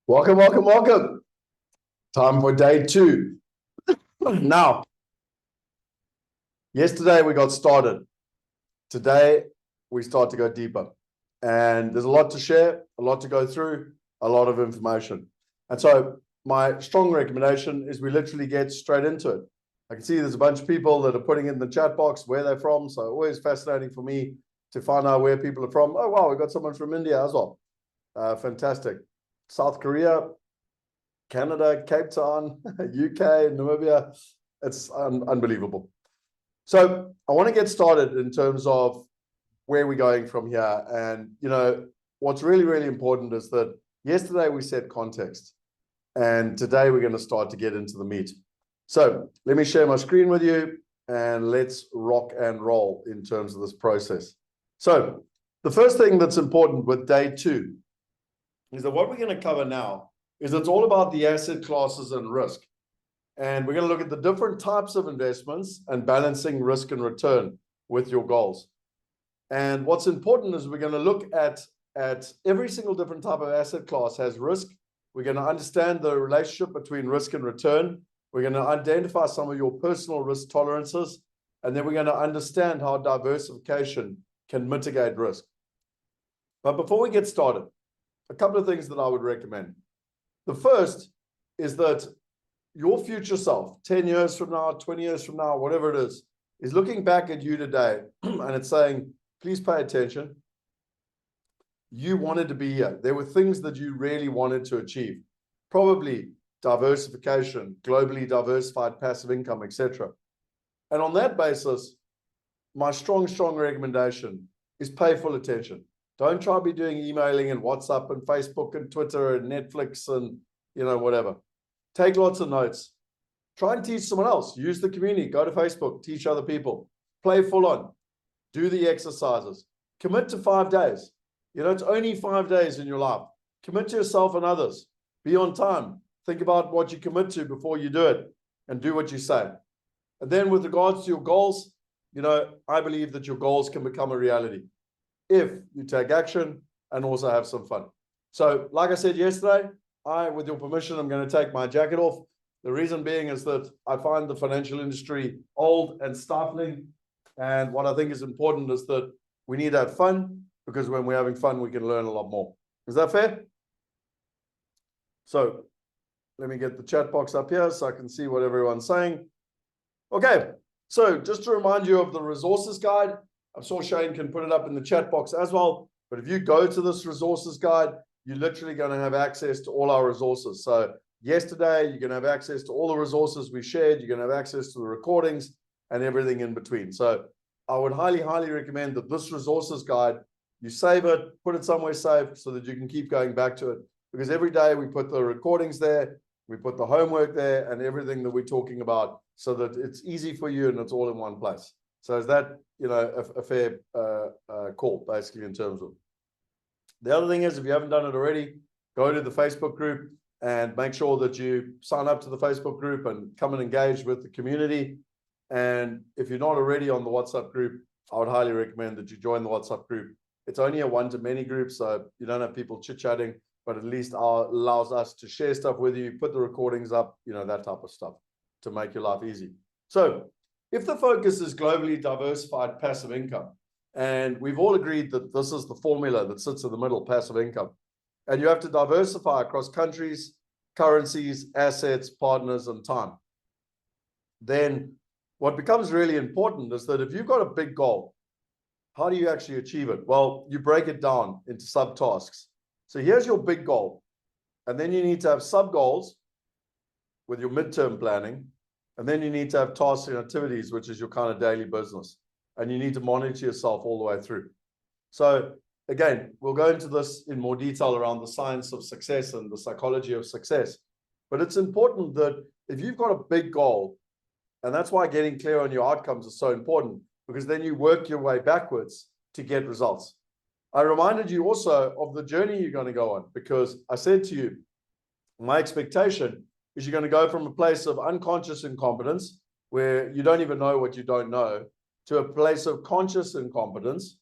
Welcome, welcome, welcome. Time for day two. Now, yesterday we got started. Today we start to go deeper. And there's a lot to share, a lot to go through, a lot of information. And so my strong recommendation is we literally get straight into it. I can see there's a bunch of people that are putting in the chat box where they're from. So always fascinating for me to find out where people are from. Oh, wow, we got someone from India as well. Fantastic. South Korea, Canada, Cape Town, UK, Namibia. It's unbelievable. So I want to get started in terms of where we're going from here. And, what's really, really important is that yesterday we set context. And today we're going to start to get into the meat. So let me share my screen with you and let's rock and roll in terms of this process. So the first thing that's important with day two is that what we're going to cover now is it's all about the asset classes and risk. And we're going to look at the different types of investments and balancing risk and return with your goals. And what's important is we're going to look at every single different type of asset class has risk. We're going to understand the relationship between risk and return. We're going to identify some of your personal risk tolerances. And then we're going to understand how diversification can mitigate risk. But before we get started, a couple of things that I would recommend. The first is that your future self, 10 years from now, 20 years from now, whatever it is looking back at you today and it's saying, please pay attention. You wanted to be here. There were things that you really wanted to achieve. Probably diversification, globally diversified passive income, etc. And on that basis, my strong recommendation is pay full attention. Don't try to be doing emailing and WhatsApp and Facebook and Twitter and Netflix and, whatever. Take lots of notes. Try and teach someone else. Use the community. Go to Facebook. Teach other people. Play full on. Do the exercises. Commit to 5 days. It's only 5 days in your life. Commit to yourself and others. Be on time. Think about what you commit to before you do it and do what you say. And then with regards to your goals, I believe that your goals can become a reality if you take action and also have some fun. So like I said yesterday, with your permission, I'm going to take my jacket off. The reason being is that I find the financial industry old and stifling. And what I think is important is that we need to have fun, because when we're having fun, we can learn a lot more. Is that fair? So let me get the chat box up here so I can see what everyone's saying. Okay, so just to remind you of the resources guide, I'm sure Shane can put it up in the chat box as well. But if you go to this resources guide, you're literally going to have access to all our resources. So yesterday, you're going to have access to all the resources we shared. You're going to have access to the recordings and everything in between. So I would highly, highly recommend that this resources guide, you save it, put it somewhere safe so that you can keep going back to it. Because every day we put the recordings there, we put the homework there and everything that we're talking about so that it's easy for you and it's all in one place. So is that, a fair call, basically, in terms of. The other thing is, if you haven't done it already, go to the Facebook group and make sure that you sign up to the Facebook group and come and engage with the community. And if you're not already on the WhatsApp group, I would highly recommend that you join the WhatsApp group. It's only a one-to-many group, so you don't have people chit-chatting, but at least allows us to share stuff with you, put the recordings up, that type of stuff to make your life easy. So if the focus is globally diversified passive income, and we've all agreed that this is the formula that sits in the middle, passive income, and you have to diversify across countries, currencies, assets, partners, and time, then what becomes really important is that if you've got a big goal, how do you actually achieve it? Well, you break it down into subtasks. So here's your big goal. And then you need to have sub-goals with your midterm planning. And then you need to have tasks and activities, which is your kind of daily business. And you need to monitor yourself all the way through. So again, we'll go into this in more detail around the science of success and the psychology of success. But it's important that if you've got a big goal, and that's why getting clear on your outcomes is so important, because then you work your way backwards to get results. I reminded you also of the journey you're going to go on, because I said to you, my expectation is you're going to go from a place of unconscious incompetence, where you don't even know what you don't know, to a place of conscious incompetence.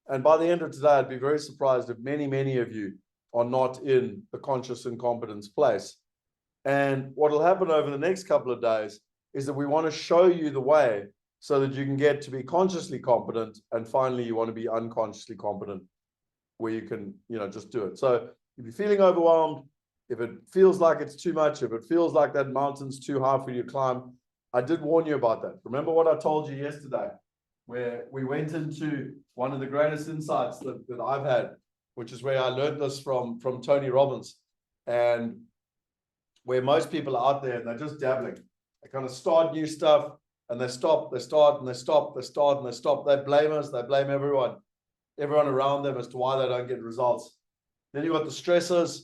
And by the end of today, I'd be very surprised if many of you are not in the conscious incompetence place. And what will happen over the next couple of days is that we want to show you the way so that you can get to be consciously competent, and finally you want to be unconsciously competent, where you can, just do it. So if you're feeling overwhelmed, if it feels like it's too much, if it feels like that mountain's too high for you to climb, I did warn you about that. Remember what I told you yesterday, where we went into one of the greatest insights that I've had, which is where I learned this from Tony Robbins, and where most people are out there and they're just dabbling. They kind of start new stuff and they stop, they start and they stop, they start and they stop. They blame us, they blame everyone around them as to why they don't get results. Then you got the stressors.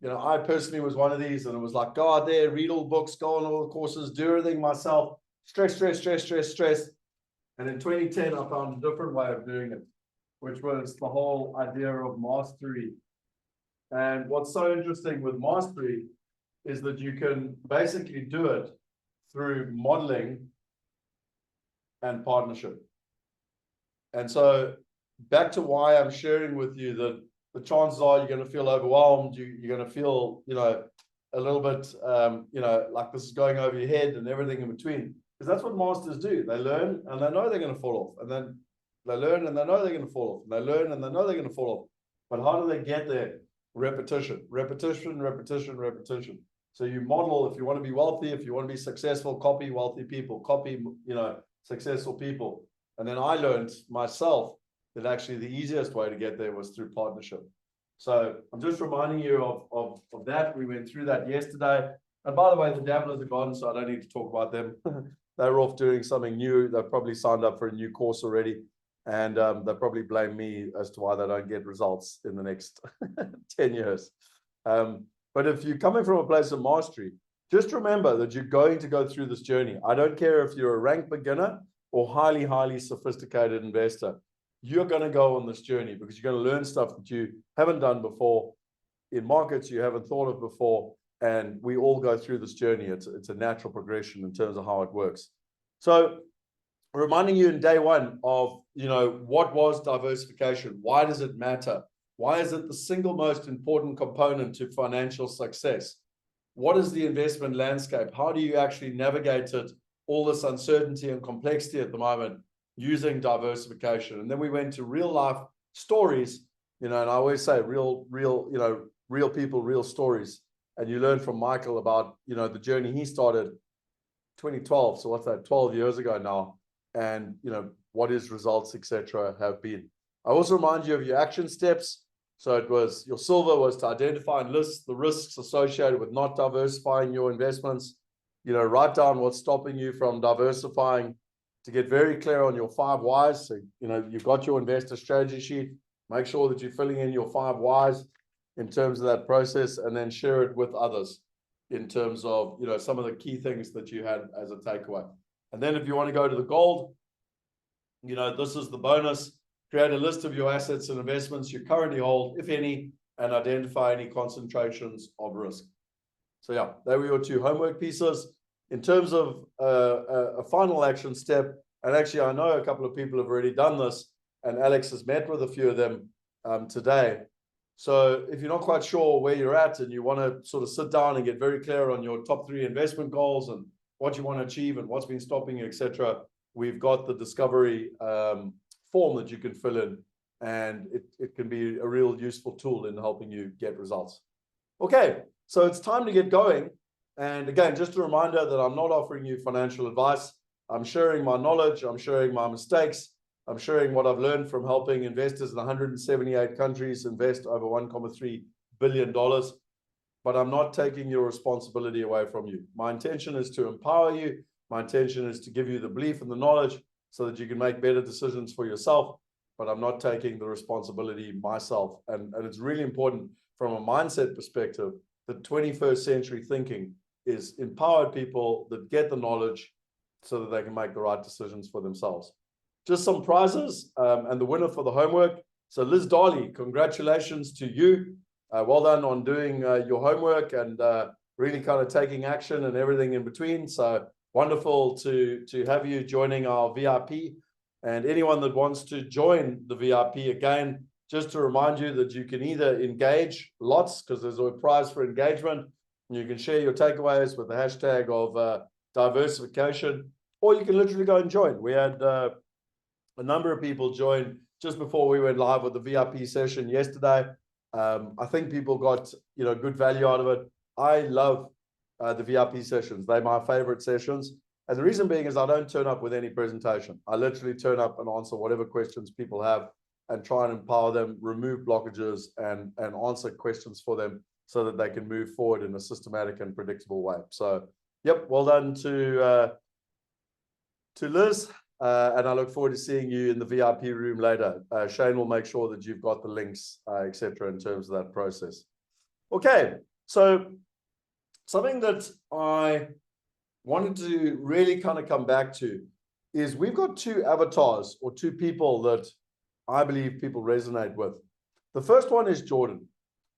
I personally was one of these, and it was like, go out there, read all books, go on all the courses, do everything myself, stress. And in 2010, I found a different way of doing it, which was the whole idea of mastery. And what's so interesting with mastery is that you can basically do it through modeling and partnership. And so back to why I'm sharing with you that the chances are you're going to feel overwhelmed, you're going to feel, a little bit, like this is going over your head and everything in between. Because that's what masters do. They learn and they know they're going to fall off. And then they learn and they know they're going to fall off. And they learn and they know they're going to fall off. But how do they get there? Repetition. So you model, if you want to be wealthy, if you want to be successful, copy wealthy people, copy, successful people. And then I learned myself that actually the easiest way to get there was through partnership. So I'm just reminding you of that. We went through that yesterday. And by the way, the dabblers are gone, so I don't need to talk about them. They're off doing something new. They've probably signed up for a new course already. And they'll probably blame me as to why they don't get results in the next 10 years. But if you're coming from a place of mastery, just remember that you're going to go through this journey. I don't care if you're a rank beginner or highly, highly sophisticated investor. You're going to go on this journey because you're going to learn stuff that you haven't done before in markets you haven't thought of before. And we all go through this journey. It's a natural progression in terms of how it works. So reminding you in day one of, what was diversification? Why does it matter? Why is it the single most important component to financial success? What is the investment landscape? How do you actually navigate it? All this uncertainty and complexity at the moment using diversification. And then we went to real life stories, and I always say real people, real stories. And you learn from Michael about, the journey he started 2012. So what's that, 12 years ago now? And, what his results, etc., have been. I also remind you of your action steps. So it was, your silver was to identify and list the risks associated with not diversifying your investments. Write down what's stopping you from diversifying, to get very clear on your 5 whys. So, you've got your investor strategy sheet. Make sure that you're filling in your 5 whys in terms of that process, and then share it with others in terms of, some of the key things that you had as a takeaway. And then if you want to go to the gold, this is the bonus. Create a list of your assets and investments you currently hold, if any, and identify any concentrations of risk. So yeah, there were your 2 homework pieces. In terms of a final action step, and actually I know a couple of people have already done this, and Alex has met with a few of them today. So if you're not quite sure where you're at and you want to sort of sit down and get very clear on your top 3 investment goals and what you want to achieve and what's been stopping you, etc., we've got the discovery form that you can fill in, and it can be a real useful tool in helping you get results. Okay, so it's time to get going. And again, just a reminder that I'm not offering you financial advice. I'm sharing my knowledge. I'm sharing my mistakes. I'm sharing what I've learned from helping investors in 178 countries invest over $1.3 billion. But I'm not taking your responsibility away from you. My intention is to empower you. My intention is to give you the belief and the knowledge so that you can make better decisions for yourself. But I'm not taking the responsibility myself. And it's really important from a mindset perspective that 21st century thinking is empowered people that get the knowledge so that they can make the right decisions for themselves. Just some prizes and the winner for the homework. So Liz Darley, congratulations to you. Well done on doing your homework and really kind of taking action and everything in between. So wonderful to have you joining our VIP. And anyone that wants to join the VIP, again, just to remind you that you can either engage lots, because there's a prize for engagement, and you can share your takeaways with the hashtag of diversification, or you can literally go and join. We had a number of people join just before we went live with the VIP session yesterday. I think people got good value out of it. I love the VIP sessions. They're my favorite sessions. And the reason being is I don't turn up with any presentation. I literally turn up and answer whatever questions people have and try and empower them, remove blockages, and answer questions for them so that they can move forward in a systematic and predictable way. So, yep, well done to Liz. And I look forward to seeing you in the VIP room later. Shane will make sure that you've got the links, etc., in terms of that process. Okay, so something that I wanted to really kind of come back to is we've got two avatars or two people that I believe people resonate with. The first one is Jordan.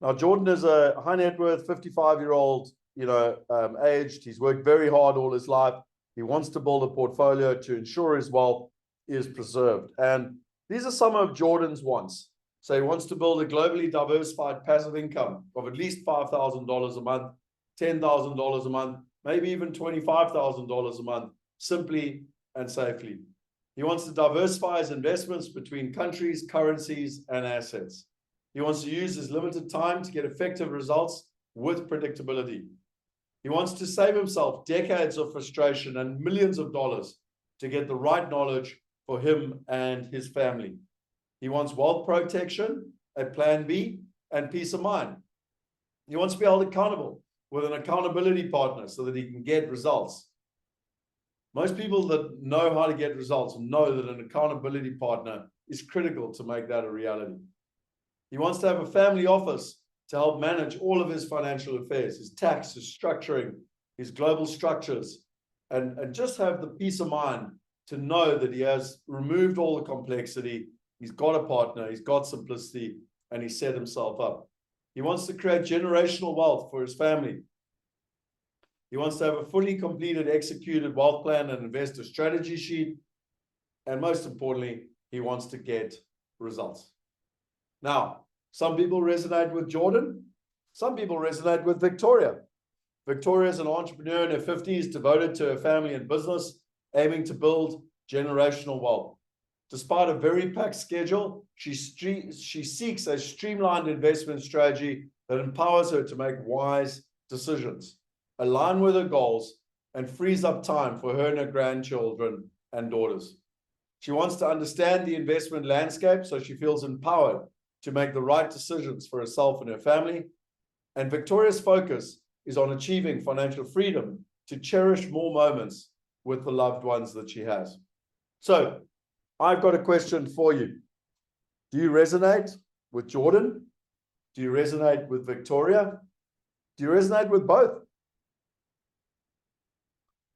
Now, Jordan is a high net worth, 55-year-old, aged. He's worked very hard all his life. He wants to build a portfolio to ensure his wealth is preserved. And these are some of Jordan's wants. So he wants to build a globally diversified passive income of at least $5,000 a month, $10,000 a month, maybe even $25,000 a month, simply and safely. He wants to diversify his investments between countries, currencies, and assets. He wants to use his limited time to get effective results with predictability. He wants to save himself decades of frustration and millions of dollars to get the right knowledge for him and his family. He wants wealth protection, a plan B, and peace of mind. He wants to be held accountable with an accountability partner so that he can get results. Most people that know how to get results know that an accountability partner is critical to make that a reality. He wants to have a family office to help manage all of his financial affairs, his tax, his structuring, his global structures, and just have the peace of mind to know that he has removed all the complexity, he's got a partner, he's got simplicity, and he set himself up. He wants to create generational wealth for his family. He wants to have a fully completed, executed wealth plan and investor strategy sheet. And most importantly, he wants to get results. Now, some people resonate with Jordan. Some people resonate with Victoria. Victoria is an entrepreneur in her 50s, devoted to her family and business, aiming to build generational wealth. Despite a very packed schedule, she seeks a streamlined investment strategy that empowers her to make wise decisions, align with her goals, and frees up time for her and her grandchildren and daughters. She wants to understand the investment landscape so she feels empowered to make the right decisions for herself and her family. And Victoria's focus is on achieving financial freedom to cherish more moments with the loved ones that she has. So I've got a question for you. Do you resonate with Jordan? Do you resonate with Victoria? Do you resonate with both?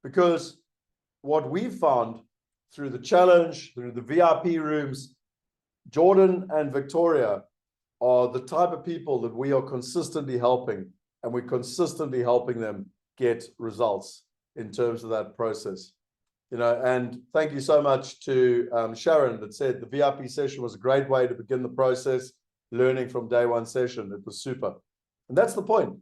Because what we've found through the challenge, through the VIP rooms, Jordan and Victoria are the type of people that we are consistently helping, and we're consistently helping them get results in terms of that process. And thank you so much to Sharon that said the VIP session was a great way to begin the process, learning from day one session. It was super. And that's the point,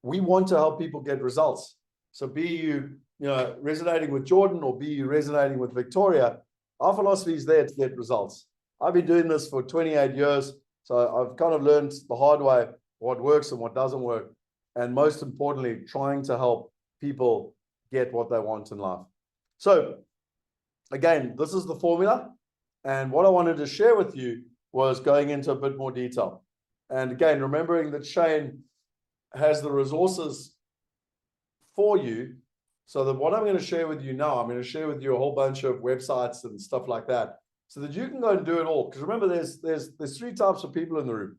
we want to help people get results. So be you, resonating with Jordan or be you resonating with Victoria, our philosophy is there to get results. I've been doing this for 28 years, so I've kind of learned the hard way what works and what doesn't work. And most importantly, trying to help people get what they want in life. So again, this is the formula. And what I wanted to share with you was going into a bit more detail. And again, remembering that Shane has the resources for you, so that what I'm going to share with you now, I'm going to share with you a whole bunch of websites and stuff like that, so that you can go and do it all. Because remember, there's three types of people in the room.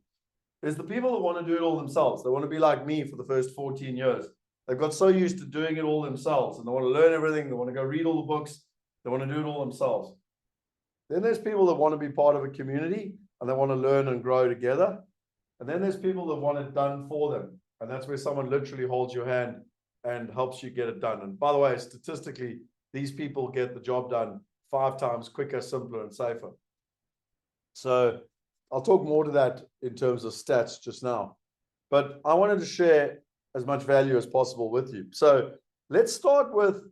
There's the people that want to do it all themselves. They want to be like me for the first 14 years. They've got so used to doing it all themselves, and they want to learn everything. They want to go read all the books. They want to do it all themselves. Then there's people that want to be part of a community, and they want to learn and grow together. And then there's people that want it done for them. And that's where someone literally holds your hand and helps you get it done. And by the way, statistically, these people get the job done 5 times quicker, simpler, and safer. So I'll talk more to that in terms of stats just now. But I wanted to share as much value as possible with you. So let's start with,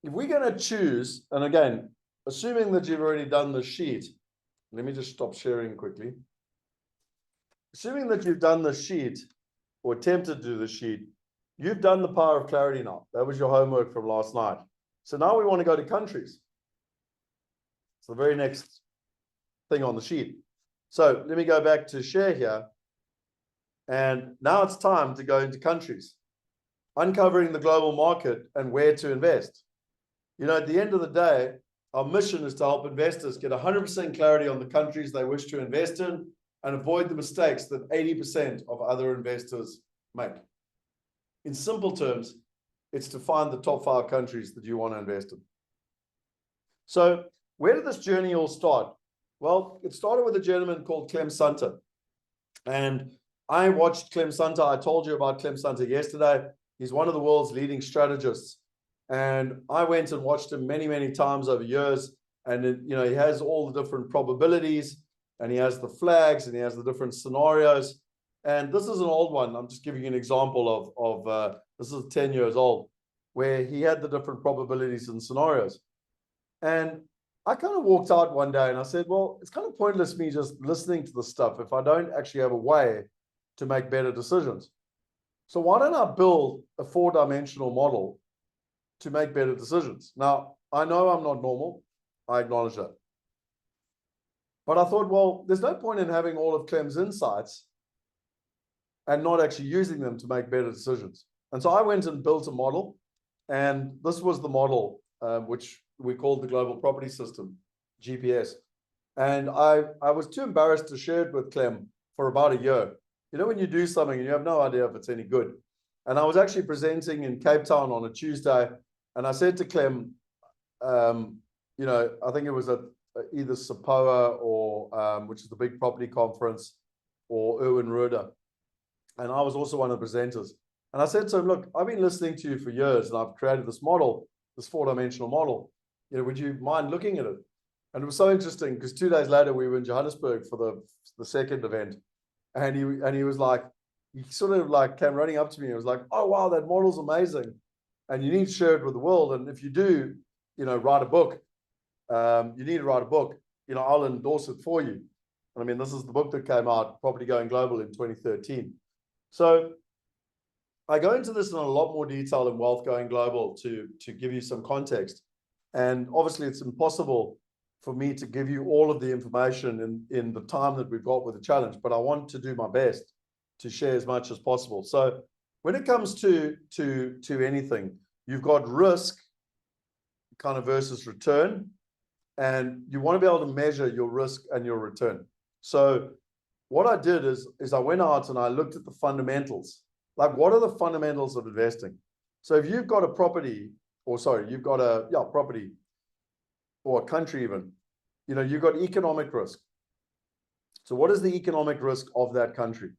if we're going to choose, and again, assuming that you've already done the sheet, let me just stop sharing quickly. Assuming that you've done the sheet or attempted to do the sheet, you've done the power of clarity now. That was your homework from last night. So now we want to go to countries. It's the very next thing on the sheet. So let me go back to share here. And now it's time to go into countries, uncovering the global market and where to invest. You know, at the end of the day, our mission is to help investors get 100% clarity on the countries they wish to invest in and avoid the mistakes that 80% of other investors make. In simple terms, it's to find the top 5 countries that you want to invest in. So where did this journey all start? Well, it started with a gentleman called Clem Sunter. And I watched Clem Sunter. I told you about Clem Sunter yesterday. He's one of the world's leading strategists. And I went and watched him many, many times over years. And, you know, he has all the different probabilities, and he has the flags, and he has the different scenarios. And this is an old one. I'm just giving you an example of this is 10 years old, where he had the different probabilities and scenarios. And I kind of walked out one day and I said, well, it's kind of pointless me just listening to this stuff if I don't actually have a way to make better decisions. So why don't I build a 4-dimensional model to make better decisions? Now, I know I'm not normal. I acknowledge that. But I thought, well, there's no point in having all of Clem's insights and not actually using them to make better decisions. And so I went and built a model. And this was the model, which we called the Global Property System, GPS. And I was too embarrassed to share it with Clem for about a year. You know, when you do something and you have no idea if it's any good. And I was actually presenting in Cape Town on a Tuesday. And I said to Clem, you know, I think it was at either SAPOA or, which is the big property conference, or Erwin Roeder. And I was also one of the presenters. And I said to him, look, I've been listening to you for years and I've created this model, this 4-dimensional model. You know, would you mind looking at it? And it was so interesting because 2 days later we were in Johannesburg for the second event. And he was like, he sort of like came running up to me and was like, oh, wow, that model's amazing. And you need to share it with the world. And if you do, you know, write a book, you need to write a book, you know, I'll endorse it for you. And I mean, this is the book that came out, Property Going Global, in 2013. So I go into this in a lot more detail in Wealth Going Global to give you some context. And obviously it's impossible for me to give you all of the information in the time that we've got with the challenge, but I want to do my best to share as much as possible. So when it comes to anything, you've got risk kind of versus return, and you want to be able to measure your risk and your return. So what I did is I went out and I looked at the fundamentals. Like, what are the fundamentals of investing? So if you've got a property, or sorry, you've got a property or a country even, you know, you've got economic risk. So what is the economic risk of that country?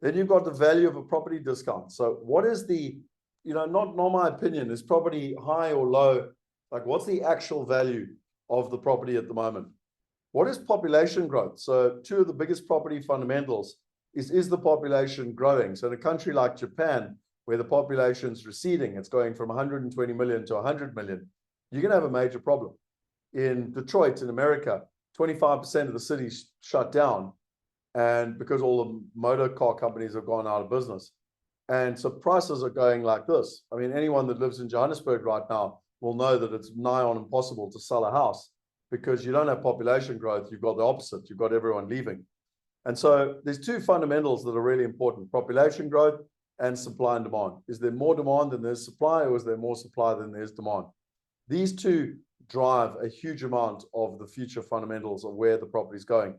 Then you've got the value of a property discount. So what is the, you know, not my opinion, is property high or low? Like, what's the actual value of the property at the moment? What is population growth? So 2 of the biggest property fundamentals is the population growing? So in a country like Japan, where the population is receding, it's going from 120 million to 100 million, you're going to have a major problem. In Detroit, in America, 25% of the city's shut down, and because all the motor car companies have gone out of business. And so prices are going like this. I mean, anyone that lives in Johannesburg right now will know that it's nigh on impossible to sell a house because you don't have population growth. You've got the opposite. You've got everyone leaving. And so there's 2 fundamentals that are really important: population growth and supply and demand. Is there more demand than there's supply, or is there more supply than there's demand? These 2 drive a huge amount of the future fundamentals of where the property is going.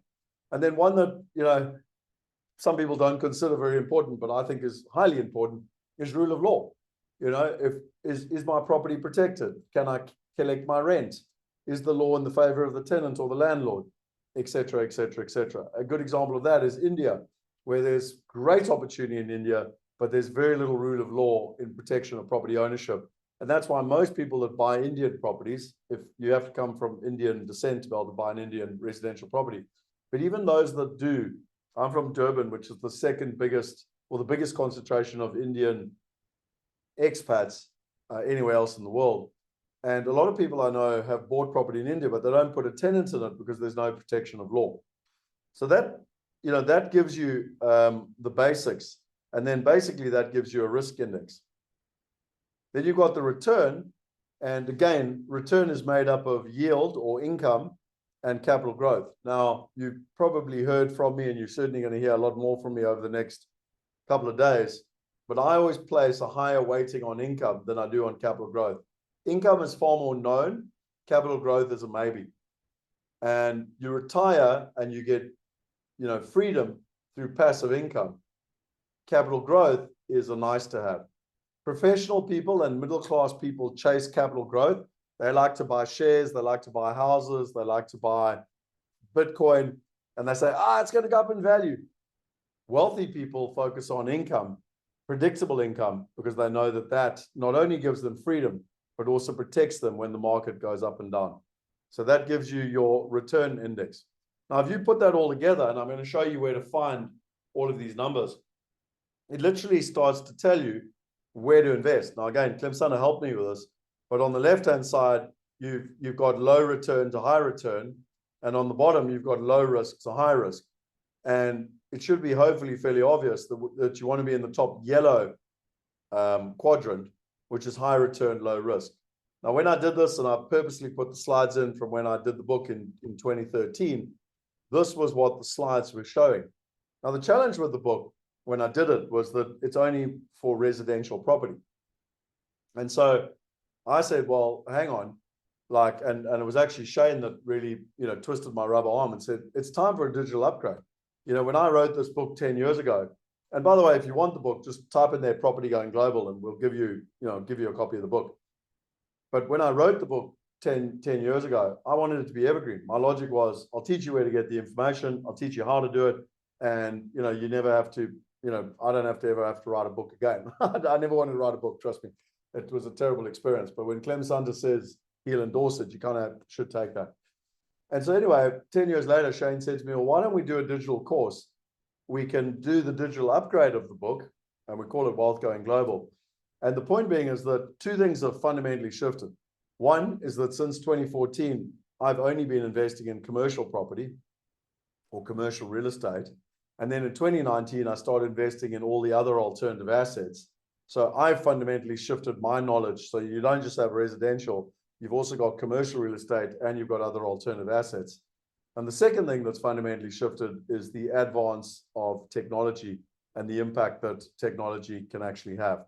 And then one that, you know, some people don't consider very important, but I think is highly important, is rule of law. You know, is my property protected? Can I collect my rent? Is the law in the favor of the tenant or the landlord? Etc., etc., etc. A good example of that is India, where there's great opportunity in India, but there's very little rule of law in protection of property ownership. And that's why most people that buy Indian properties, if you have to come from Indian descent to be able to buy an Indian residential property, But even those that do, I'm from Durban, which is the second biggest, or the biggest concentration of Indian expats anywhere else in the world. And a lot of people I know have bought property in India, but they don't put a tenant in it because there's no protection of law. So that, that gives you the basics. And then basically that gives you a risk index. Then you've got the return. And again, return is made up of yield or income and capital growth. Now, you've probably heard from me, and you're certainly going to hear a lot more from me over the next couple of days. But I always place a higher weighting on income than I do on capital growth. Income is far more known. Capital growth is a maybe. And you retire and you get, freedom through passive income. Capital growth is a nice to have. Professional people and middle-class people chase capital growth. They like to buy shares, they like to buy houses, they like to buy Bitcoin, and they say, it's going to go up in value. Wealthy people focus on income, predictable income, because they know that that not only gives them freedom, but also protects them when the market goes up and down. So that gives you your return index. Now, if you put that all together, and I'm going to show you where to find all of these numbers, it literally starts to tell you where to invest. Now, again, Clem Sunner helped me with this, but on the left-hand side, you've got low return to high return, and on the bottom, you've got low risk to high risk. And it should be hopefully fairly obvious that you want to be in the top yellow quadrant, which is high return, low risk. Now, when I did this, and I purposely put the slides in from when I did the book in 2013, this was what the slides were showing. Now, the challenge with the book when I did it was that it's only for residential property. And so I said, well, hang on, and it was actually Shane that really, twisted my rubber arm and said, it's time for a digital upgrade. When I wrote this book 10 years ago, and by the way, if you want the book, just type in there Property Going Global and we'll give you a copy of the book. But when I wrote the book 10 years ago, I wanted it to be evergreen. My logic was, I'll teach you where to get the information. I'll teach you how to do it. And, you never have to, I don't ever have to write a book again. I never wanted to write a book, trust me. It was a terrible experience. But when Clem Sunter says he'll endorse it, you kind of should take that. And so anyway, 10 years later, Shane said to me, well, why don't we do a digital course? We can do the digital upgrade of the book, and we call it Wealth Going Global. And the point being is that two things have fundamentally shifted. One is that since 2014, I've only been investing in commercial property or commercial real estate. And then in 2019, I started investing in all the other alternative assets. So I've fundamentally shifted my knowledge. So you don't just have residential, you've also got commercial real estate and you've got other alternative assets. And the second thing that's fundamentally shifted is the advance of technology and the impact that technology can actually have.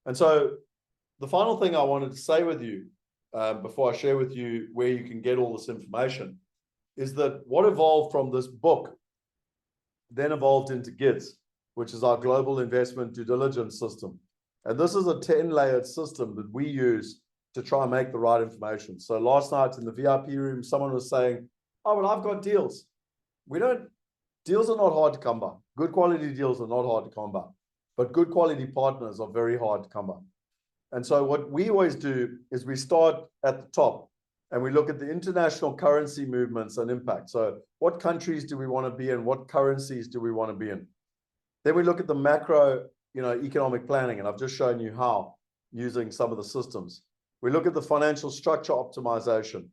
And so the final thing I wanted to say with you before I share with you where you can get all this information is that what evolved from this book then evolved into GIDS, which is our global investment due diligence system. And this is a 10-layered system that we use to try and make the right information. So last night in the VIP room, someone was saying, oh, well, I've got deals. Deals are not hard to come by. Good quality deals are not hard to come by, but good quality partners are very hard to come by. And so what we always do is we start at the top and we look at the international currency movements and impact. So what countries do we want to be in? What currencies do we want to be in? Then we look at the macro, economic planning, and I've just shown you how using some of the systems. We look at the financial structure optimization.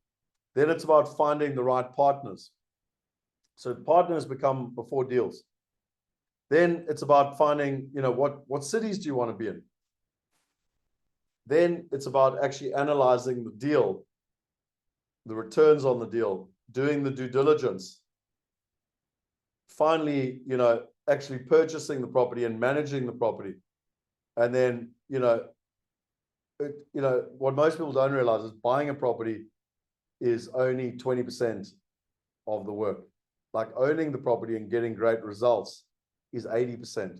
Then it's about finding the right partners. So partners become before deals. Then it's about finding, what cities do you want to be in? Then it's about actually analyzing the deal, the returns on the deal, doing the due diligence. Finally, actually purchasing the property and managing the property. And then, what most people don't realize is buying a property is only 20% of the work. Like owning the property and getting great results is 80%.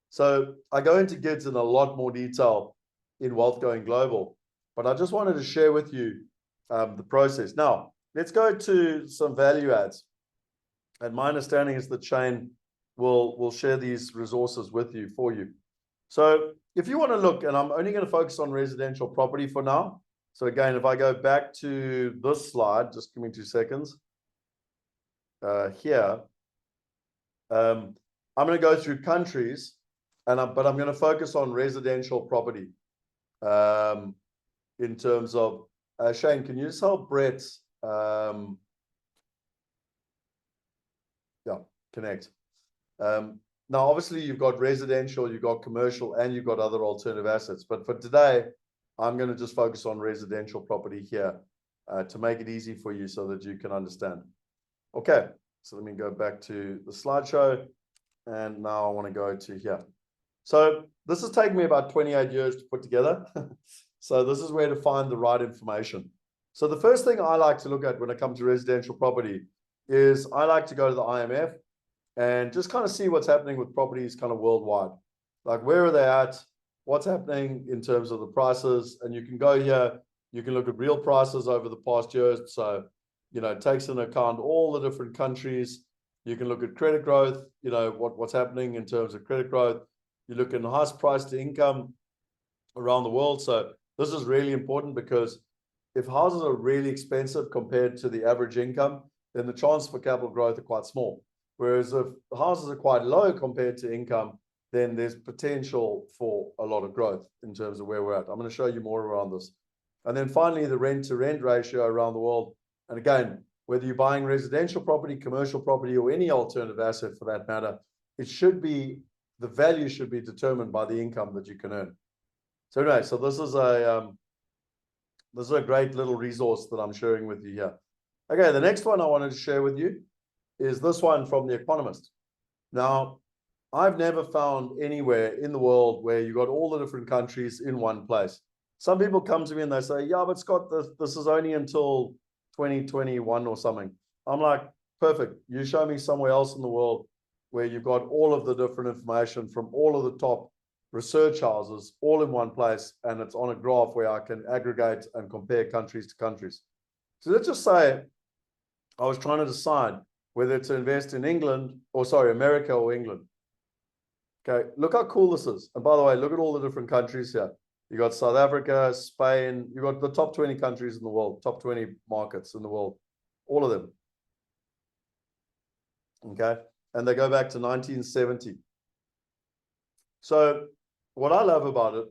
So I go into GIDS in a lot more detail in Wealth Going Global, but I just wanted to share with you the process. Now, let's go to some value adds. And my understanding is that Shane will share these resources with you, for you. So if you want to look, and I'm only going to focus on residential property for now. So again, if I go back to this slide, just give me 2 seconds. here, I'm going to go through countries, but I'm going to focus on residential property. In terms of Shane, can you just help Brett? Connect. Now, obviously, you've got residential, you've got commercial, and you've got other alternative assets. But for today, I'm going to just focus on residential property here to make it easy for you so that you can understand. Okay, so let me go back to the slideshow. And now I want to go to here. So this has taken me about 28 years to put together. So this is where to find the right information. So the first thing I like to look at when it comes to residential property is I like to go to the IMF and just kind of see what's happening with properties kind of worldwide. Like, where are they at? What's happening in terms of the prices? And you can go here, you can look at real prices over the past years. So, you know, it takes into account all the different countries. You can look at credit growth, you know, what's happening in terms of credit growth. You look at house price to income around the world. So this is really important, because if houses are really expensive compared to the average income, then the chances for capital growth are quite small. Whereas if houses are quite low compared to income, then there's potential for a lot of growth in terms of where we're at. I'm going to show you more around this. And then finally, the rent to rent ratio around the world. And again, whether you're buying residential property, commercial property, or any alternative asset for that matter, it should be, the value should be determined by the income that you can earn. So anyway, so this is a great little resource that I'm sharing with you here. Okay, the next one I wanted to share with you is this one from The Economist. Now, I've never found anywhere in the world where you got all the different countries in one place. Some people come to me and they say, yeah, but Scott, this is only until 2021 or something. I'm like, perfect. You show me somewhere else in the world where you've got all of the different information from all of the top research houses all in one place, and it's on a graph where I can aggregate and compare countries to countries. So let's just say I was trying to decide whether to invest in America or England. Okay, look how cool this is. And by the way, look at all the different countries here. You got South Africa, Spain, you got the top 20 countries in the world, top 20 markets in the world, all of them. Okay, and they go back to 1970. So what I love about it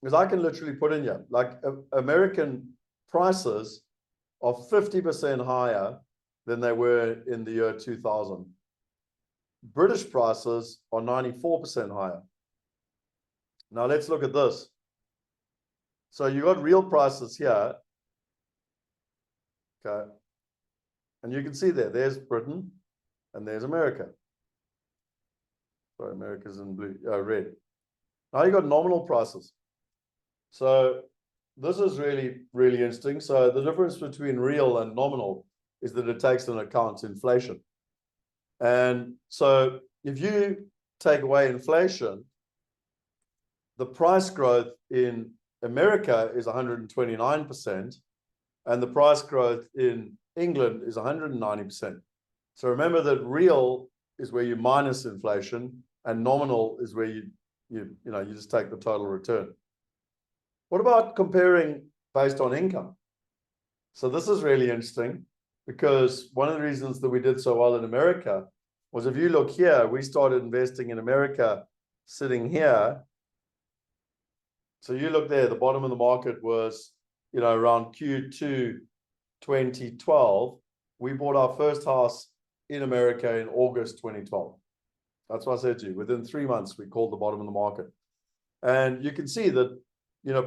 is I can literally put in here, like American prices are 50% higher than they were in the year 2000. British prices are 94% higher. Now let's look at this. So you got real prices here. Okay. And you can see there's Britain and there's America. Sorry, America's in blue, red. Now you got nominal prices. So this is really, really interesting. So the difference between real and nominal is that it takes into account inflation. And so if you take away inflation, the price growth in America is 129%, and the price growth in England is 190%. So remember that real is where you minus inflation, and nominal is where you just take the total return. What about comparing based on income? So this is really interesting, because one of the reasons that we did so well in America was, if you look here, we started investing in America sitting here. So you look there, the bottom of the market was, around Q2 2012. We bought our first house in America in August 2012. That's what I said to you. Within 3 months, we called the bottom of the market. And you can see that,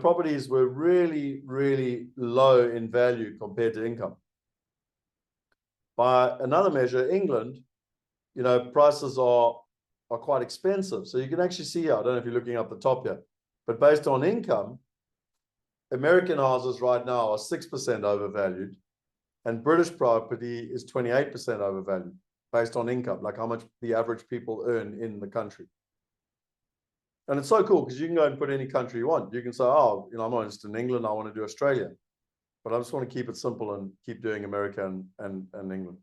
properties were really, really low in value compared to income. By another measure, England, prices are quite expensive. So you can actually see here, I don't know if you're looking up the top here, but based on income, American houses right now are 6% overvalued, and British property is 28% overvalued based on income, like how much the average people earn in the country. And it's so cool, because you can go and put any country you want. You can say, I'm not interested in England, I want to do Australia. But I just want to keep it simple and keep doing America and England.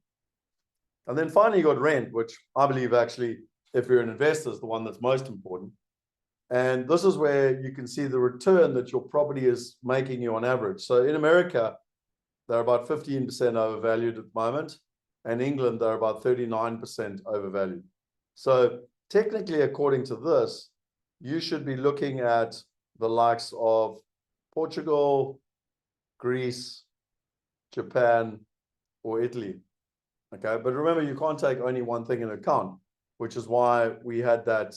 And then finally, you got rent, which I believe actually, if you're an investor, is the one that's most important. And this is where you can see the return that your property is making you on average. So in America, they're about 15% overvalued at the moment. and England, they're about 39% overvalued. So technically, according to this, you should be looking at the likes of Portugal, Greece, Japan, or Italy. Okay, but remember, you can't take only one thing into account, which is why we had that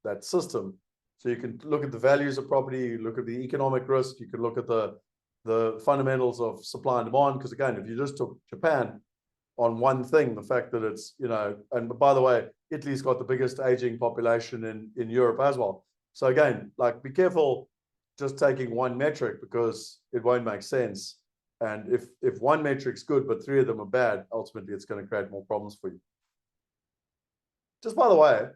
that system. So you can look at the values of property, you look at the economic risk, you can look at the fundamentals of supply and demand. Because again, if you just took Japan on one thing, the fact that it's, you know, and by the way, Italy's got the biggest aging population in Europe as well. So again, like, be careful just taking one metric, because it won't make sense. And if one metric's good, but three of them are bad, ultimately it's going to create more problems for you. Just by the way,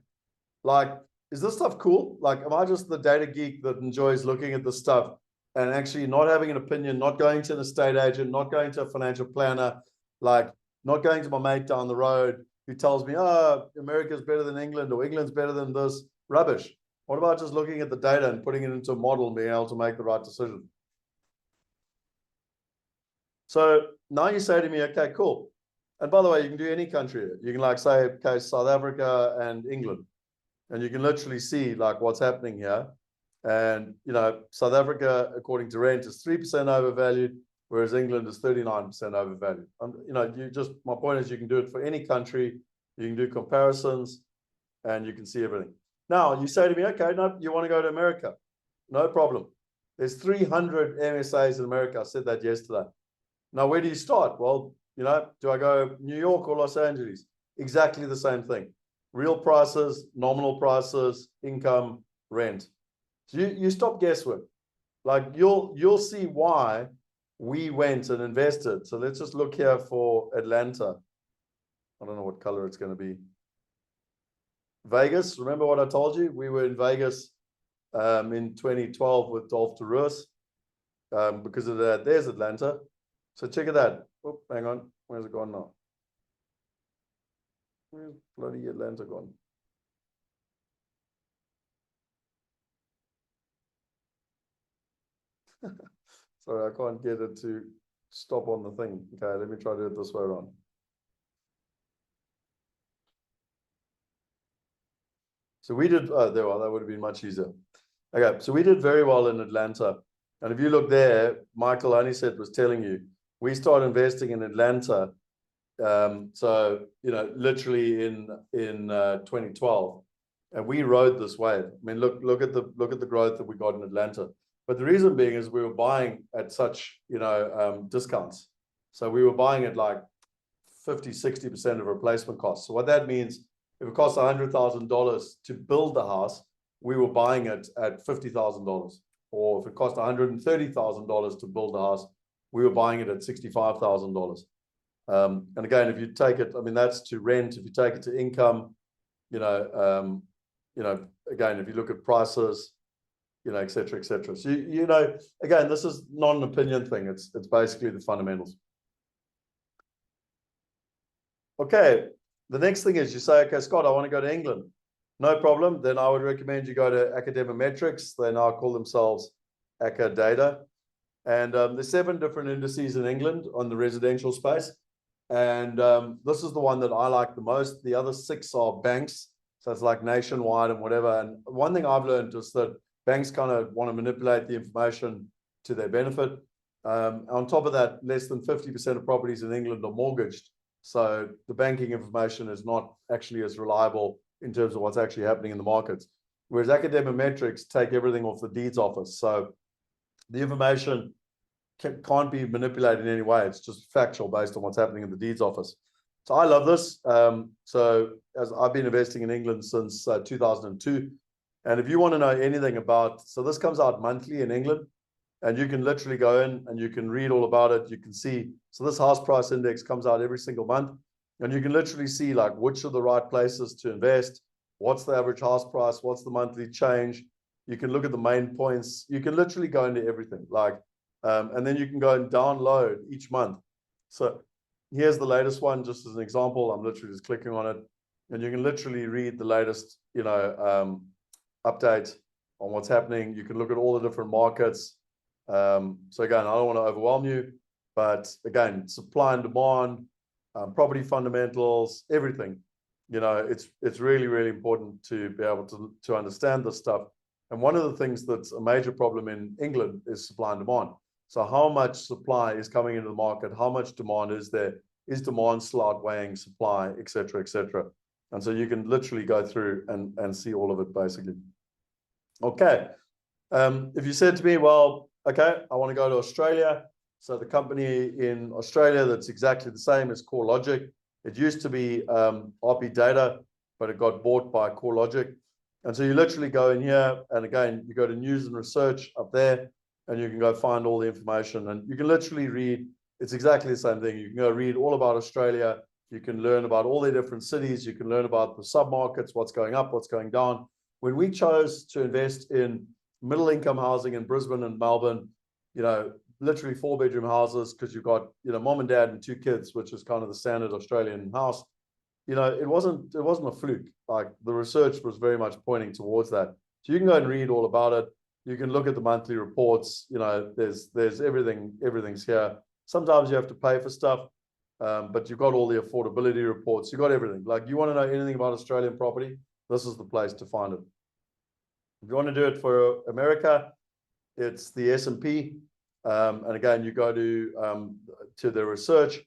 like, is this stuff cool? Like, am I just the data geek that enjoys looking at this stuff and actually not having an opinion, not going to an estate agent, not going to a financial planner, like not going to my mate down the road who tells me, oh, America's better than England, or England's better than this? Rubbish. What about just looking at the data and putting it into a model and being able to make the right decision? So now you say to me, okay, cool. And by the way, you can do any country. You can like say, okay, South Africa and England. And you can literally see like what's happening here. And, you know, South Africa, according to rent, is 3% overvalued, whereas England is 39% overvalued. You know, my point is, you can do it for any country. You can do comparisons and you can see everything. Now you say to me, okay, no, you want to go to America? No problem. There's 300 MSAs in America. I said that yesterday. Now, where do you start? Well, you know, do I go New York or Los Angeles? Exactly the same thing. Real prices, nominal prices, income, rent. So you stop guesswork. Like, you'll see why we went and invested. So let's just look here for Atlanta. I don't know what color it's going to be. Vegas. Remember what I told you? We were in Vegas in 2012 with Dolph DeRuis because of that. There's Atlanta. So check it out. Oh, hang on. Where's it gone now? Where's bloody Atlanta gone? Sorry, I can't get it to stop on the thing. Okay, let me try to do it this way around. So we did, oh, there, well, that would have been much easier. Okay, so we did very well in Atlanta. And if you look there, Michael Honeysett was telling you, we started investing in Atlanta. So, you know, literally in 2012, and we rode this wave. I mean, look at the growth that we got in Atlanta. But the reason being is we were buying at such, you know, discounts. So we were buying at like 50, 60% of replacement costs. So what that means, if it costs $100,000 to build the house, we were buying it at $50,000. Or if it cost $130,000 to build the house, we were buying it at $65,000. And again, if you take it, I mean, that's to rent. If you take it to income, you know, again, if you look at prices, you know, et cetera, et cetera. So, you know, again, this is not an opinion thing. It's basically the fundamentals. Okay. The next thing is you say, okay, Scott, I want to go to England. No problem. Then I would recommend you go to Academimetrics. They now call themselves Acadata. And there's 7 different indices in England on the residential space. And this is the one that I like the most. The other 6 are banks. So it's like nationwide and whatever. And one thing I've learned is that banks kind of want to manipulate the information to their benefit. On top of that, less than 50% of properties in England are mortgaged. So the banking information is not actually as reliable in terms of what's actually happening in the markets. Whereas Academimetrics take everything off the deeds office. So the information can't be manipulated in any way. It's just factual based on what's happening in the deeds office. So I love this. So as I've been investing in England since 2002. And if you want to know anything about, so this comes out monthly in England, and you can literally go in and you can read all about it. You can see, so this house price index comes out every single month, and you can literally see like which are the right places to invest, what's the average house price, what's the monthly change. You can look at the main points. You can literally go into everything, like, and then you can go and download each month. So here's the latest one, just as an example. I'm literally just clicking on it, and you can literally read the latest, you know, update on what's happening. You can look at all the different markets. So again, I don't want to overwhelm you, but again, supply and demand, property fundamentals, everything. You know, it's really, really important to be able to understand this stuff. And one of the things that's a major problem in England is supply and demand. So how much supply is coming into the market? How much demand is there? Is demand still outweighing supply, et cetera, et cetera? And so you can literally go through and see all of it, basically. Okay. If you said to me, well, okay, I want to go to Australia. So the company in Australia that's exactly the same as CoreLogic. It used to be RP Data, but it got bought by CoreLogic. And so you literally go in here, and again, you go to news and research up there, and you can go find all the information. And you can literally read, it's exactly the same thing. You can go read all about Australia. You can learn about all the different cities. You can learn about the submarkets, what's going up, what's going down. When we chose to invest in middle income housing in Brisbane and Melbourne, you know, literally 4-bedroom houses, because you've got, you know, mom and dad and 2 kids, which is kind of the standard Australian house. You know, it wasn't a fluke. Like, the research was very much pointing towards that. So you can go and read all about it. You can look at the monthly reports. You know, there's everything's here. Sometimes you have to pay for stuff, but you've got all the affordability reports. You've got everything. Like, you want to know anything about Australian property, this is the place to find it. If you want to do it for America, it's the S&P. And again, you go to the research,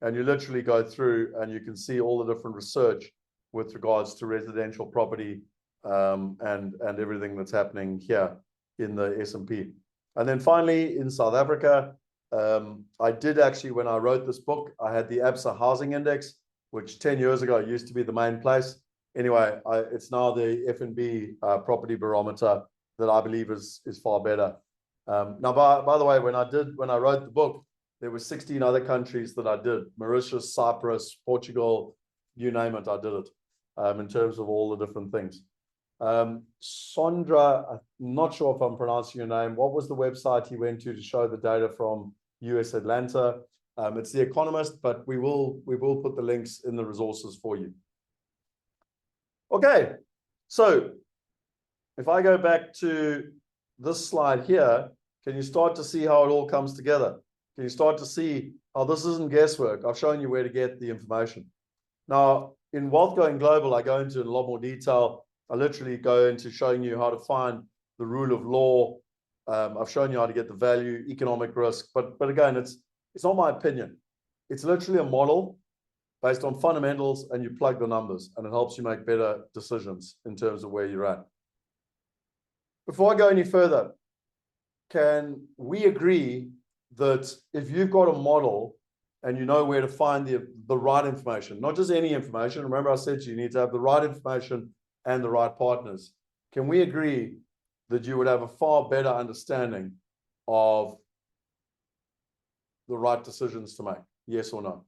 and you literally go through and you can see all the different research with regards to residential property and everything that's happening here in the S&P. And then finally, in South Africa, I did actually, when I wrote this book, I had the ABSA Housing Index, which 10 years ago used to be the main place. Anyway, it's now the FNB property barometer that I believe is far better. Now, by the way, when I wrote the book, there were 16 other countries that I did: Mauritius, Cyprus, Portugal, you name it, I did it, in terms of all the different things. Sondra, I'm not sure if I'm pronouncing your name. What was the website you went to show the data from US Atlanta? It's The Economist, but we will put the links in the resources for you. Okay, so if I go back to this slide here, can you start to see how it all comes together? Can you start to see how this isn't guesswork? I've shown you where to get the information. Now, in Wealth Going Global, I go into a lot more detail. I literally go into showing you how to find the rule of law. I've shown you how to get the value, economic risk. But again, it's not my opinion. It's literally a model based on fundamentals, and you plug the numbers, and it helps you make better decisions in terms of where you're at. Before I go any further, can we agree that if you've got a model and you know where to find the right information, not just any information, remember I said you need to have the right information and the right partners, can we agree that you would have a far better understanding of the right decisions to make? Yes or no?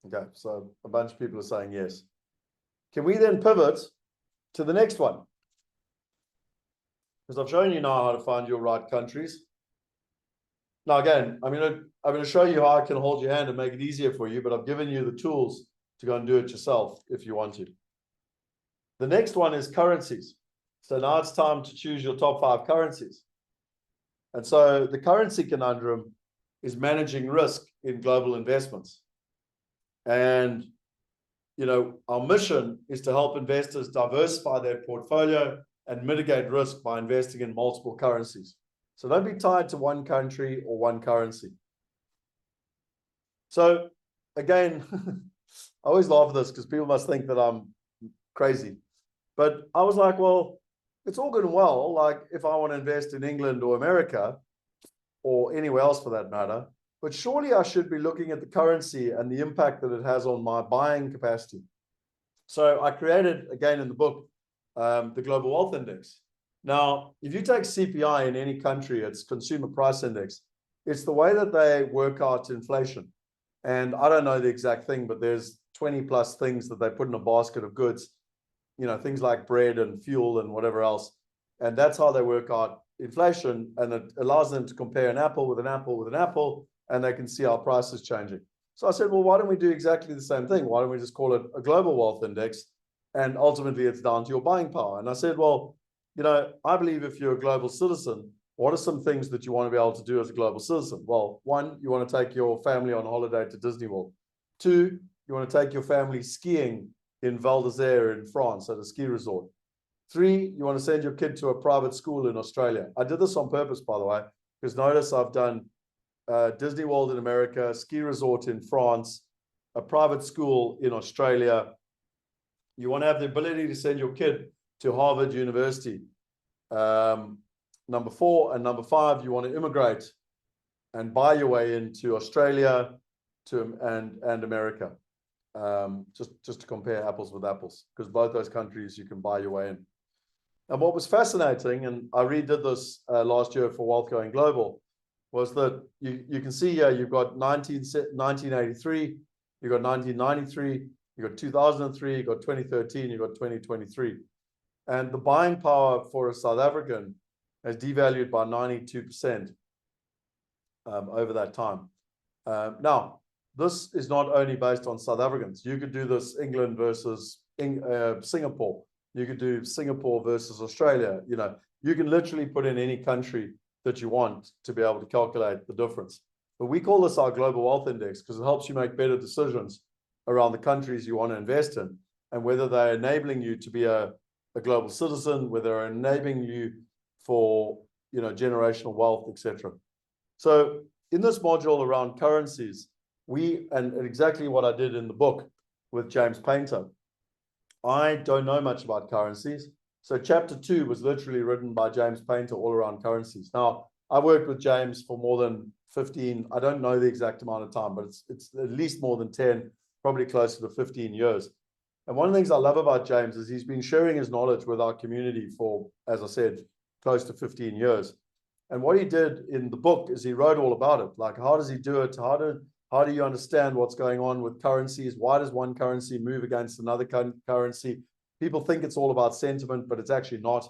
Okay, so a bunch of people are saying yes. Can we then pivot to the next one? Because I've shown you now how to find your right countries. Now, again, I'm going to show you how I can hold your hand and make it easier for you, but I've given you the tools to go and do it yourself if you want to. The next one is currencies. So now it's time to choose your top 5 currencies. And so the currency conundrum is managing risk in global investments. And, you know, our mission is to help investors diversify their portfolio and mitigate risk by investing in multiple currencies. So don't be tied to one country or one currency. So again, I always laugh at this because people must think that I'm crazy. But I was like, well, it's all good and well. Like, if I want to invest in England or America or anywhere else for that matter, but surely I should be looking at the currency and the impact that it has on my buying capacity. So I created, again in the book, the Global Wealth Index. Now, if you take CPI in any country, it's Consumer Price Index. It's the way that they work out inflation. And I don't know the exact thing, but there's 20 plus things that they put in a basket of goods, you know, things like bread and fuel and whatever else. And that's how they work out inflation. And it allows them to compare an apple with an apple with an apple, and they can see our prices changing. So I said, well, why don't we do exactly the same thing? Why don't we just call it a Global Wealth Index? And ultimately, it's down to your buying power. And I said, well, you know, I believe if you're a global citizen, what are some things that you want to be able to do as a global citizen? Well, one, you want to take your family on holiday to Disney World. Two, you want to take your family skiing in Val d'Isere in France at a ski resort. Three, you want to send your kid to a private school in Australia. I did this on purpose, by the way, because notice I've done Disney World in America, ski resort in France, a private school in Australia. You want to have the ability to send your kid to Harvard University. Number four, and number five, you want to immigrate and buy your way into Australia and America. Just to compare apples with apples, because both those countries you can buy your way in. And what was fascinating, and I redid this last year for Wealth Going Global, was that you can see here you've got 1983, you've got 1993, you've got 2003, you've got 2013, you've got 2023. And the buying power for a South African has devalued by 92% over that time. Now, this is not only based on South Africans. You could do this England versus Singapore. You could do Singapore versus Australia. You know, you can literally put in any country that you want to be able to calculate the difference. But we call this our global wealth index because it helps you make better decisions around the countries you want to invest in and whether they're enabling you to be a global citizen, whether they're enabling you for, you know, generational wealth, etc. So in this module around currencies, and exactly what I did in the book with James Painter, I don't know much about currencies. So chapter 2 was literally written by James Painter all around currencies. Now, I worked with James for more than 15, I don't know the exact amount of time, but it's at least more than 10, probably closer to 15 years. And one of the things I love about James is he's been sharing his knowledge with our community for, as I said, close to 15 years. And what he did in the book is he wrote all about it. Like, how does he do it? How do you understand what's going on with currencies? Why does one currency move against another currency? People think it's all about sentiment, but it's actually not.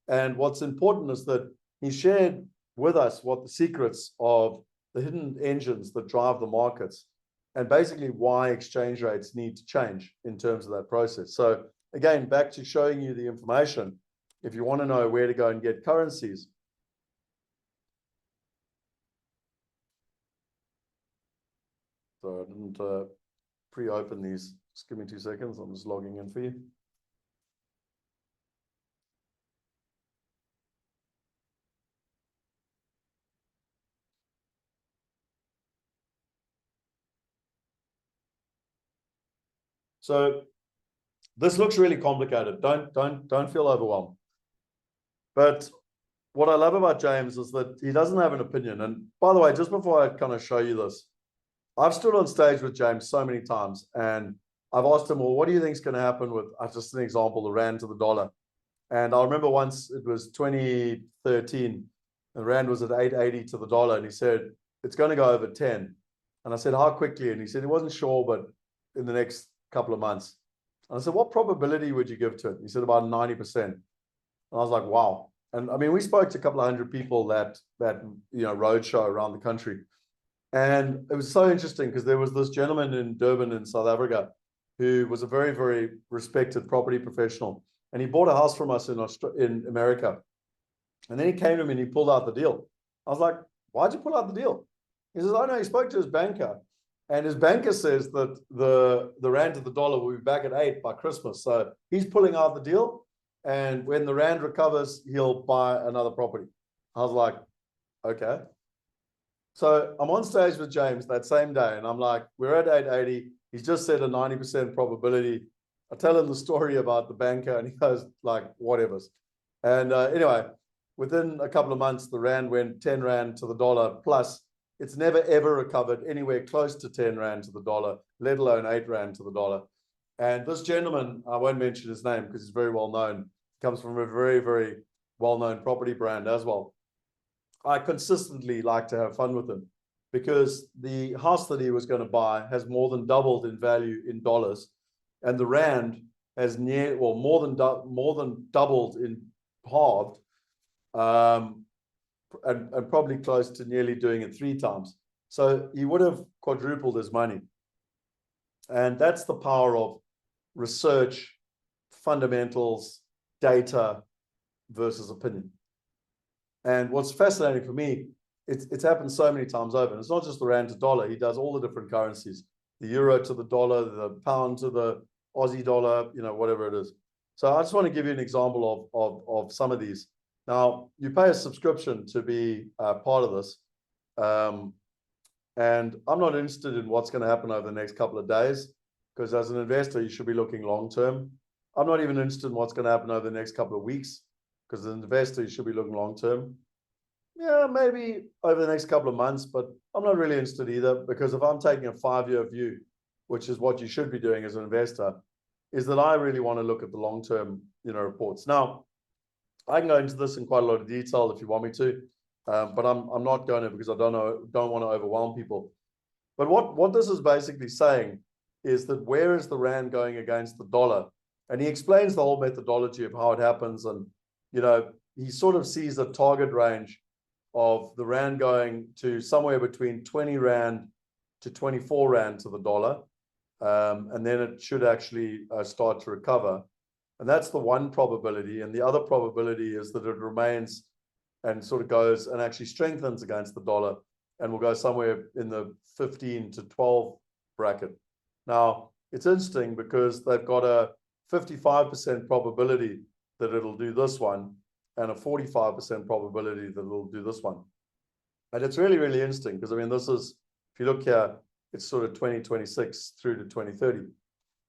And what's important is that he shared with us what the secrets of the hidden engines that drive the markets and basically why exchange rates need to change in terms of that process. So again, back to showing you the information. If you want to know where to go and get currencies, so I didn't pre-open these. Just give me 2 seconds. I'm just logging in for you. So this looks really complicated. Don't feel overwhelmed. But what I love about James is that he doesn't have an opinion. And by the way, just before I kind of show you this, I've stood on stage with James so many times, and I've asked him, well, what do you think is going to happen with, just an example, the rand to the dollar? And I remember once it was 2013, the rand was at 880 to the dollar, and he said, it's going to go over 10. And I said, how quickly? And he said he wasn't sure, but in the next couple of months. And I said, what probability would you give to it? He said about 90%. And I was like, wow. And I mean, we spoke to a couple of hundred people that roadshow around the country. And it was so interesting because there was this gentleman in Durban in South Africa who was a very, very respected property professional. And he bought a house from us in America. And then he came to me and he pulled out the deal. I was like, why'd you pull out the deal? He says, oh no, he spoke to his banker. And his banker says that the rand to the dollar will be back at 8 by Christmas. So he's pulling out the deal. And when the rand recovers, he'll buy another property. I was like, okay. So I'm on stage with James that same day, and I'm like, we're at 880. He's just said a 90% probability. I tell him the story about the banker, and he goes like, whatever. And anyway, within a couple of months, the rand went 10 rand to the dollar plus. It's never, ever recovered anywhere close to 10 rand to the dollar, let alone 8 rand to the dollar. And this gentleman, I won't mention his name because he's very well known, comes from a very, very well-known property brand as well. I consistently like to have fun with him because the house that he was going to buy has more than doubled in value in dollars, and the rand has more than doubled in halved, and probably close to nearly doing it 3 times. So he would have quadrupled his money, and that's the power of research, fundamentals, data versus opinion. And what's fascinating for me, it's happened so many times over. And it's not just the rand to dollar. He does all the different currencies, the euro to the dollar, the pound to the Aussie dollar, whatever it is. So I just want to give you an example of some of these. Now, you pay a subscription to be part of this. And I'm not interested in what's going to happen over the next couple of days, because as an investor, you should be looking long term. I'm not even interested in what's going to happen over the next couple of weeks, because as an investor, you should be looking long term. Yeah, maybe over the next couple of months, but I'm not really interested either, because if I'm taking a 5-year view, which is what you should be doing as an investor, is that I really want to look at the long-term, reports. Now, I can go into this in quite a lot of detail if you want me to, but I'm not going to, because I don't want to overwhelm people. But what this is basically saying is that where is the rand going against the dollar? And he explains the whole methodology of how it happens, and he sort of sees a target range of the rand going to somewhere between 20 rand to 24 rand to the dollar. And then it should actually start to recover. And that's the one probability. And the other probability is that it remains and sort of goes and actually strengthens against the dollar and will go somewhere in the 15 to 12 bracket. Now, it's interesting because they've got a 55% probability that it'll do this one and a 45% probability that it'll do this one. And it's really, really interesting because, this is, if you look here, it's sort of 2026 through to 2030.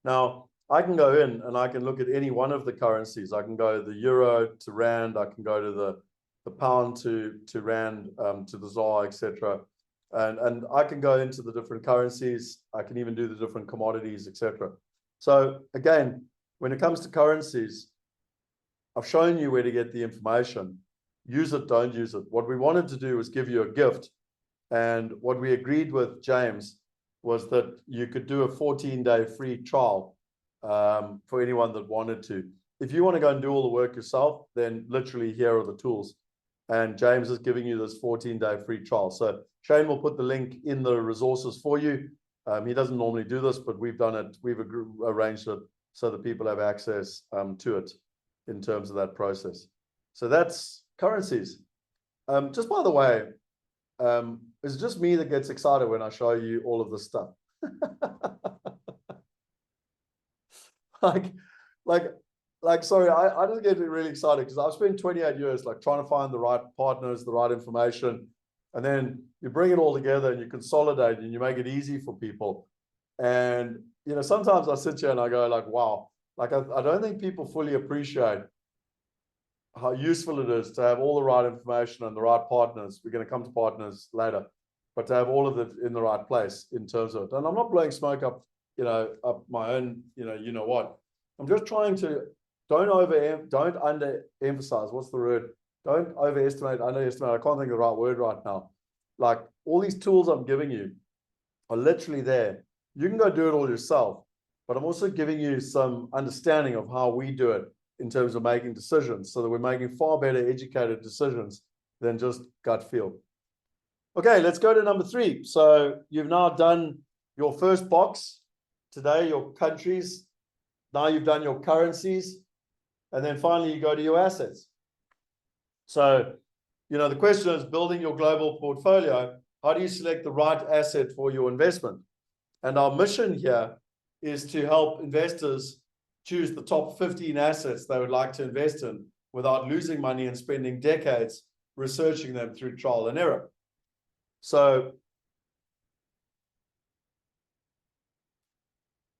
Now, I can go in and I can look at any one of the currencies. I can go the euro to rand, I can go to the pound to rand, to the ZAR, etc. And I can go into the different currencies. I can even do the different commodities, etc. So again, when it comes to currencies, I've shown you where to get the information. Use it, don't use it. What we wanted to do was give you a gift. And what we agreed with James was that you could do a 14-day free trial for anyone that wanted to. If you want to go and do all the work yourself, then literally here are the tools. And James is giving you this 14-day free trial. So Shane will put the link in the resources for you. He doesn't normally do this, but we've done it. We've arranged it so that people have access to it in terms of that process. So that's currencies. Just by the way, it's just me that gets excited when I show you all of this stuff. Sorry, I just get really excited because I've spent 28 years trying to find the right partners, the right information, and then you bring it all together and you consolidate and you make it easy for people. And sometimes I sit here and I go wow, I don't think people fully appreciate how useful it is to have all the right information and the right partners. We're going to come to partners later, but to have all of it in the right place in terms of it. And I'm not blowing smoke up, up my own, what. I'm just trying to don't underemphasize. What's the word? Don't overestimate, underestimate. I can't think of the right word right now. All these tools I'm giving you are literally there. You can go do it all yourself, but I'm also giving you some understanding of how we do it in terms of making decisions, so that we're making far better educated decisions than just gut feel. Okay, let's go to number 3. So you've now done your first box today, your countries. Now you've done your currencies. And then finally, you go to your assets. So, the question is building your global portfolio. How do you select the right asset for your investment? And our mission here is to help investors choose the top 15 assets they would like to invest in without losing money and spending decades researching them through trial and error. So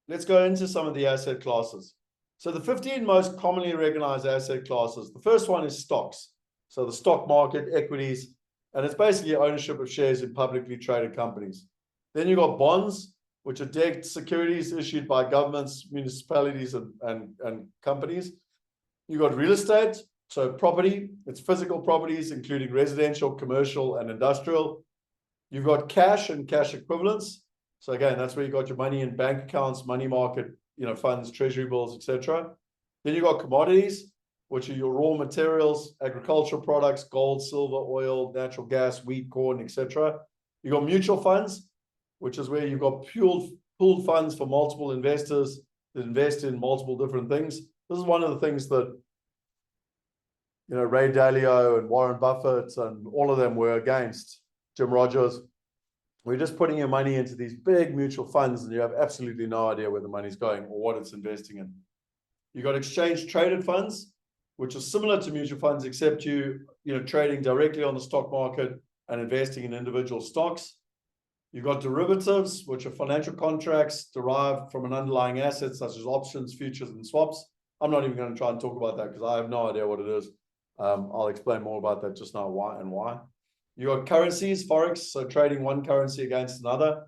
let's go into some of the asset classes. So the 15 most commonly recognized asset classes, the first one is stocks. So the stock market, equities, and it's basically ownership of shares in publicly traded companies. Then you've got bonds, which are debt securities issued by governments, municipalities, and companies. You've got real estate, so property, it's physical properties, including residential, commercial, and industrial. You've got cash and cash equivalents. So again, that's where you got your money in bank accounts, money market, funds, treasury bills, etc. Then you've got commodities, which are your raw materials, agricultural products, gold, silver, oil, natural gas, wheat, corn, etc. You've got mutual funds, which is where you've got pooled funds for multiple investors that invest in multiple different things. This is one of the things that Ray Dalio and Warren Buffett and all of them were against Jim Rogers. We're just putting your money into these big mutual funds and you have absolutely no idea where the money's going or what it's investing in. You've got exchange traded funds, which are similar to mutual funds, except trading directly on the stock market and investing in individual stocks. You've got derivatives, which are financial contracts derived from an underlying asset, such as options, futures, and swaps. I'm not even going to try and talk about that because I have no idea what it is. I'll explain more about that just now, why. You got currencies, Forex, so trading one currency against another.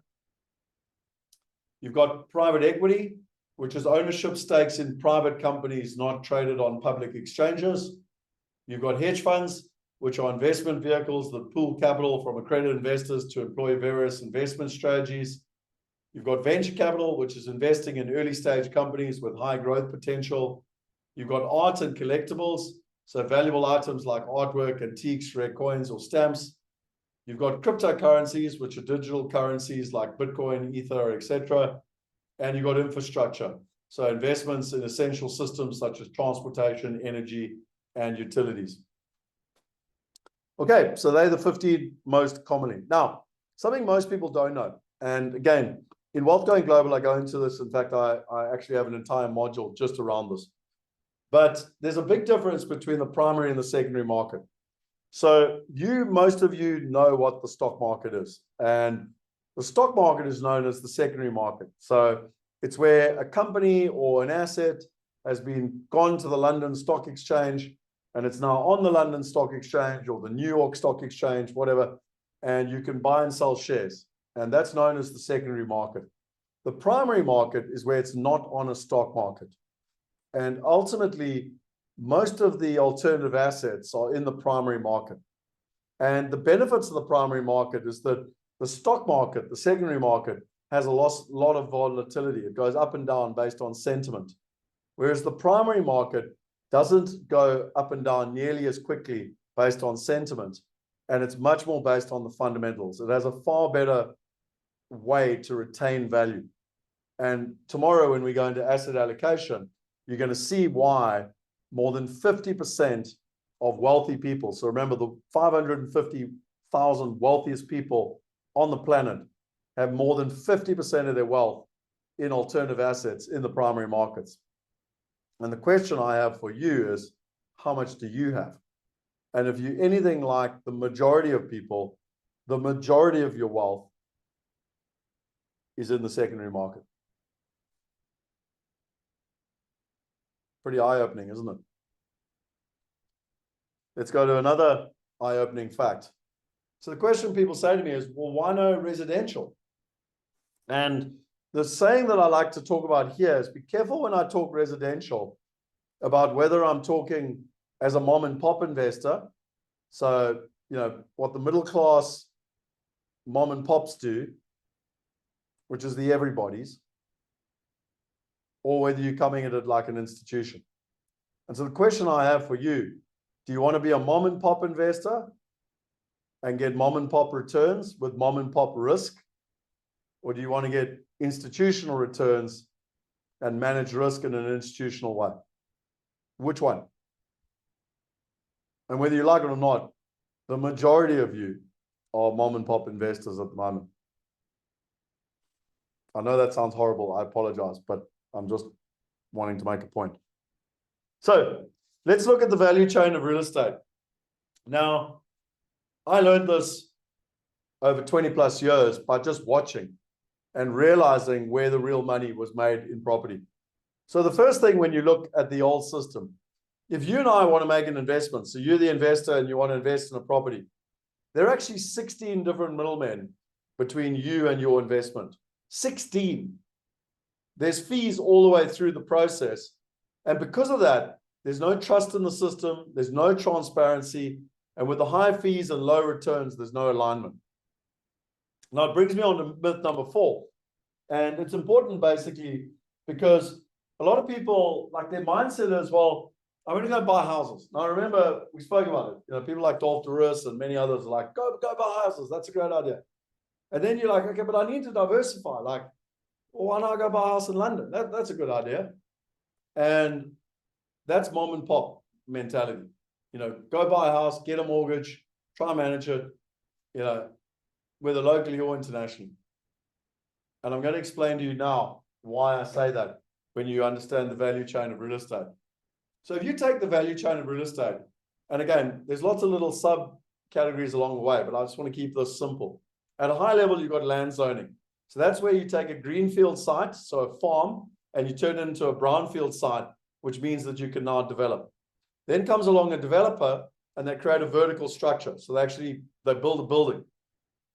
You've got private equity, which is ownership stakes in private companies not traded on public exchanges. You've got hedge funds, which are investment vehicles that pool capital from accredited investors to employ various investment strategies. You've got venture capital, which is investing in early stage companies with high growth potential. You've got art and collectibles, so valuable items like artwork, antiques, rare coins, or stamps. You've got cryptocurrencies, which are digital currencies like Bitcoin, Ether, etc. And you've got infrastructure, so investments in essential systems such as transportation, energy, and utilities. Okay, so they're the 15 most commonly. Now, something most people don't know, and again, in Wealth Going Global, I go into this. In fact, I actually have an entire module just around this. But there's a big difference between the primary and the secondary market. So most of you know what the stock market is. And the stock market is known as the secondary market. So it's where a company or an asset has gone to the London Stock Exchange, and it's now on the London Stock Exchange or the New York Stock Exchange, whatever, and you can buy and sell shares. And that's known as the secondary market. The primary market is where it's not on a stock market. And ultimately, most of the alternative assets are in the primary market. And the benefits of the primary market is that the stock market, the secondary market, has a lot of volatility. It goes up and down based on sentiment. Whereas the primary market doesn't go up and down nearly as quickly based on sentiment. And it's much more based on the fundamentals. It has a far better way to retain value. And tomorrow, when we go into asset allocation, you're going to see why more than 50% of wealthy people, so remember the 550,000 wealthiest people on the planet have more than 50% of their wealth in alternative assets in the primary markets. And the question I have for you is, how much do you have? And if you're anything like the majority of people, the majority of your wealth is in the secondary market. Pretty eye-opening, isn't it? Let's go to another eye-opening fact. So the question people say to me is, well, why no residential? And the saying that I like to talk about here is, be careful when I talk residential about whether I'm talking as a mom and pop investor. So, what the middle class mom and pops do, which is the everybody's, or whether you're coming at it like an institution. And so the question I have for you, do you want to be a mom and pop investor and get mom and pop returns with mom and pop risk? Or do you want to get institutional returns and manage risk in an institutional way? Which one? And whether you like it or not, the majority of you are mom and pop investors at the moment. I know that sounds horrible. I apologize, but I'm just wanting to make a point. So let's look at the value chain of real estate. Now, I learned this over 20 plus years by just watching and realizing where the real money was made in property. So the first thing when you look at the old system, if you and I want to make an investment, so you're the investor and you want to invest in a property, there are actually 16 different middlemen between you and your investment. 16. There's fees all the way through the process. And because of that, there's no trust in the system, there's no transparency, and with the high fees and low returns, there's no alignment. Now, it brings me on to myth number 4. And it's important basically because a lot of people, like their mindset is, well, I'm going to go buy houses. Now, remember, we spoke about it. People like Dolph Duris and many others are like, go buy houses. That's a great idea. And then you're like, okay, but I need to diversify. Like, well, why not go buy a house in London? That's a good idea. And that's mom and pop mentality. go buy a house, get a mortgage, try and manage it, whether locally or internationally. And I'm going to explain to you now why I say that when you understand the value chain of real estate. So if you take the value chain of real estate, and again, there's lots of little subcategories along the way, but I just want to keep this simple. At a high level, you've got land zoning. So that's where you take a greenfield site, so a farm, and you turn it into a brownfield site, which means that you can now develop. Then comes along a developer and they create a vertical structure. So they build a building.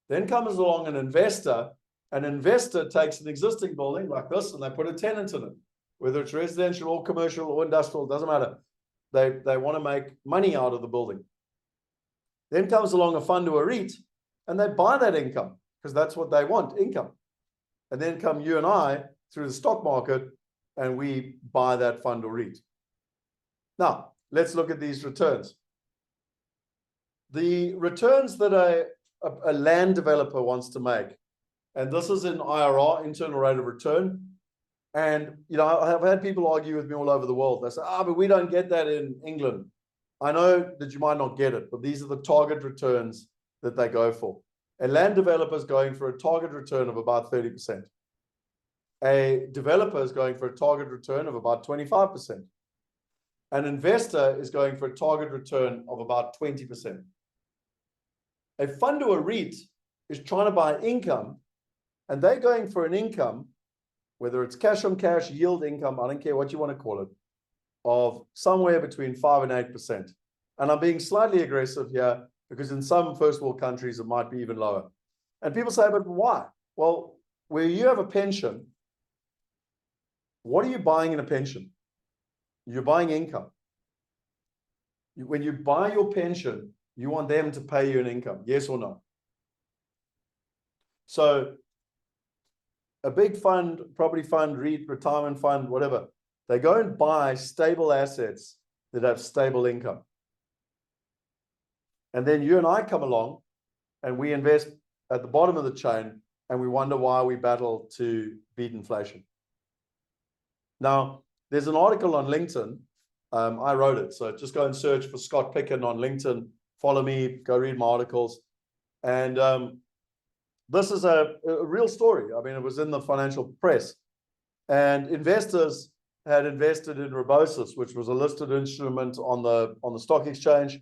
Then comes along an investor. An investor takes an existing building like this and they put a tenant in it, whether it's residential or commercial or industrial, doesn't matter. They want to make money out of the building. Then comes along a fund or a REIT and they buy that income because that's what they want, income. And then come you and I through the stock market and we buy that fund or REIT. Now, let's look at these returns. The returns that a land developer wants to make, and this is in IRR, internal rate of return. And, I have had people argue with me all over the world. They say, but we don't get that in England. I know that you might not get it, but these are the target returns that they go for. A land developer is going for a target return of about 30%. A developer is going for a target return of about 25%. An investor is going for a target return of about 20%. A fund or a REIT is trying to buy income, and they're going for an income, whether it's cash on cash, yield income, I don't care what you want to call it, of somewhere between 5 and 8%. And I'm being slightly aggressive here because in some first world countries, it might be even lower. And people say, but why? Well, where you have a pension, what are you buying in a pension? You're buying income. When you buy your pension, you want them to pay you an income, yes or no? So a big fund, property fund, REIT, retirement fund, whatever, they go and buy stable assets that have stable income. And then you and I come along and we invest at the bottom of the chain and we wonder why we battle to beat inflation. Now, there's an article on LinkedIn. I wrote it. So just go and search for Scott Picken on LinkedIn. Follow me, go read my articles. And this is a real story. I mean, it was in the financial press. And investors had invested in Robosis, which was a listed instrument on the stock exchange.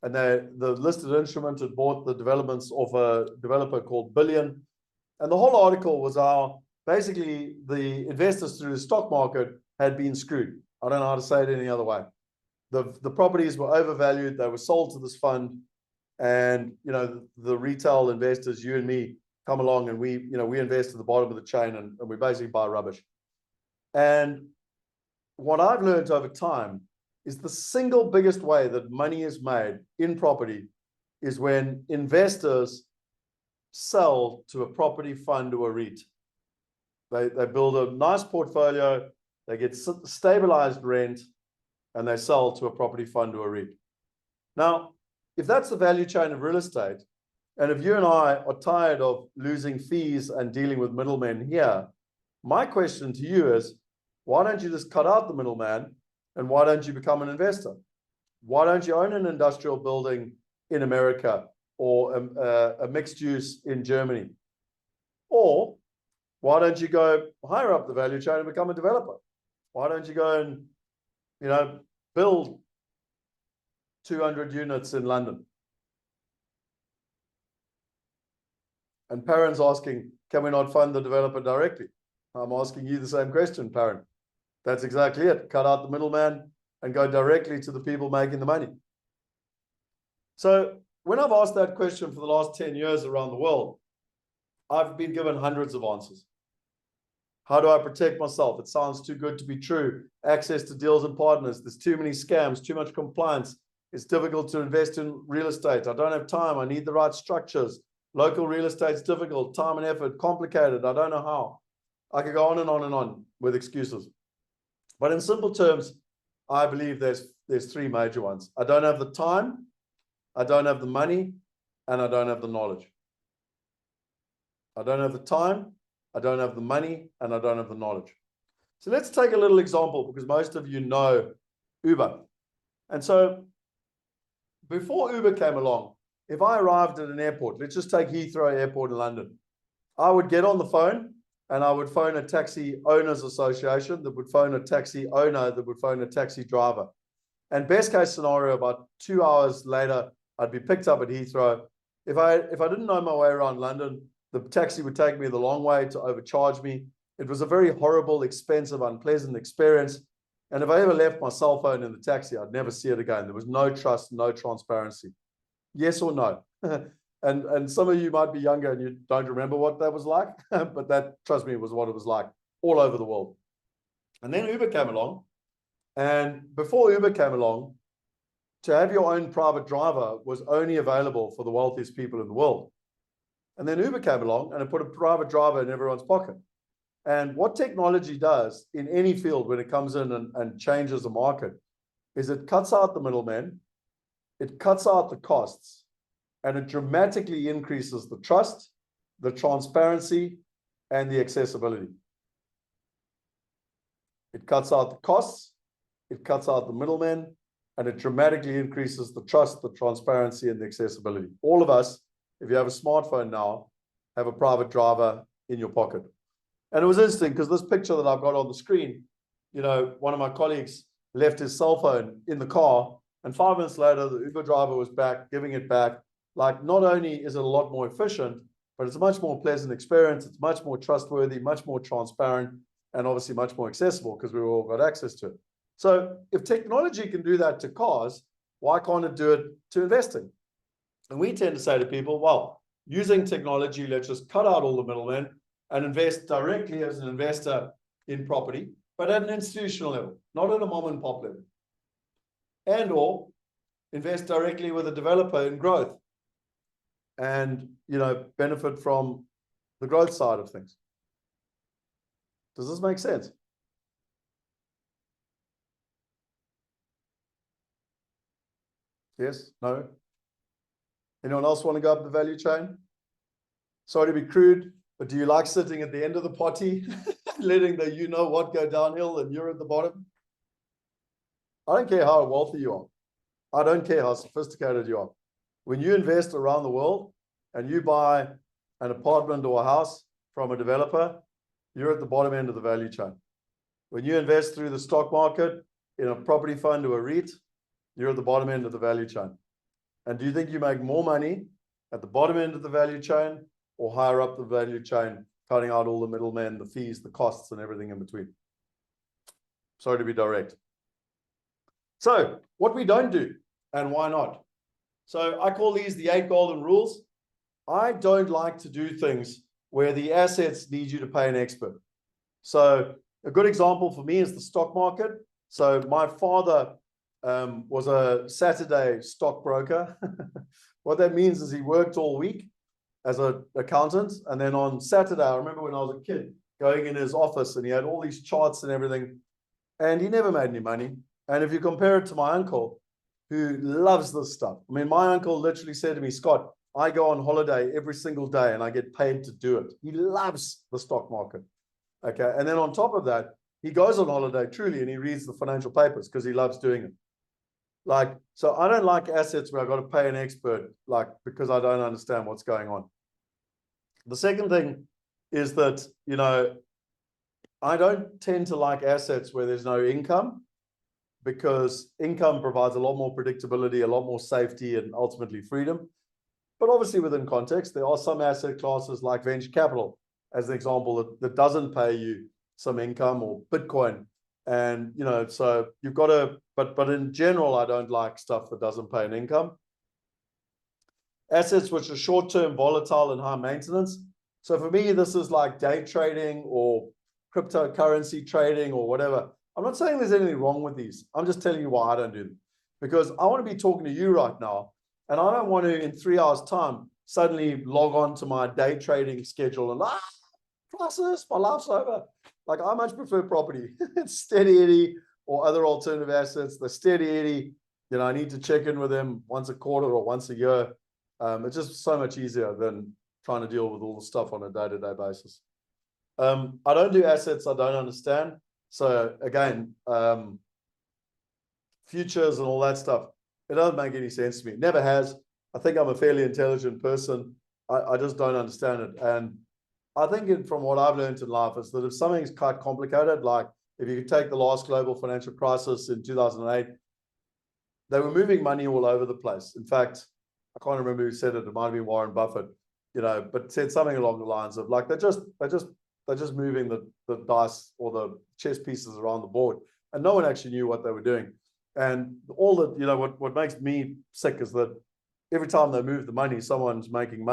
And the listed instrument had bought the developments of a developer called Billion. And the whole article was how basically the investors through the stock market had been screwed. I don't know how to say it any other way. The properties were overvalued. They were sold to this fund. And, the retail investors, you and me, come along and we invest at the bottom of the chain and we basically buy rubbish. And what I've learned over time is the single biggest way that money is made in property is when investors sell to a property fund or a REIT. They build a nice portfolio, they get stabilized rent, and they sell to a property fund or a REIT. Now, if that's the value chain of real estate, and if you and I are tired of losing fees and dealing with middlemen here, my question to you is, why don't you just cut out the middleman and why don't you become an investor? Why don't you own an industrial building in America or a mixed use in Germany? Or why don't you go higher up the value chain and become a developer? Why don't you go and, build 200 units in London? And Perrin's asking, can we not fund the developer directly? I'm asking you the same question, Perrin. That's exactly it. Cut out the middleman and go directly to the people making the money. So when I've asked that question for the last 10 years around the world, I've been given hundreds of answers. How do I protect myself? It sounds too good to be true. Access to deals and partners. There's too many scams, too much compliance. It's difficult to invest in real estate. I don't have time. I need the right structures. Local real estate's difficult, time and effort, complicated. I don't know how. I could go on and on and on with excuses. But in simple terms, I believe there's three major ones. I don't have the time, I don't have the money, and I don't have the knowledge. I don't have the time, I don't have the money, and I don't have the knowledge. So let's take a little example because most of you know Uber. And so before Uber came along, if I arrived at an airport, let's just take Heathrow Airport in London, I would get on the phone and I would phone a taxi owners association that would phone a taxi owner that would phone a taxi driver. And best case scenario, about 2 hours later, I'd be picked up at Heathrow. If I didn't know my way around London, the taxi would take me the long way to overcharge me. It was a very horrible, expensive, unpleasant experience. And if I ever left my cell phone in the taxi, I'd never see it again. There was no trust, no transparency. Yes or no? And some of you might be younger and you don't remember what that was like, but that, trust me, was what it was like all over the world. And then Uber came along. And before Uber came along, to have your own private driver was only available for the wealthiest people in the world. And then Uber came along and it put a private driver in everyone's pocket. And what technology does in any field when it comes in and changes the market is it cuts out the middlemen, it cuts out the costs, and it dramatically increases the trust, the transparency, and the accessibility. It cuts out the costs, it cuts out the middlemen, and it dramatically increases the trust, the transparency, and the accessibility. All of us, if you have a smartphone now, have a private driver in your pocket. And it was interesting because this picture that I've got on the screen, you know, one of my colleagues left his cell phone in the car, and 5 minutes later, the Uber driver was back, giving it back. Like, not only is it a lot more efficient, but it's a much more pleasant experience. It's much more trustworthy, much more transparent, and obviously much more accessible because we've all got access to it. So if technology can do that to cars, why can't it do it to investing? And we tend to say to people, well, using technology, let's just cut out all the middlemen and invest directly as an investor in property, but at an institutional level, not at a mom and pop level. And or invest directly with a developer in growth and, you know, benefit from the growth side of things. Does this make sense? Yes? No? Anyone else want to go up the value chain? Sorry to be crude, but do you like sitting at the end of the potty, letting the you know what go downhill and you're at the bottom? I don't care how wealthy you are. I don't care how sophisticated you are. When you invest around the world and you buy an apartment or a house from a developer, you're at the bottom end of the value chain. When you invest through the stock market in a property fund or a REIT, you're at the bottom end of the value chain. And do you think you make more money at the bottom end of the value chain or higher up the value chain, cutting out all the middlemen, the fees, the costs, and everything in between? Sorry to be direct. So what we don't do, and why not? So I call these the 8 golden rules. I don't like to do things where the assets need you to pay an expert. So a good example for me is the stock market. So my father was a Saturday stockbroker. What that means is he worked all week as an accountant. And then on Saturday, I remember when I was a kid, going in his office and he had all these charts and everything, and he never made any money. And if you compare it to my uncle, who loves this stuff. I mean, my uncle literally said to me, Scott, I go on holiday every single day and I get paid to do it. He loves the stock market. Okay. And then on top of that, he goes on holiday truly and he reads the financial papers because he loves doing it. Like, so I don't like assets where I've got to pay an expert, like, because I don't understand what's going on. The second thing is that, you know, I don't tend to like assets where there's no income, because income provides a lot more predictability, a lot more safety, and ultimately freedom. But obviously within context, there are some asset classes like venture capital, as an example, that doesn't pay you some income, or Bitcoin. And, you know, so you've got to, but in general, I don't like stuff that doesn't pay an income. Assets which are short-term, volatile, and high maintenance. So for me, this is like day trading or cryptocurrency trading or whatever. I'm not saying there's anything wrong with these. I'm just telling you why I don't do them. Because I want to be talking to you right now, and I don't want to, in 3 hours' time, suddenly log on to my day trading schedule and, crisis, my life's over. Like, I much prefer property. It's steady Eddie or other alternative assets. The steady Eddie, you know, I need to check in with them once a quarter or once a year. It's just so much easier than trying to deal with all the stuff on a day-to-day basis. I don't do assets I don't understand. So again, futures and all that stuff. It doesn't make any sense to me. It never has. I think I'm a fairly intelligent person. I just don't understand it. And I think from what I've learned in life is that if something's quite complicated, like if you take the last global financial crisis in 2008, they were moving money all over the place. In fact, I can't remember who said it. It might have been Warren Buffett, but said something along the lines of like they're just moving the dice or the chess pieces around the board, and no one actually knew what they were doing. And all that, what makes me sick is that every time they move the money, someone's making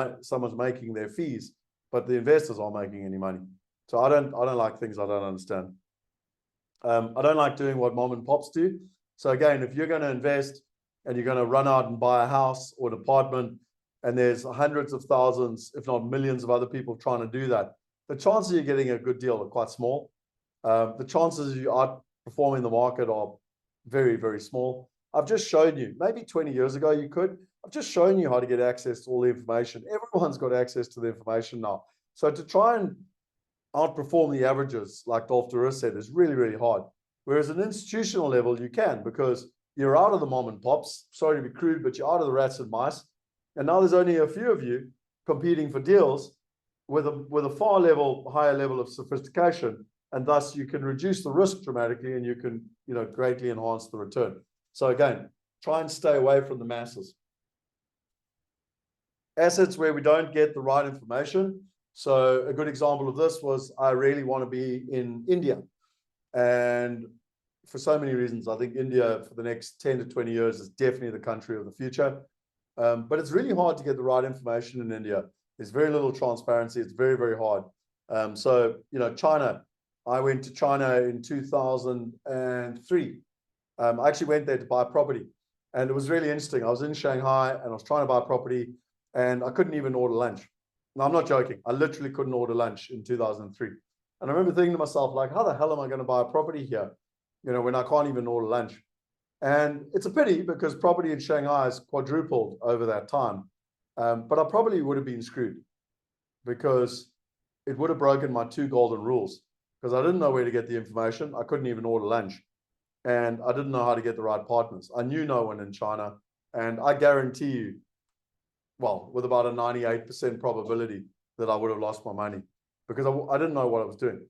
their fees, but the investors aren't making any money. So I don't like things I don't understand. I don't like doing what mom and pops do. So again, if you're going to invest and you're going to run out and buy a house or an apartment, and there's hundreds of thousands, if not millions of other people trying to do that, the chances of you getting a good deal are quite small. The chances of you outperforming the market are very, very small. I've just shown you, maybe 20 years ago you could. I've just shown you how to get access to all the information. Everyone's got access to the information now. So to try and outperform the averages, like Dolph Duris said, is really, really hard. Whereas at an institutional level, you can, because you're out of the mom and pops. Sorry to be crude, but you're out of the rats and mice. And now there's only a few of you competing for deals with a higher level of sophistication. And thus you can reduce the risk dramatically, and you can, greatly enhance the return. So again, try and stay away from the masses. Assets where we don't get the right information. So a good example of this was, I really want to be in India. And for so many reasons, I think India for the next 10 to 20 years is definitely the country of the future. But it's really hard to get the right information in India. There's very little transparency. It's very, very hard. So, China, I went to China in 2003. I actually went there to buy property. And it was really interesting. I was in Shanghai and I was trying to buy property, and I couldn't even order lunch. No, I'm not joking. I literally couldn't order lunch in 2003. And I remember thinking to myself, like, how the hell am I going to buy a property here, when I can't even order lunch? And it's a pity, because property in Shanghai has quadrupled over that time. But I probably would have been screwed, because it would have broken my 2 golden rules, because I didn't know where to get the information. I couldn't even order lunch. And I didn't know how to get the right partners. I knew no one in China. And I guarantee you, well, with about a 98% probability, that I would have lost my money, because I didn't know what I was doing.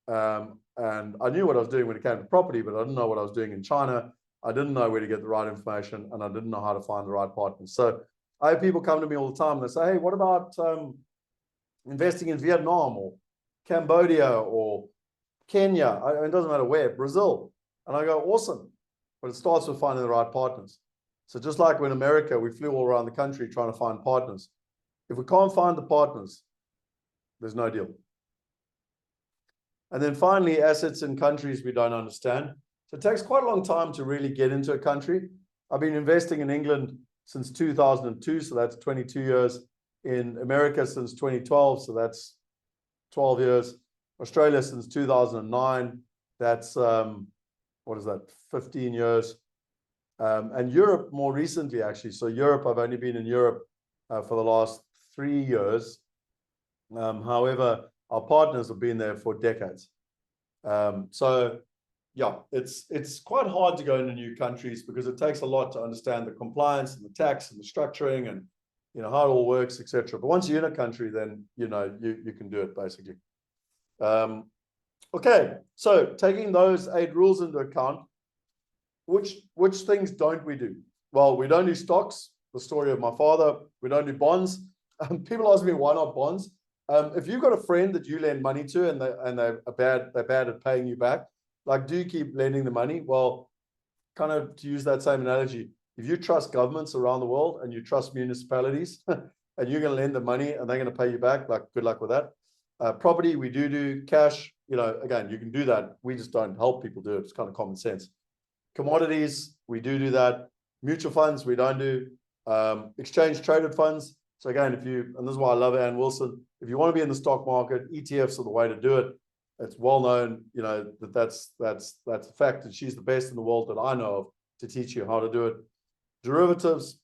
And I knew what I was doing when it came to property, but I didn't know what I was doing in China. I didn't know where to get the right information, and I didn't know how to find the right partners. So I have people come to me all the time and they say, hey, what about investing in Vietnam or Cambodia or Kenya? It doesn't matter where, Brazil. And I go, awesome. But it starts with finding the right partners. So just like when America, we flew all around the country trying to find partners. If we can't find the partners, there's no deal. And then finally, assets in countries we don't understand. So it takes quite a long time to really get into a country. I've been investing in England since 2002, so that's 22 years. In America since 2012, so that's 12 years. Australia since 2009, that's, 15 years. And Europe more recently, actually. So Europe, I've only been in Europe for the last 3 years. However, our partners have been there for decades. So yeah, it's quite hard to go into new countries, because it takes a lot to understand the compliance and the tax and the structuring and how it all works, etc. But once you're in a country, then you can do it basically. Okay, so taking those 8 rules into account, which things don't we do? Well, we don't do stocks. The story of my father. We don't do bonds. People ask me, why not bonds? If you've got a friend that you lend money to and they're bad at paying you back, like, do you keep lending the money? Well, kind of to use that same analogy, if you trust governments around the world and you trust municipalities and you're going to lend them money and they're going to pay you back, like, good luck with that. Property, we do cash. Again, you can do that. We just don't help people do it. It's kind of common sense. Commodities, we do that. Mutual funds, we don't do. Exchange traded funds. So again, and this is why I love Ann Wilson, if you want to be in the stock market, ETFs are the way to do it. It's well known, that's a fact, and she's the best in the world that I know of to teach you how to do it. Derivatives,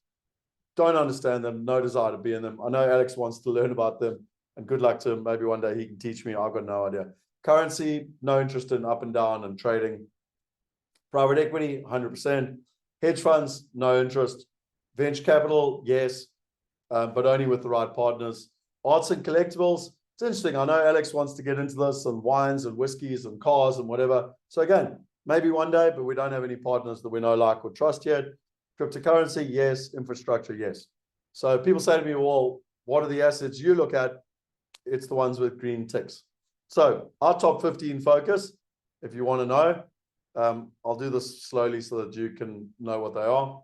don't understand them, no desire to be in them. I know Alex wants to learn about them, and good luck to him. Maybe one day he can teach me. I've got no idea. Currency, no interest in up and down and trading. Private equity, 100%. Hedge funds, no interest. Venture capital, yes, but only with the right partners. Arts and collectibles, it's interesting. I know Alex wants to get into this, and wines and whiskeys and cars and whatever. So again, maybe one day, but we don't have any partners that we know, like, or trust yet. Cryptocurrency, yes. Infrastructure, yes. So people say to me, well, what are the assets you look at? It's the ones with green ticks. So our top 15 focus, if you want to know, I'll do this slowly so that you can know what they are,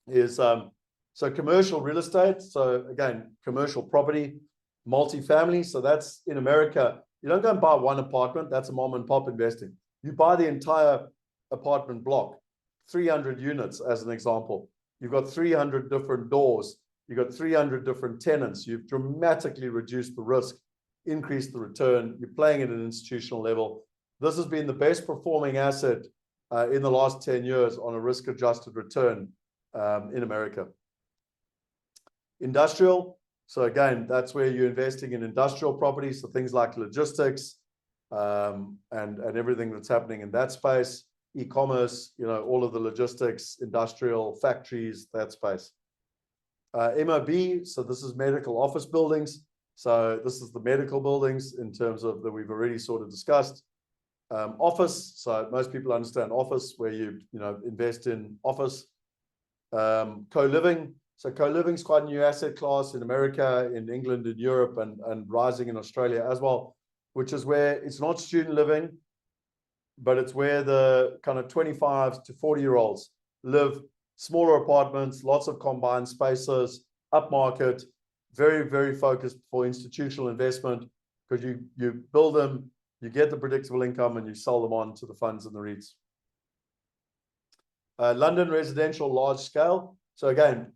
is so commercial real estate. So again, commercial property, multifamily. So that's in America. You don't go and buy one apartment. That's a mom and pop investing. You buy the entire apartment block, 300 units as an example. You've got 300 different doors. You've got 300 different tenants. You've dramatically reduced the risk, increased the return. You're playing at an institutional level. This has been the best performing asset in the last 10 years on a risk-adjusted return in America. Industrial. So again, that's where you're investing in industrial properties. So things like logistics and everything that's happening in that space. E-commerce, all of the logistics, industrial, factories, that space. MOB, so this is medical office buildings. So this is the medical buildings in terms of that we've already sort of discussed. Office, so most people understand office, where you invest in office. Co-living, so co-living is quite a new asset class in America, in England, in Europe, and rising in Australia as well, which is where it's not student living, but it's where the kind of 25 to 40-year-olds live. Smaller apartments, lots of combined spaces, upmarket, very, very focused for institutional investment, because you build them, you get the predictable income, and you sell them on to the funds and the REITs. London residential, large scale. So again,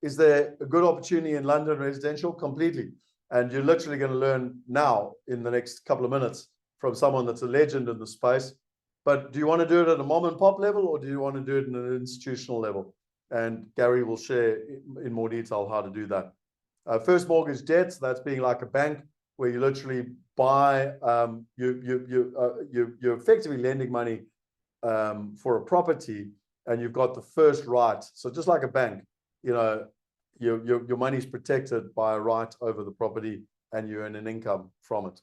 is there a good opportunity in London residential? Completely. And you're literally going to learn now in the next couple of minutes from someone that's a legend in the space. But do you want to do it at a mom and pop level, or do you want to do it in an institutional level? And Gary will share in more detail how to do that. First mortgage debt, so that's being like a bank, where you literally buy, you're effectively lending money for a property, and you've got the first right. So just like a bank, your money's protected by a right over the property, and you earn an income from it.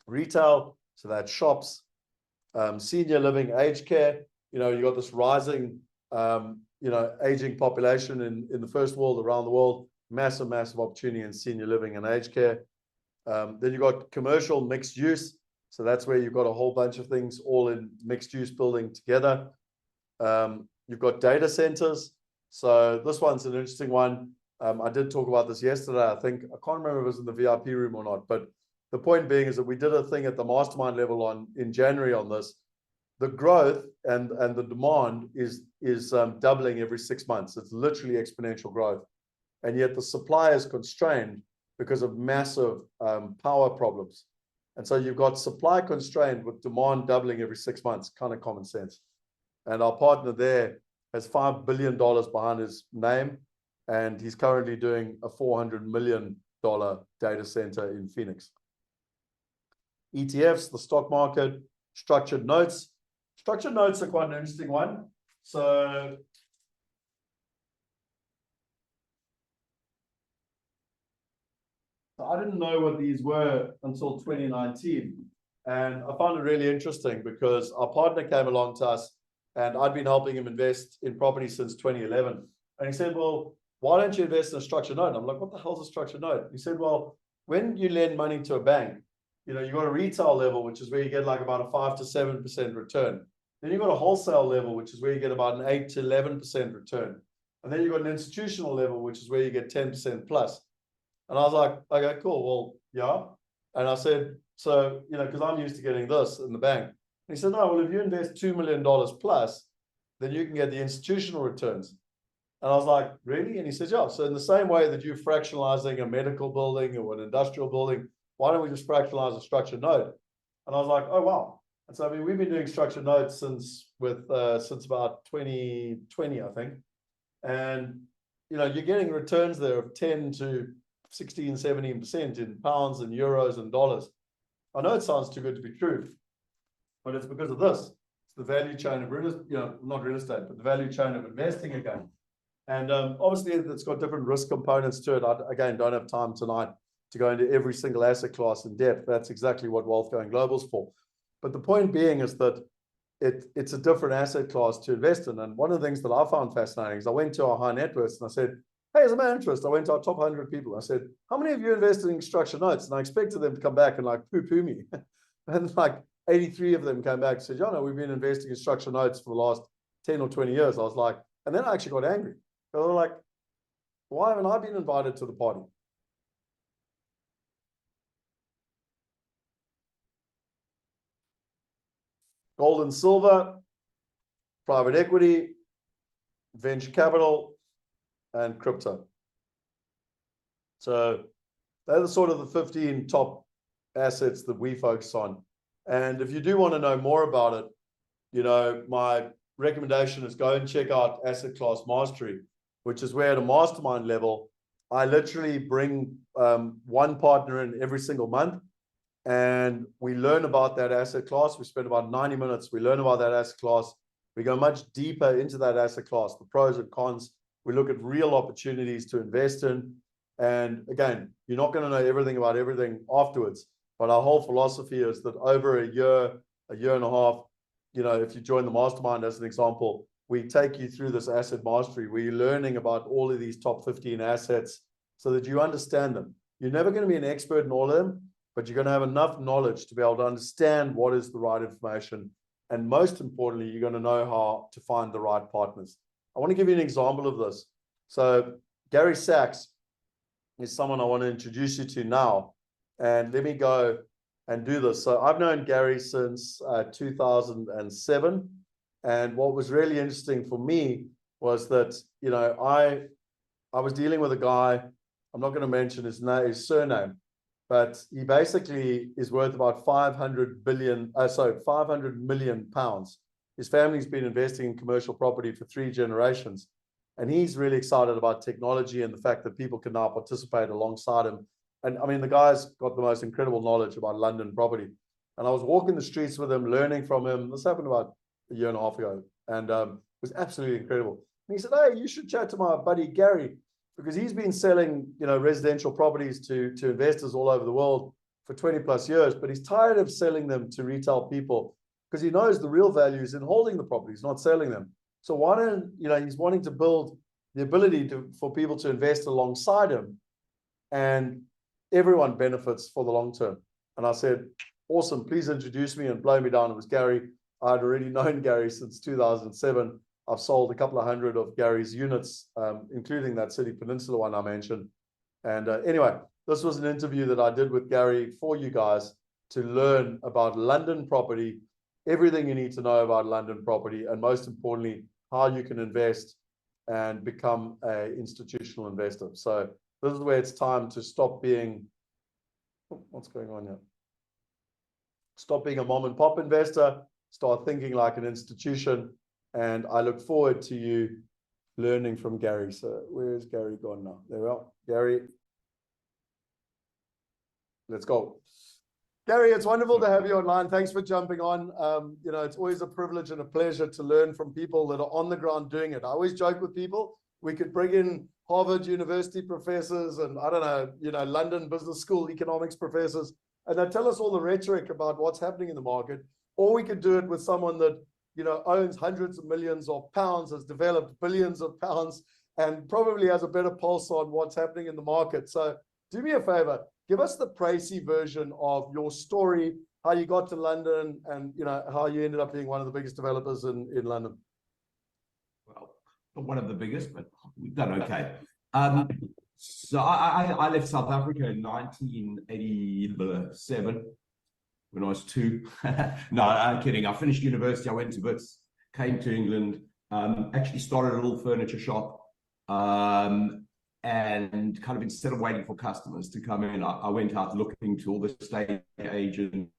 Retail, so that's shops. Senior living, aged care, you got this rising, aging population in the first world, around the world, massive opportunity in senior living and aged care. Then you got commercial mixed use. So that's where you've got a whole bunch of things all in mixed use building together. You've got data centers. So this one's an interesting one. I did talk about this yesterday. I can't remember if it was in the VIP room or not, but the point being is that we did a thing at the mastermind level in January on this. The growth and the demand is doubling every 6 months. It's literally exponential growth. And yet the supply is constrained because of massive power problems. And so you've got supply constrained with demand doubling every 6 months, kind of common sense. And our partner there has $5 billion behind his name, and he's currently doing a $400 million data center in Phoenix. ETFs, the stock market, structured notes. Structured notes are quite an interesting one. So I didn't know what these were until 2019. And I found it really interesting because our partner came along to us, and I'd been helping him invest in property since 2011. And he said, well, why don't you invest in a structured note? And I'm like, what the hell is a structured note? He said, well, when you lend money to a bank, you got a retail level, which is where you get like about a 5 to 7% return. Then you've got a wholesale level, which is where you get about an 8 to 11% return. And then you've got an institutional level, which is where you get 10% plus. And I was like, okay, cool. Well, yeah. And I said, so, because I'm used to getting this in the bank. And he said, no, well, if you invest $2 million plus, then you can get the institutional returns. And I was like, really? And he says, yeah. So in the same way that you're fractionalizing a medical building or an industrial building, why don't we just fractionalize a structured note? And I was like, oh, wow. And so, we've been doing structured notes since about 2020, I think. And, you're getting returns there of 10 to 16, 17% in pounds and euros and dollars. I know it sounds too good to be true, but it's because of this. It's the value chain of not real estate, but the value chain of investing again. And obviously, it's got different risk components to it. I, again, don't have time tonight to go into every single asset class in depth. That's exactly what Wealth Going Global is for. But the point being is that it's a different asset class to invest in. And one of the things that I found fascinating is I went to our high net worth and I said, hey, as a matter of interest, I went to our top 100 people. I said, how many of you invested in structured notes? And I expected them to come back and like poo-poo me. And like 83 of them came back and said, no, we've been investing in structured notes for the last 10 or 20 years. I was like, and then I actually got angry. They were like, why haven't I been invited to the party? Gold and silver, private equity, venture capital, and crypto. So they're the sort of the 15 top assets that we focus on. And if you do want to know more about it, you know, my recommendation is go and check out Asset Class Mastery, which is where at a mastermind level, I literally bring one partner in every single month. And we learn about that asset class. We spend about 90 minutes. We learn about that asset class. We go much deeper into that asset class, the pros and cons. We look at real opportunities to invest in. And again, you're not going to know everything about everything afterwards. But our whole philosophy is that over a year and a half, you know, if you join the mastermind as an example, we take you through this asset mastery where you're learning about all of these top 15 assets so that you understand them. You're never going to be an expert in all of them, but you're going to have enough knowledge to be able to understand what is the right information. And most importantly, you're going to know how to find the right partners. I want to give you an example of this. So Gary Sachs is someone I want to introduce you to now. And let me go and do this. So I've known Gary since 2007. And what was really interesting for me was that, you know, I was dealing with a guy, I'm not going to mention his surname, but he basically is worth about 500 million pounds. His family's been investing in commercial property for 3 generations. And he's really excited about technology and the fact that people can now participate alongside him. And I mean, the guy's got the most incredible knowledge about London property. And I was walking the streets with him, learning from him. This happened about a year and a half ago. And it was absolutely incredible. And he said, hey, you should chat to my buddy Gary, because he's been selling, you know, residential properties to investors all over the world for 20 plus years, but he's tired of selling them to retail people because he knows the real value is in holding the properties, not selling them. So why don't, you know, he's wanting to build the ability for people to invest alongside him, and everyone benefits for the long term. And I said, awesome, please introduce me, and blow me down. It was Gary. I'd already known Gary since 2007. I've sold a couple of hundred of Gary's units, including that City Peninsula one I mentioned. And anyway, this was an interview that I did with Gary for you guys to learn about London property, everything you need to know about London property, and most importantly, how you can invest and become an institutional investor. So this is where it's time to stop being, what's going on here? Stop being a mom and pop investor, start thinking like an institution. And I look forward to you learning from Gary. So where's Gary gone now? There we are. Gary, let's go. Gary, it's wonderful to have you online. Thanks for jumping on. You know, it's always a privilege and a pleasure to learn from people that are on the ground doing it. I always joke with people, we could bring in Harvard University professors and, I don't know, you know, London Business School economics professors, and they tell us all the rhetoric about what's happening in the market. Or we could do it with someone that, you know, owns hundreds of millions of pounds, has developed billions of pounds, and probably has a better pulse on what's happening in the market. So do me a favor, give us the précis version of your story, how you got to London, and, you know, how you ended up being one of the biggest developers in London. Well, not one of the biggest, but we've done okay. So I left South Africa in 1987 when I was 2. No, I'm kidding. I finished university. I went to Wits, came to England, actually started a little furniture shop. And kind of instead of waiting for customers to come in, I went out looking to all the estate agents.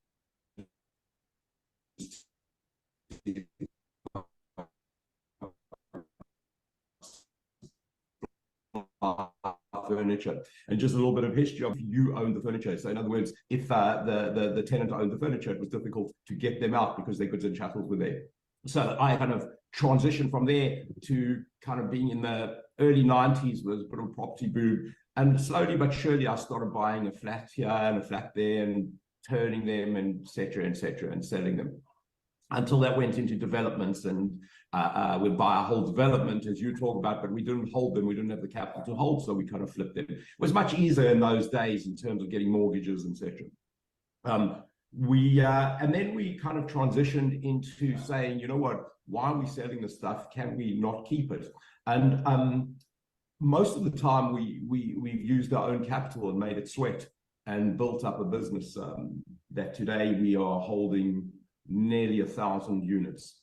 Furniture, and just a little bit of history of you own the furniture. So in other words, if the tenant owned the furniture, it was difficult to get them out because their goods and chattels were there. So I kind of transitioned from there to kind of being in the early 90s was a bit of a property boom. And slowly but surely, I started buying a flat here and a flat there and turning them and et cetera, and selling them until that went into developments. And we'd buy a whole development, as you talk about, but we didn't hold them. We didn't have the capital to hold, so we kind of flipped them. It was much easier in those days in terms of getting mortgages, etc. And then we kind of transitioned into saying, you know what, why are we selling this stuff? Can we not keep it? And most of the time we've used our own capital and made it sweat and built up a business that today we are holding nearly 1,000 units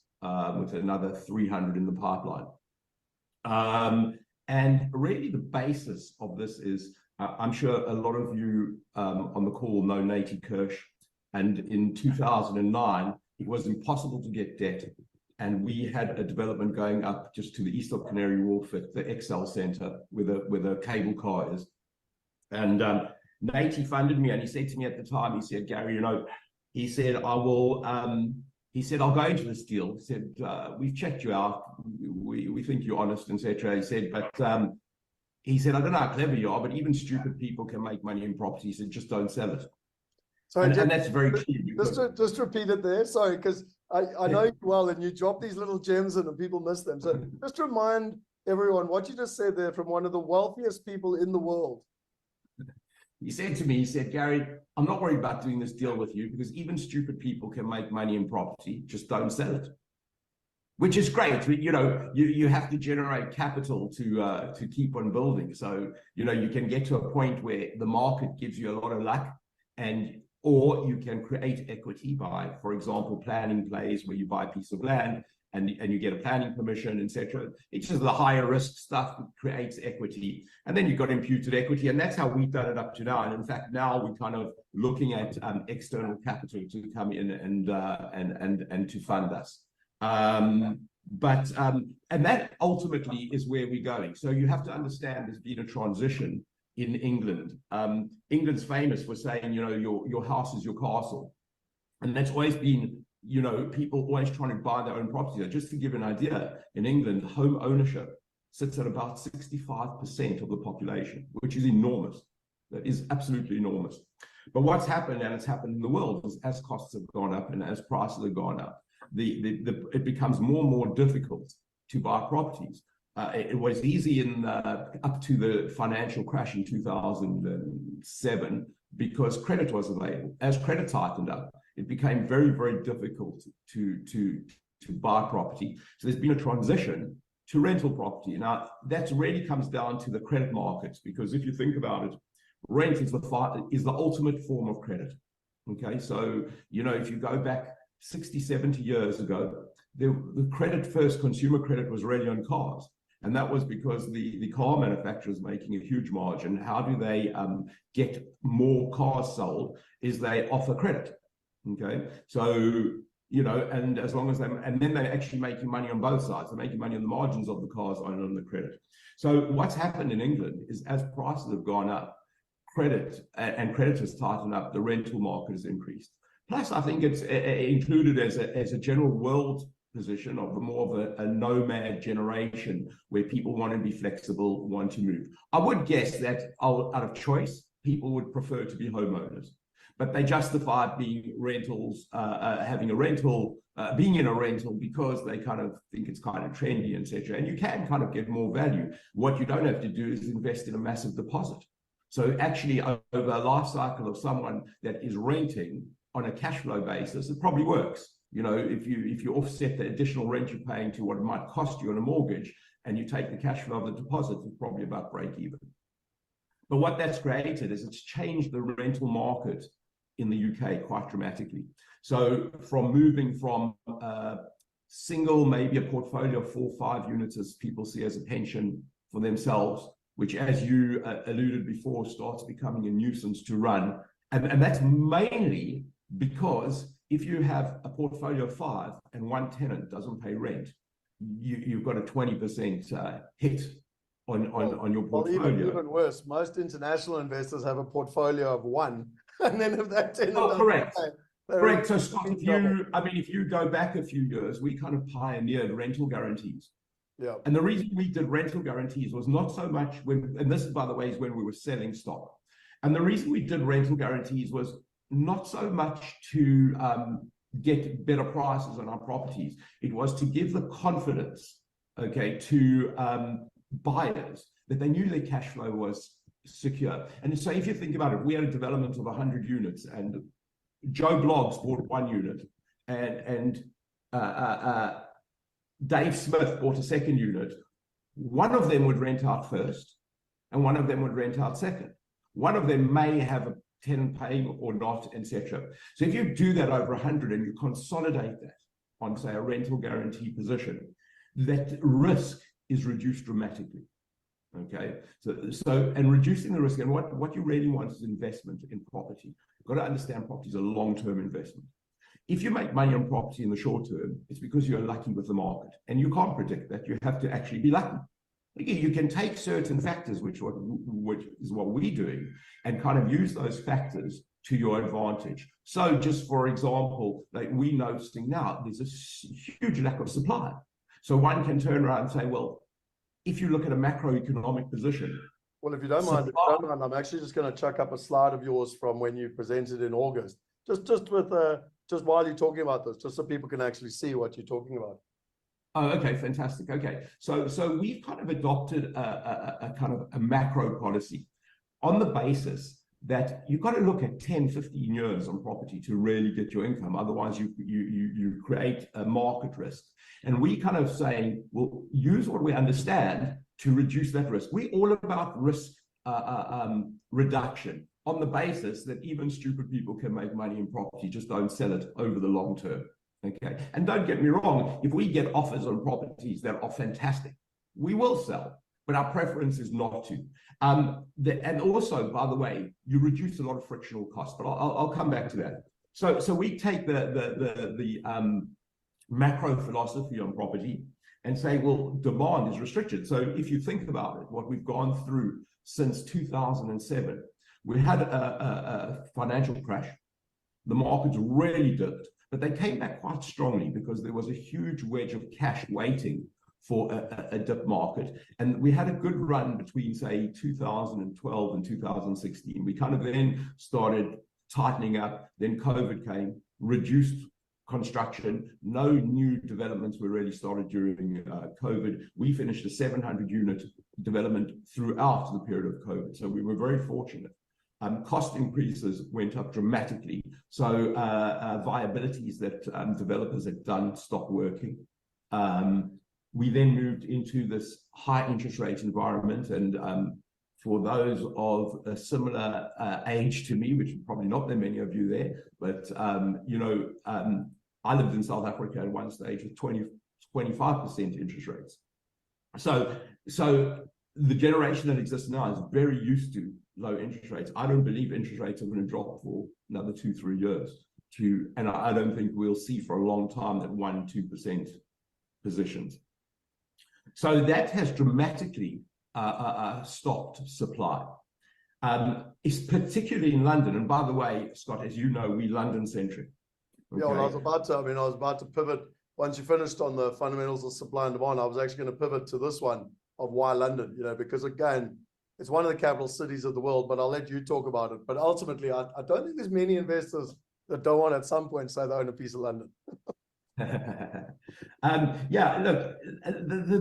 with another 300 in the pipeline. And really the basis of this is, I'm sure a lot of you on the call know Natie Kirsch. And in 2009, it was impossible to get debt. And we had a development going up just to the east of Canary Wharf at the Excel Centre where the cable car is. And Natie funded me, and he said to me at the time, he said, Gary, you know, he said, he said, I'll go into this deal. He said, we've checked you out. We think you're honest, etc. He said, but he said, I don't know how clever you are, but even stupid people can make money in property. He said, just don't sell it. So and that's very true. Just repeat it there. Sorry, because I know you well, and you drop these little gems in and people miss them. So just remind everyone what you just said there from one of the wealthiest people in the world. He said to me, he said, Gary, I'm not worried about doing this deal with you because even stupid people can make money in property. Just don't sell it. Which is great. You know, you have to generate capital to keep on building. So, you know, you can get to a point where the market gives you a lot of luck, or you can create equity by, for example, planning plays where you buy a piece of land and you get a planning permission, etc. It's just the higher risk stuff that creates equity. And then you've got imputed equity. And that's how we've done it up to now. And in fact, now we're kind of looking at external capital to come in and to fund us. And that ultimately is where we're going. So you have to understand there's been a transition in England. England's famous for saying, you know, your house is your castle. And that's always been, you know, people always trying to buy their own property. Just to give an idea, in England, home ownership sits at about 65% of the population, which is enormous. That is absolutely enormous. But what's happened, and it's happened in the world, is as costs have gone up and as prices have gone up, it becomes more and more difficult to buy properties. It was easy up to the financial crash in 2007 because credit was available. As credit tightened up, it became very, very difficult to buy property. So there's been a transition to rental property. Now, that really comes down to the credit markets, because if you think about it, rent is the ultimate form of credit. Okay, so, you know, if you go back 60, 70 years ago, the first consumer credit was really on cars. And that was because the car manufacturers making a huge margin. How do they get more cars sold? Is they offer credit. Okay, so, you know, and as long as and then they're actually making money on both sides. They're making money on the margins of the cars and on the credit. So what's happened in England is as prices have gone up, credit and credit has tightened up, the rental market has increased. Plus, I think it's included as a general world position of more of a nomad generation where people want to be flexible, want to move. I would guess that out of choice, people would prefer to be homeowners, but they justify being rentals, having a rental, being in a rental because they kind of think it's kind of trendy, etc. And you can kind of get more value. What you don't have to do is invest in a massive deposit. So actually, over a life cycle of someone that is renting on a cash flow basis, it probably works. You know, if you offset the additional rent you're paying to what it might cost you on a mortgage, and you take the cash flow of the deposit, it's probably about break even. But what that's created is it's changed the rental market in the UK quite dramatically. So from moving from single, maybe a portfolio of 4 or 5 units as people see as a pension for themselves, which, as you alluded before, starts becoming a nuisance to run. And that's mainly because if you have a portfolio of 5 and one tenant doesn't pay rent, you've got a 20% hit on your portfolio. Well, even worse, most international investors have a portfolio of 1, and then if that tenant correct. Pay, Correct. So Scott, if you go back a few years, we kind of pioneered rental guarantees. Yeah. And the reason we did rental guarantees was not so much and this, by the way, is when we were selling stock. And the reason we did rental guarantees was not so much to get better prices on our properties. It was to give the confidence, okay, to buyers that they knew their cash flow was secure. And so if you think about it, we had a development of 100 units, and Joe Bloggs bought 1 unit, and Dave Smith bought a 2nd unit. One of them would rent out first, and one of them would rent out second. One of them may have a tenant paying or not, etc. So if you do that over 100 and you consolidate that on, say, a rental guarantee position, that risk is reduced dramatically. Okay, so and reducing the risk, and what you really want is investment in property. You've got to understand property is a long-term investment. If you make money on property in the short term, it's because you're lucky with the market, and you can't predict that. You have to actually be lucky. You can take certain factors, which is what we're doing, and kind of use those factors to your advantage. So just for example, like we're noticing now, there's a huge lack of supply. So one can turn around and say, well, if you look at a macroeconomic position. Well, if you don't mind, I'm actually just going to chuck up a slide of yours from when you presented in August, just while you're talking about this, just so people can actually see what you're talking about. Oh, okay, fantastic. Okay, so we've kind of adopted a kind of a macro policy on the basis that you've got to look at 10, 15 years on property to really get your income. Otherwise, you create a market risk. And we kind of say, well, use what we understand to reduce that risk. We're all about risk reduction on the basis that even stupid people can make money in property, just don't sell it over the long term. Okay, and don't get me wrong, if we get offers on properties that are fantastic, we will sell, but our preference is not to. And also, by the way, you reduce a lot of frictional costs, but I'll come back to that. So we take the macro philosophy on property and say, well, demand is restricted. So if you think about it, what we've gone through since 2007, we had a financial crash. The markets really dipped, but they came back quite strongly because there was a huge wedge of cash waiting for a dip market. And we had a good run between, say, 2012 and 2016. We kind of then started tightening up. Then COVID came, reduced construction. No new developments were really started during COVID. We finished a 700-unit development throughout the period of COVID. So we were very fortunate. Cost increases went up dramatically. So viabilities that developers had done stopped working. We then moved into this high interest rate environment. And for those of a similar age to me, which is probably not that many of you there, but I lived in South Africa at one stage with 25% interest rates. So the generation that exists now is very used to low interest rates. I don't believe interest rates are going to drop for another 2-3 years. And I don't think we'll see for a long time that 1-2% positions. So that has dramatically stopped supply. It's particularly in London. And by the way, Scott, as you know, we're London-centric. Okay? Yeah, well, I was about to pivot. Once you finished on the fundamentals of supply and demand, I was actually going to pivot to this one of why London, because again, it's one of the capital cities of the world, but I'll let you talk about it. But ultimately, I don't think there's many investors that don't want at some point say they own a piece of London. Yeah, look,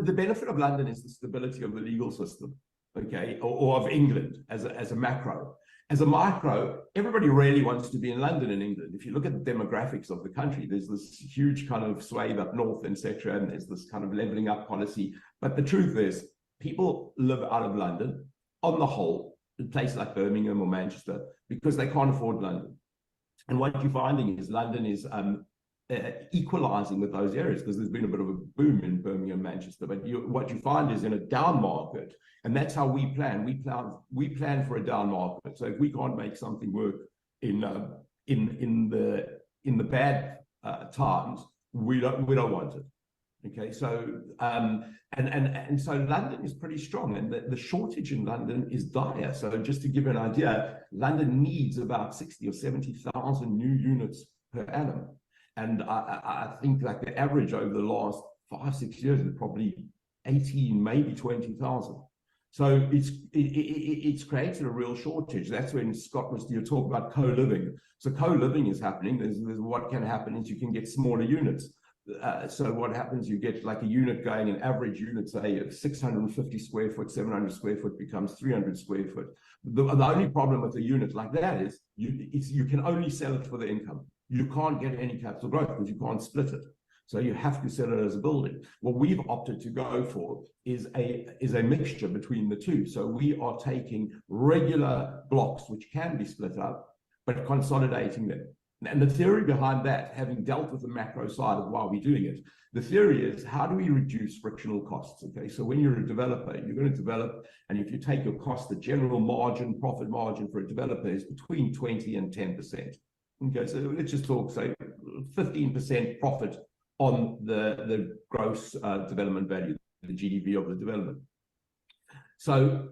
the benefit of London is the stability of the legal system, okay, or of England as a macro. As a micro, everybody really wants to be in London and England. If you look at the demographics of the country, there's this huge kind of swathe up north, etc., and there's this kind of leveling up policy. But the truth is, people live out of London on the whole, in places like Birmingham or Manchester, because they can't afford London. And what you're finding is London is equalizing with those areas, because there's been a bit of a boom in Birmingham, Manchester. But what you find is in a down market, and that's how we plan. We plan for a down market. So if we can't make something work in the bad times, we don't want it. Okay, so and so London is pretty strong, and the shortage in London is dire. So just to give you an idea, London needs about 60 or 70,000 new units per annum. And I think like the average over the last 5-6 years is probably 18, maybe 20,000. So it's created a real shortage. That's when Scott was, you talk about co-living. So co-living is happening. There's what can happen is you can get smaller units. So what happens, you get like a unit going, an average unit, say 650 square foot, 700 square foot becomes 300 square foot. The only problem with a unit like that is you can only sell it for the income. You can't get any capital growth because you can't split it. So you have to sell it as a building. What we've opted to go for is a mixture between the two. So we are taking regular blocks, which can be split up, but consolidating them. And the theory behind that, having dealt with the macro side of why we're doing it, the theory is, how do we reduce frictional costs? Okay, so when you're a developer, you're going to develop, and if you take your cost, the general margin, profit margin for a developer is between 20 and 10%. Okay, so let's just talk, say, 15% profit on the gross development value, the GDV of the development. So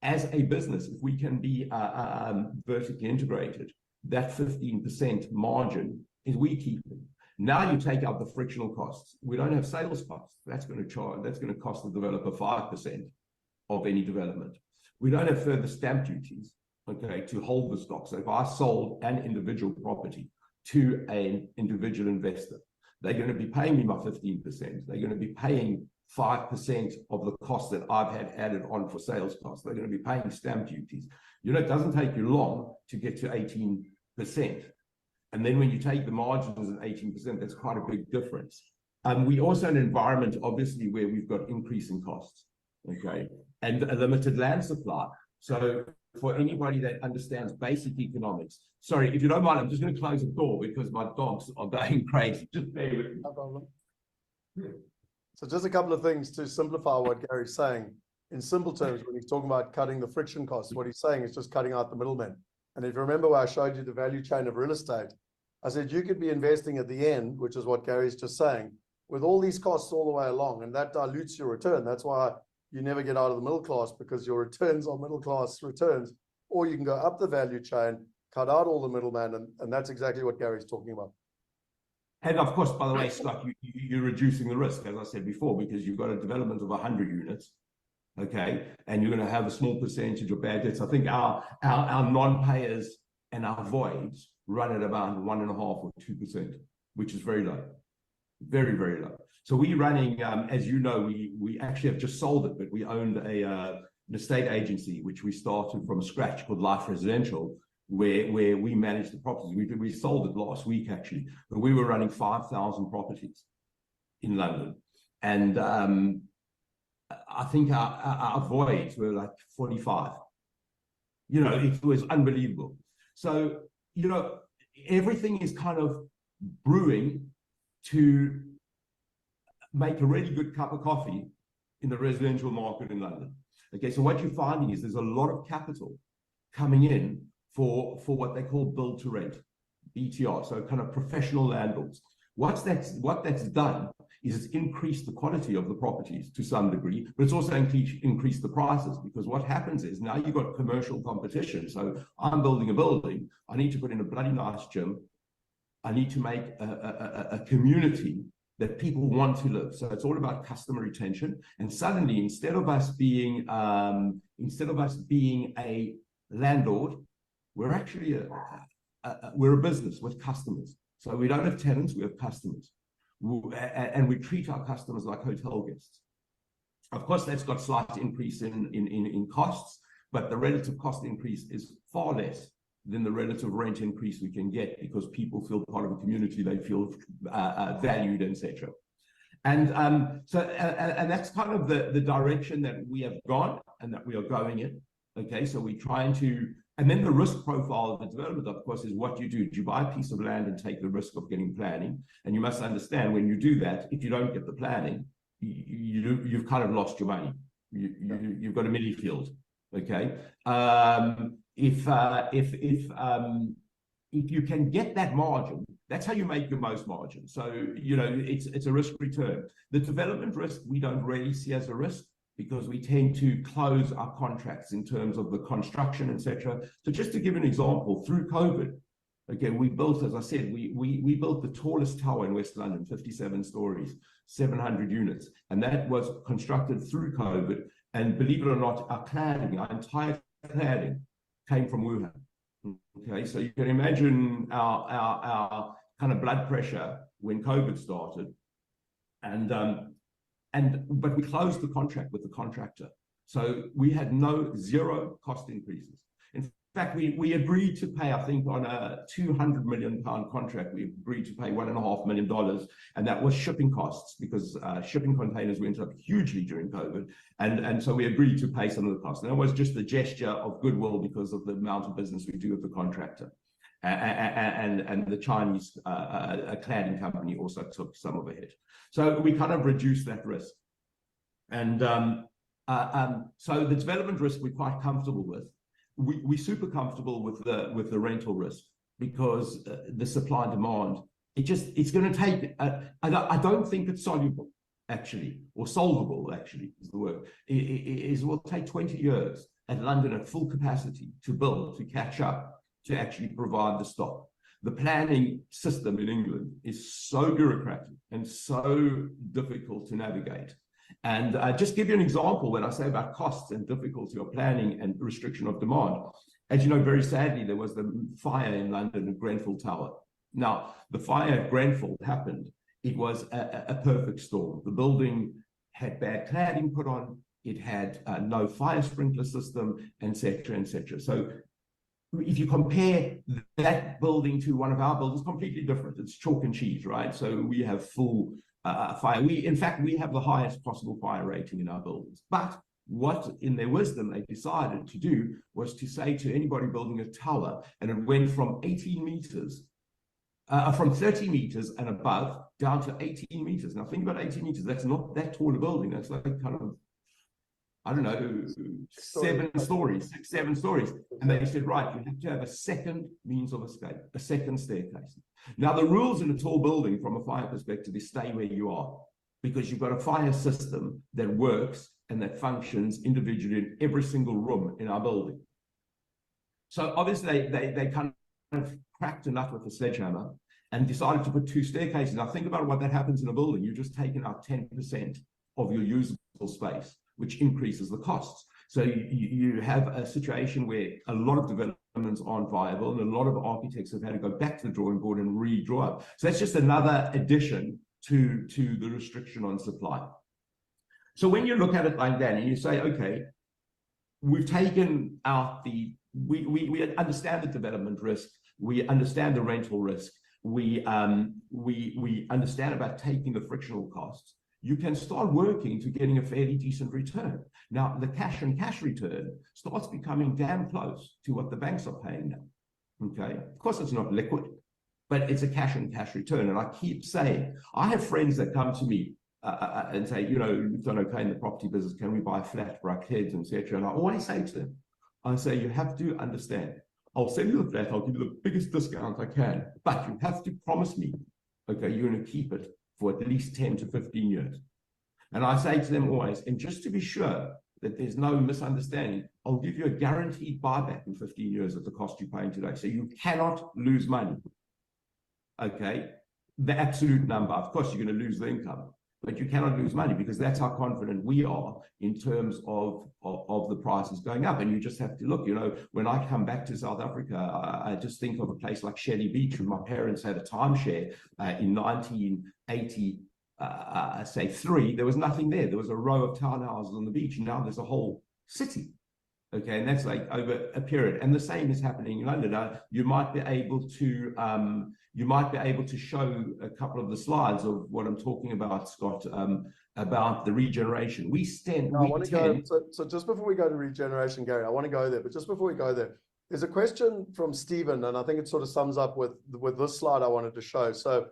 as a business, if we can be vertically integrated, that 15% margin is we keep it. Now you take out the frictional costs. We don't have sales costs. That's going to cost the developer 5% of any development. We don't have further stamp duties, okay, to hold the stock. So if I sold an individual property to an individual investor, they're going to be paying me my 15%. They're going to be paying 5% of the cost that I've had added on for sales costs. They're going to be paying stamp duties. You know, it doesn't take you long to get to 18%. And then when you take the margins at 18%, that's quite a big difference. We also in an environment, obviously, where we've got increasing costs, okay, and a limited land supply. So for anybody that understands basic economics, sorry, if you don't mind, I'm just going to close the door because my dogs are going crazy. Just bear with me. No problem. So just a couple of things to simplify what Gary's saying. In simple terms, when he's talking about cutting the friction costs, what he's saying is just cutting out the middlemen. And if you remember where I showed you the value chain of real estate, I said you could be investing at the end, which is what Gary's just saying, with all these costs all the way along, and that dilutes your return. That's why you never get out of the middle class, because your returns are middle class returns. Or you can go up the value chain, cut out all the middlemen, and that's exactly what Gary's talking about. And of course, by the way, Scott, you're reducing the risk, as I said before, because you've got a development of 100 units. Okay, and you're going to have a small percentage of bad debts. I think our non-payers and our voids run at about 1.5 or 2%, which is very low, very, very low. So we're running, as you know, we actually have just sold it, but we owned an estate agency which we started from scratch called Life Residential, where we manage the properties. We sold it last week actually, but we were running 5,000 properties in London, and I think our voids were like 45. You know, it was unbelievable. So, you know, everything is kind of brewing to make a really good cup of coffee in the residential market in London. Okay, so what you're finding is there's a lot of capital coming in for what they call build to rent, BTR, so kind of professional landlords. What that's done is it's increased the quality of the properties to some degree, but it's also increased the prices, because what happens is now you've got commercial competition. So I'm building a building, I need to put in a bloody nice gym, I need to make a community that people want to live. So it's all about customer retention. And suddenly, instead of us being a landlord, we're actually we're a business with customers. So we don't have tenants, we have customers. And we treat our customers like hotel guests. Of course, that's got slight increase in costs, but the relative cost increase is far less than the relative rent increase we can get, because people feel part of a community, they feel valued, etc. And and that's kind of the direction that we have gone and that we are going in. Okay, so we're trying to, and then the risk profile of the development, of course, is what you do. Do you buy a piece of land and take the risk of getting planning? And you must understand, when you do that, if you don't get the planning, you've kind of lost your money. You've got a mini field. Okay, if you can get that margin, that's how you make your most margin. So, you know, it's a risk return. The development risk we don't really see as a risk, because we tend to close our contracts in terms of the construction, etc. So just to give an example, through COVID, Okay, we built, as I said, we built the tallest tower in West London, 57 stories, 700 units, and that was constructed through COVID. And believe it or not, our entire cladding came from Wuhan. Okay, so you can imagine our kind of blood pressure when COVID started, but we closed the contract with the contractor, so we had zero cost increases. In fact, we agreed to pay, I think, on a £200 million contract, we agreed to pay $1.5 million, and that was shipping costs, because shipping containers went up hugely during COVID, and so we agreed to pay some of the costs. And that was just a gesture of goodwill because of the amount of business we do with the contractor. And the Chinese cladding company also took some of the hit. So we kind of reduced that risk. And so the development risk we're quite comfortable with. We're super comfortable with the rental risk, because the supply and demand, it's going to take, I don't think it's soluble, actually, or solvable, actually, is the word. It will take 20 years at London at full capacity to build, to catch up, to actually provide the stock. The planning system in England is so bureaucratic and so difficult to navigate. And just give you an example, when I say about costs and difficulty of planning and restriction of demand, as you know, very sadly, there was the fire in London at Grenfell Tower. Now, the fire at Grenfell happened. It was a perfect storm. The building had bad cladding put on, it had no fire sprinkler system, etc., etc. So if you compare that building to one of our buildings, completely different. It's chalk and cheese, right? So we have full fire. In fact, we have the highest possible fire rating in our buildings. But what, in their wisdom, they decided to do was to say to anybody building a tower, and it went from 18 meters, from 30 meters and above down to 18 meters. Now, think about 18 meters. That's not that tall a building. That's like kind of, I don't know, 7 stories, 6, 7 stories. And they said, right, you have to have a second means of escape, a second staircase. Now, the rules in a tall building from a fire perspective is stay where you are, because you've got a fire system that works and that functions individually in every single room in our building. So obviously they kind of cracked a nut with a sledgehammer and decided to put 2 staircases. Now, think about what that happens in a building. You're just taking out 10% of your usable space, which increases the costs. So you have a situation where a lot of developments aren't viable, and a lot of architects have had to go back to the drawing board and redraw up. So that's just another addition to the restriction on supply. So when you look at it like that and you say, okay, we've taken out we understand the development risk, we understand the rental risk, we understand about taking the frictional costs, you can start working to getting a fairly decent return. Now, the cash and cash return starts becoming damn close to what the banks are paying now. Okay, of course, it's not liquid, but it's a cash and cash return. And I keep saying, I have friends that come to me and say, you know, we've done okay in the property business, can we buy a flat for our kids, etc. And I always say to them, I say, you have to understand, I'll sell you the flat, I'll give you the biggest discount I can, but you have to promise me, okay, you're going to keep it for at least 10 to 15 years. And I say to them always, and just to be sure that there's no misunderstanding, I'll give you a guaranteed buyback in 15 years at the cost you're paying today. So you cannot lose money. Okay, the absolute number. Of course, you're going to lose the income, but you cannot lose money, because that's how confident we are in terms of the prices going up. And you just have to look, you know, when I come back to South Africa, I just think of a place like Shelley Beach, where my parents had a timeshare in 1980, say 3. There was nothing there. There was a row of townhouses on the beach, and now there's a whole city. Okay, and that's like over a period. And the same is happening in London. You might be able to show a couple of the slides of what I'm talking about, Scott, about the regeneration. So just before we go to regeneration, Gary, I want to go there. But just before we go there, there's a question from Stephen, and I think it sort of sums up with this slide I wanted to show. So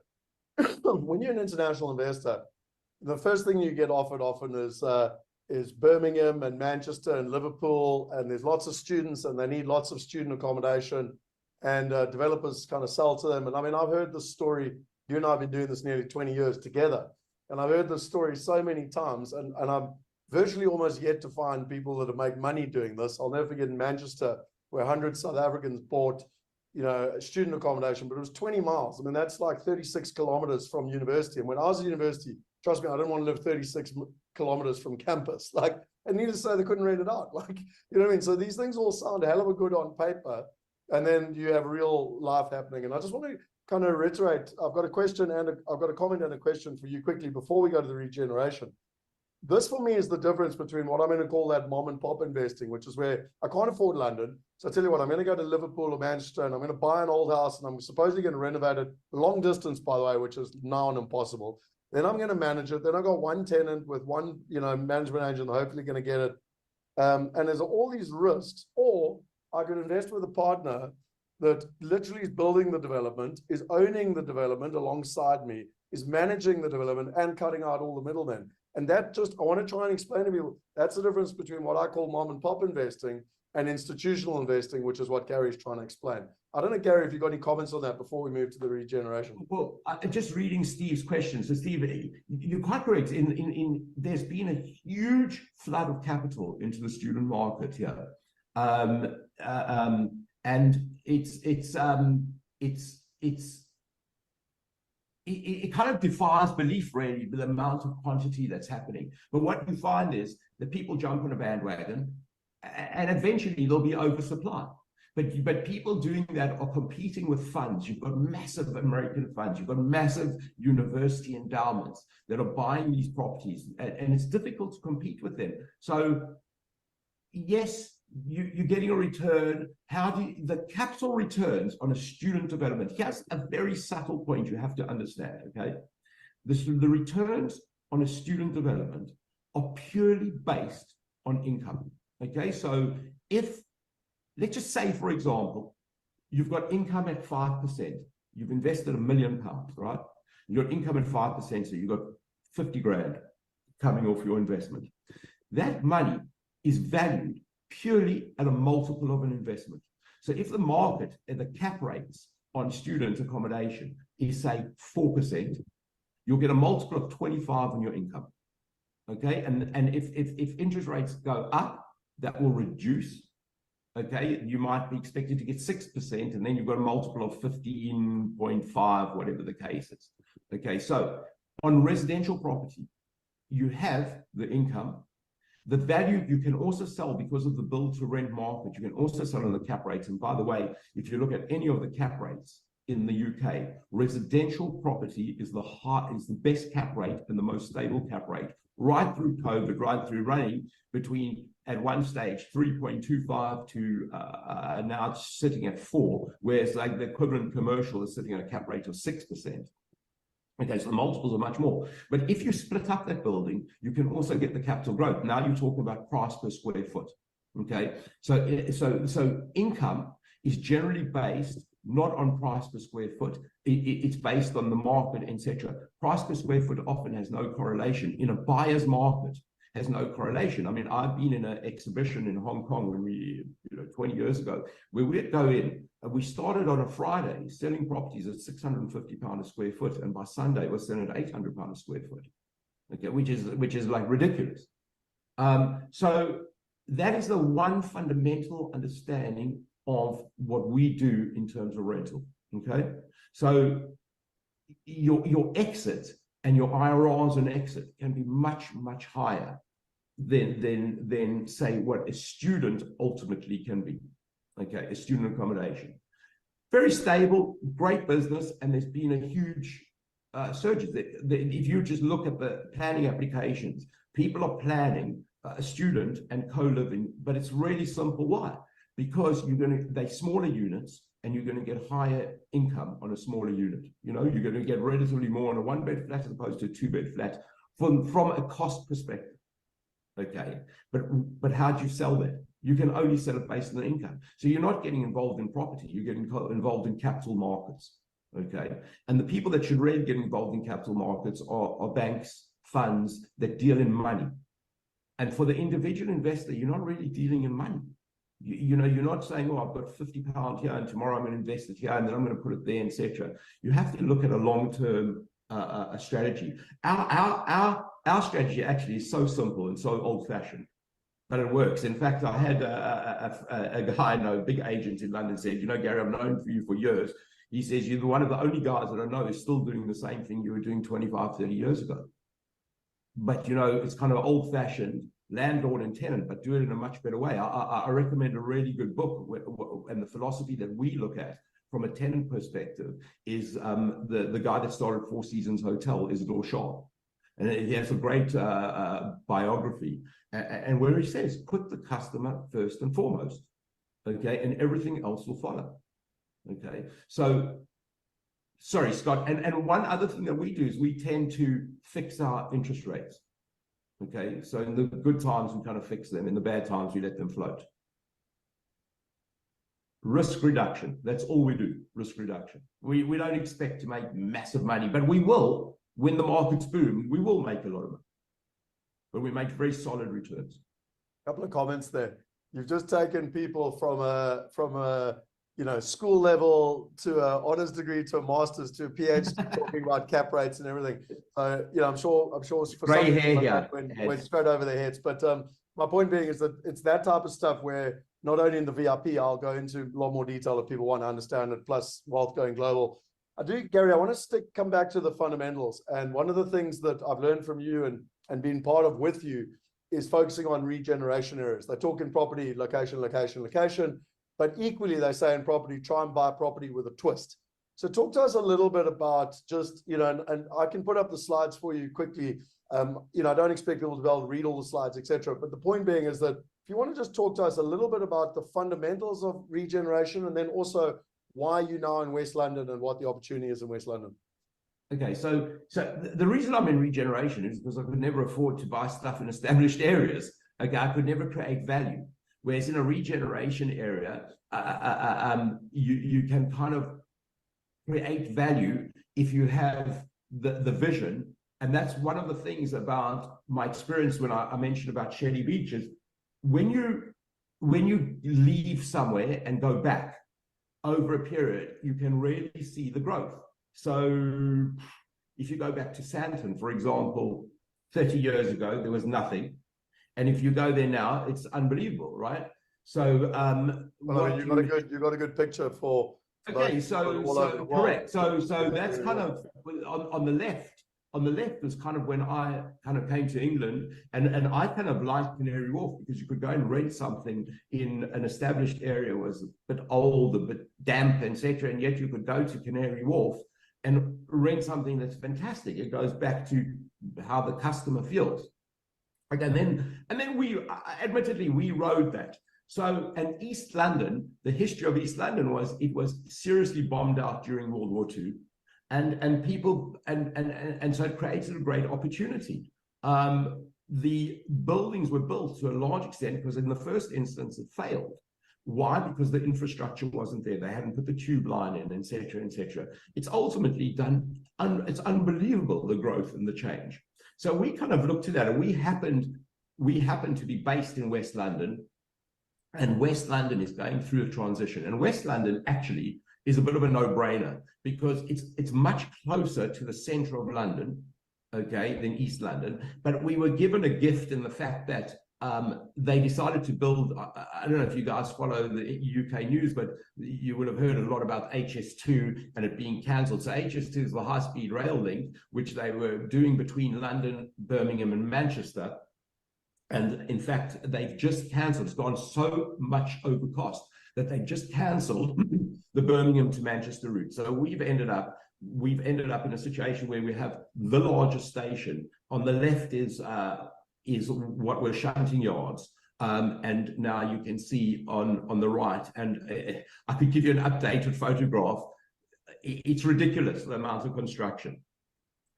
when you're an international investor, the first thing you get offered often is Birmingham and Manchester and Liverpool, and there's lots of students and they need lots of student accommodation, and developers kind of sell to them. And I mean, I've heard this story, you and I have been doing this nearly 20 years together, and I've heard this story so many times, and I'm virtually almost yet to find people that make money doing this. I'll never forget in Manchester, where 100 South Africans bought, student accommodation, but it was 20 miles. I mean, that's like 36 kilometers from university. And when I was at university, trust me, I didn't want to live 36 kilometers from campus. Like, and needless to say, they couldn't rent it out. Like, you know what I mean? So these things all sound a hell of a good on paper. And then you have real life happening. And I just want to kind of reiterate, I've got a question and I've got a comment and a question for you quickly before we go to the regeneration. This for me is the difference between what I'm going to call that mom and pop investing, which is where I can't afford London. So I tell you what, I'm going to go to Liverpool or Manchester and I'm going to buy an old house and I'm supposedly going to renovate it long distance, by the way, which is now an impossible. Then I'm going to manage it. Then I got one tenant with one, management agent, hopefully going to get it. And there's all these risks. Or I could invest with a partner that literally is building the development, is owning the development alongside me, is managing the development and cutting out all the middlemen. And that just, I want to try and explain to people, that's the difference between what I call mom and pop investing and institutional investing, which is what Gary's trying to explain. I don't know, Gary, if you've got any comments on that before we move to the regeneration. Well, just reading Steve's question. So Steve, you're quite correct. There's been a huge flood of capital into the student market here. And it kind of defies belief, really, the amount of quantity that's happening. But what you find is that people jump on a bandwagon and eventually there'll be oversupply. But people doing that are competing with funds. You've got massive American funds. You've got massive university endowments that are buying these properties, and it's difficult to compete with them. So yes, you're getting a return. How do the capital returns on a student development? Here's a very subtle point you have to understand, okay? The returns on a student development are purely based on income, okay? So if, let's just say, for example, you've got income at 5%, you've invested £1 million, right? You've got income at 5%, so you've got 50 grand coming off your investment. That money is valued purely at a multiple of an investment. So if the market and the cap rates on student accommodation is, say, 4%, you'll get a multiple of 25 on your income. Okay, and if interest rates go up, that will reduce. Okay, you might be expected to get 6%, and then you've got a multiple of 15.5, whatever the case is. Okay, so on residential property, you have the income. The value you can also sell because of the build to rent market. You can also sell on the cap rates. And by the way, if you look at any of the cap rates in the UK, residential property is the best cap rate and the most stable cap rate, right through COVID, right through running between, at one stage, 3.25 to now it's sitting at 4, whereas like the equivalent commercial is sitting at a cap rate of 6%. Okay, so the multiples are much more. But if you split up that building, you can also get the capital growth. Now you're talking about price per square foot. Okay, so income is generally based not on price per square foot. It's based on the market, etc. Price per square foot often has no correlation. In a buyer's market, has no correlation. I mean, I've been in an exhibition in Hong Kong when we, 20 years ago, where we'd go in and we started on a Friday selling properties at £650 a square foot, and by Sunday we're selling at £800 a square foot. Okay, which is like ridiculous. So that is the one fundamental understanding of what we do in terms of rental. Okay, so your exit and your IRRs on exit can be much, much higher than say what a student ultimately can be. Okay, a student accommodation. Very stable, great business, and there's been a huge surge. If you just look at the planning applications, people are planning a student and co-living, but it's really simple. Why? Because they're smaller units, and you're going to get higher income on a smaller unit. You're going to get relatively more on a 1-bed flat as opposed to a 2-bed flat from a cost perspective. Okay, but how do you sell that? You can only sell it based on the income. So you're not getting involved in property, you're getting involved in capital markets. Okay, and the people that should really get involved in capital markets are banks, funds that deal in money. And for the individual investor, you're not really dealing in money. You're not saying, oh, I've got £50 here and tomorrow I'm going to invest it here and then I'm going to put it there, etc. You have to look at a long-term strategy. Our strategy actually is so simple and so old-fashioned. but it works. In fact, I had a guy I know, a big agent in London, said, you know, Gary, I've known for you for years. He says, you're one of the only guys that I know is still doing the same thing you were doing 25, 30 years ago. But, you know, it's kind of old-fashioned landlord and tenant, but do it in a much better way. I recommend a really good book, and the philosophy that we look at from a tenant perspective is the guy that started Four Seasons Hotel, Isidore Sharp. And he has a great biography, and where he says, put the customer first and foremost, okay, and everything else will follow, okay? So, sorry, Scott, and one other thing that we do is we tend to fix our interest rates, okay? So in the good times, we kind of fix them. In the bad times, we let them float. Risk reduction, that's all we do, risk reduction. We don't expect to make massive money, but we will. When the markets boom, we will make a lot of money, but we make very solid returns. A couple of comments there. You've just taken people from a you know, school level to an honors degree to a master's to a PhD talking about cap rates and everything. So you know, I'm sure for Gray some hair like here went straight over their heads. But my point being is that it's that type of stuff where not only in the VIP, I'll go into a lot more detail if people want to understand it, plus wealth going global. I do, Gary, I want to come back to the fundamentals. And one of the things that I've learned from you and been part of with you is focusing on regeneration areas. They talk in property, location, location, location, but equally they say in property, try and buy property with a twist. So talk to us a little bit about just, you know, and I can put up the slides for you quickly. You know, I don't expect people to be able to read all the slides, etc. But the point being is that if you want to just talk to us a little bit about the fundamentals of regeneration, and then also why you now in West London and what the opportunity is in West London. Okay, so the reason I'm in regeneration is because I could never afford to buy stuff in established areas. Okay, I could never create value. Whereas in a regeneration area, you can kind of create value if you have the vision. And that's one of the things about my experience when I mentioned about Shelley Beach is when you leave somewhere and go back over a period, you can really see the growth. So if you go back to Santon, for example, 30 years ago, there was nothing. And if you go there now, it's unbelievable, right? So well, I mean, you've got a good picture for okay, so correct. So that's kind of on the left. On the left was kind of when I kind of came to England, and I kind of liked Canary Wharf because you could go and rent something in an established area, was a bit old, a bit damp, etc. And yet you could go to Canary Wharf and rent something that's fantastic. It goes back to how the customer feels. Okay, and then we admittedly we rode that. So, and East London, the history of East London was it was seriously bombed out during World War II. And people and so it created a great opportunity. The buildings were built to a large extent because in the first instance it failed. Why? Because the infrastructure wasn't there. They hadn't put the tube line in, etc., etc. It's ultimately done. It's unbelievable, the growth and the change. So we kind of looked at that, and we happened to be based in West London, and West London is going through a transition. And West London actually is a bit of a no-brainer because it's much closer to the center of London, okay, than East London. But we were given a gift in the fact that they decided to build, I don't know if you guys follow the UK news, but you would have heard a lot about HS2 and it being cancelled. So HS2 is the high-speed rail link, which they were doing between London, Birmingham and Manchester. And in fact, they've just cancelled. It's gone so much over cost that they just cancelled the Birmingham to Manchester route. So we've ended up in a situation where we have the largest station. On the left is what were shunting yards. And now you can see on the right, and I could give you an updated photograph. It's ridiculous, the amount of construction.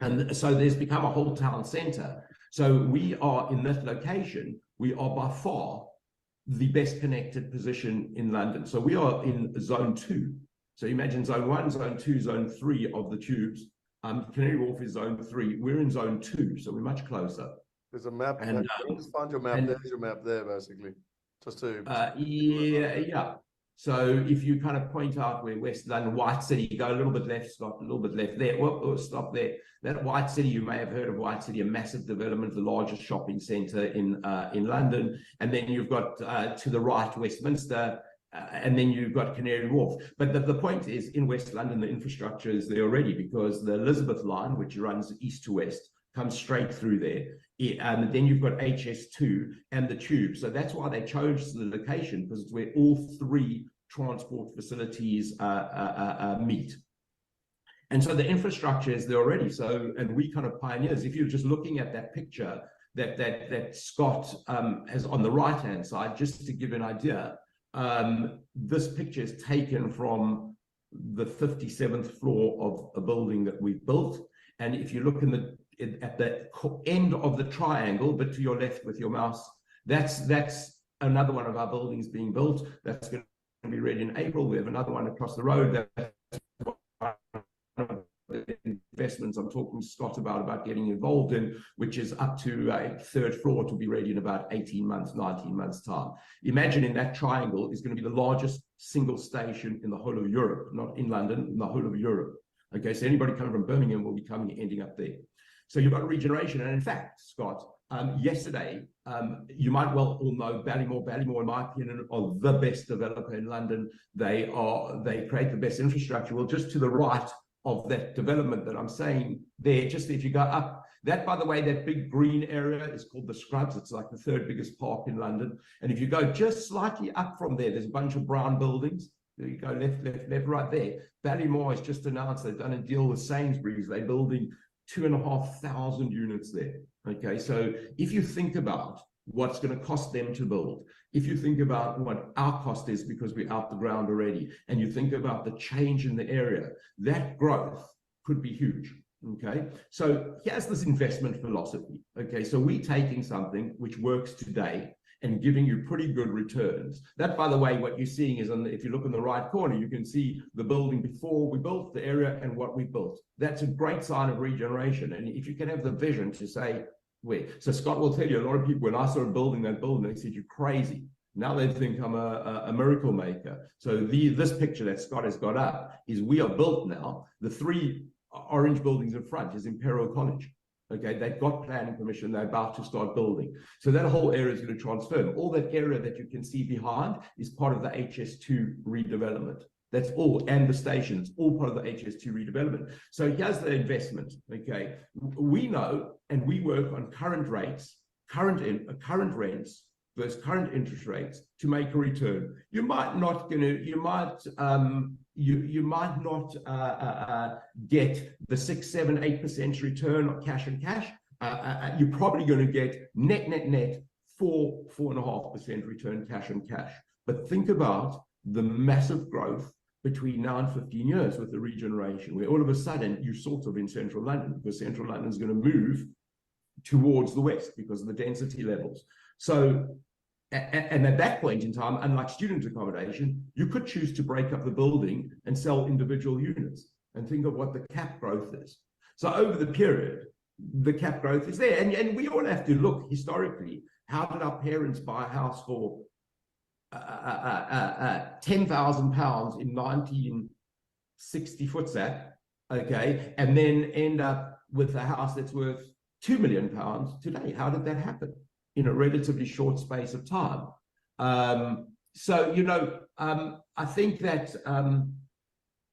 And so there's become a whole town centre. So we are in that location, we are by far the best connected position in London. So we are in zone 2. So imagine zone 1, zone 2, zone 3 of the tubes. Canary Wharf is zone 3. We're in zone 2, so we're much closer. There's a map. Just find your map. There's your map there, basically. Just to yeah. So if you kind of point out where West London, White City, you go a little bit left, stop a little bit left there, whoop, stop there. That White City, you may have heard of White City, a massive development, the largest shopping centre in London. And then you've got to the right, Westminster, and then you've got Canary Wharf. But the point is, in West London, the infrastructure is there already, because the Elizabeth line, which runs east to west, comes straight through there. And then you've got HS2 and the tube. So that's why they chose the location, because it's where all three transport facilities meet. And so the infrastructure is there already. So, and we kind of pioneers, if you're just looking at that picture that Scott has on the right-hand side, just to give an idea, this picture is taken from the 57th floor of a building that we've built. And if you look at the end of the triangle, but to your left with your mouse, that's another one of our buildings being built. That's going to be ready in April. We have another one across the road. That's investments I'm talking to Scott about getting involved in, which is up to a third floor to be ready in about 18 months, 19 months time. Imagine in that triangle is going to be the largest single station in the whole of Europe, not in London, in the whole of Europe. Okay, so anybody coming from Birmingham will be ending up there. So you've got regeneration. And in fact, Scott, yesterday, you might well all know Ballymore. Ballymore, in my opinion, are the best developer in London. They create the best infrastructure. Well, just to the right of that development that I'm saying there, just if you go up, that, by the way, that big green area is called the Scrubs. It's like the third biggest park in London. And if you go just slightly up from there, there's a bunch of brown buildings. There you go, left, right there. Ballymore has just announced they've done a deal with Sainsbury's. They're building 2,500 units there. Okay, so if you think about what's going to cost them to build, if you think about what our cost is because we're out the ground already, and you think about the change in the area, that growth could be huge. Okay, so here's this investment philosophy. Okay, so we're taking something which works today and giving you pretty good returns. That, by the way, what you're seeing is, if you look in the right corner, you can see the building before we built the area and what we built. That's a great sign of regeneration. And if you can have the vision to say, where, so Scott will tell you, a lot of people, when I started building that building, they said, you're crazy. Now they think I'm a miracle maker. So this picture that Scott has got up is we are built now. The three orange buildings in front is Imperial College. Okay, they've got planning permission, they're about to start building. So that whole area is going to transform. All that area that you can see behind is part of the HS2 redevelopment. That's all, and the stations, all part of the HS2 redevelopment. So here's the investment, okay? We know, and we work on current rates, current rents versus current interest rates to make a return. You might not get the 6, 7, 8% return on cash and cash. You're probably going to get net 4.5% return cash and cash. But think about the massive growth between now and 15 years with the regeneration, where all of a sudden you're sort of in central London, because central London is going to move towards the west because of the density levels. So, and at that point in time, unlike student accommodation, you could choose to break up the building and sell individual units, and think of what the cap growth is. So over the period, the cap growth is there. And we all have to look historically, how did our parents buy a house for £10,000 in 1960 FTSE, okay, and then end up with a house that's worth £2 million today? How did that happen in a relatively short space of time? So, you know, I think that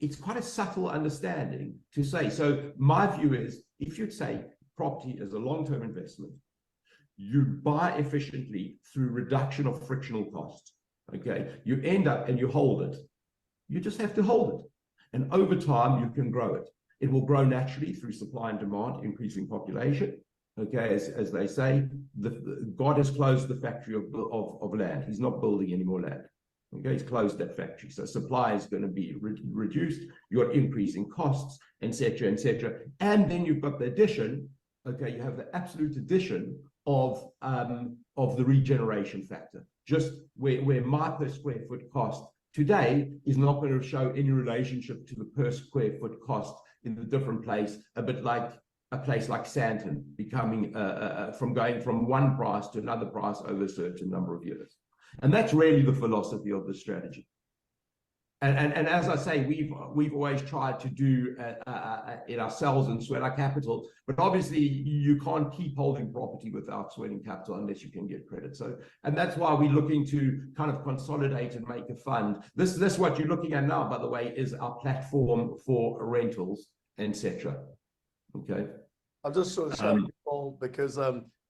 it's quite a subtle understanding to say. So my view is, if you'd say property is a long-term investment, you buy efficiently through reduction of frictional costs. Okay, you end up and you hold it. You just have to hold it. And over time, you can grow it. It will grow naturally through supply and demand, increasing population. Okay, as they say, God has closed the factory of land. He's not building any more land. Okay, he's closed that factory. So supply is going to be reduced. You're increasing costs, etc., etc. And then you've got the addition. Okay, you have the absolute addition of the regeneration factor. Just where my per square foot cost today is not going to show any relationship to the per square foot cost in the different place, a bit like a place like Sandton becoming going from one price to another price over a certain number of years. And that's really the philosophy of the strategy. And as I say, we've always tried to do it ourselves and sweat our capital, but obviously you can't keep holding property without sweating capital unless you can get credit. So, and that's why we're looking to kind of consolidate and make a fund. This what you're looking at now, by the way, is our platform for rentals, etc. Okay. I'm just sort of showing people because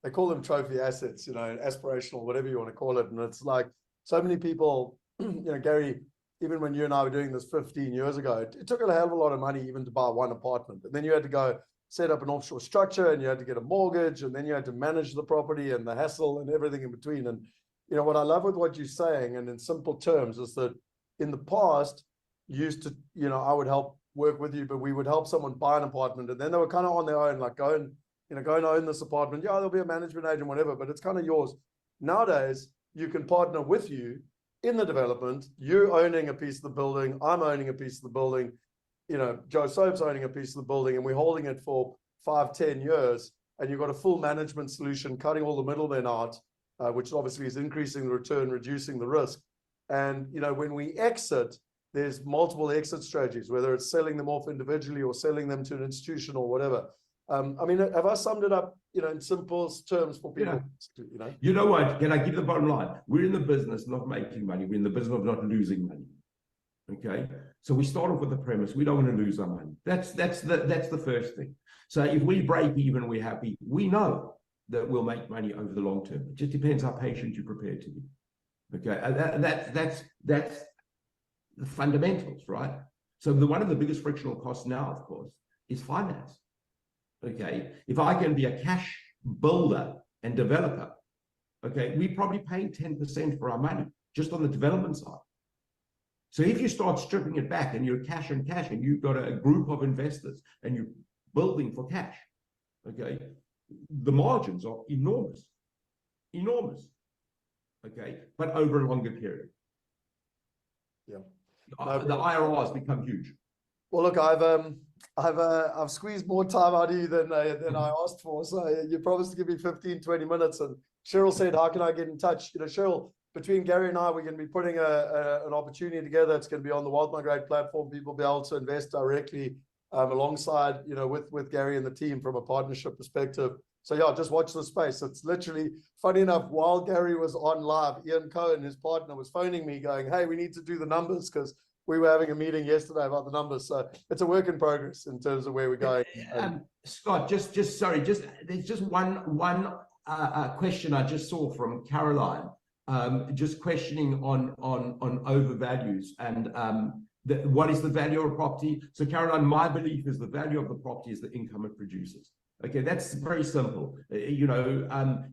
they call them trophy assets, you know, aspirational, whatever you want to call it, and it's like so many people, you know, Gary. Even when you and I were doing this 15 years ago, it took a hell of a lot of money even to buy one apartment. And then you had to go set up an offshore structure and you had to get a mortgage and then you had to manage the property and the hassle and everything in between. And, you know, what I love with what you're saying and in simple terms is that in the past, used to, you know, I would help work with you, but we would help someone buy an apartment and then they were kind of on their own, like go and own this apartment. Yeah, there'll be a management agent, whatever, but it's kind of yours. Nowadays, you can partner with you in the development, you owning a piece of the building, I'm owning a piece of the building, you know, Joe Soap's owning a piece of the building, and we're holding it for 5-10 years, and you've got a full management solution, cutting all the middlemen out, which obviously is increasing the return, reducing the risk. And, you know, when we exit, there's multiple exit strategies, whether it's selling them off individually or selling them to an institution or whatever. I mean, have I summed it up, you know, in simple terms for people? Yeah. You know what? Can I give the bottom line? We're in the business not making money. We're in the business of not losing money. Okay, so we start off with the premise we don't want to lose our money. That's the first thing. So if we break even, we're happy. We know that we'll make money over the long term. It just depends how patient you're prepared to be. Okay, that's the fundamentals, right? So one of the biggest frictional costs now, of course, is finance. Okay, if I can be a cash builder and developer, okay, we're probably paying 10% for our money just on the development side. So if you start stripping it back and you're cash and you've got a group of investors and you're building for cash, okay, the margins are enormous, okay, but over a longer period. Yeah, the IRRs become huge. Well, look, I've squeezed more time out of you than I asked for. So you promised to give me 15-20 minutes, and Cheryl said, "How can I get in touch?" You know, Cheryl, between Gary and I, we're going to be putting an opportunity together. It's going to be on the Wealth Migrate platform. People will be able to invest directly alongside, you know, with Gary and the team from a partnership perspective. So yeah, just watch the space. It's literally funny enough. While Gary was on live, Ian Cohen, his partner, was phoning me, going, "Hey, we need to do the numbers because we were having a meeting yesterday about the numbers." So it's a work in progress in terms of where we're going. Scott, there's just one question I just saw from Caroline, just questioning on overvalues and what is the value of a property. So Caroline, my belief is the value of the property is the income it produces. Okay, that's very simple. You know,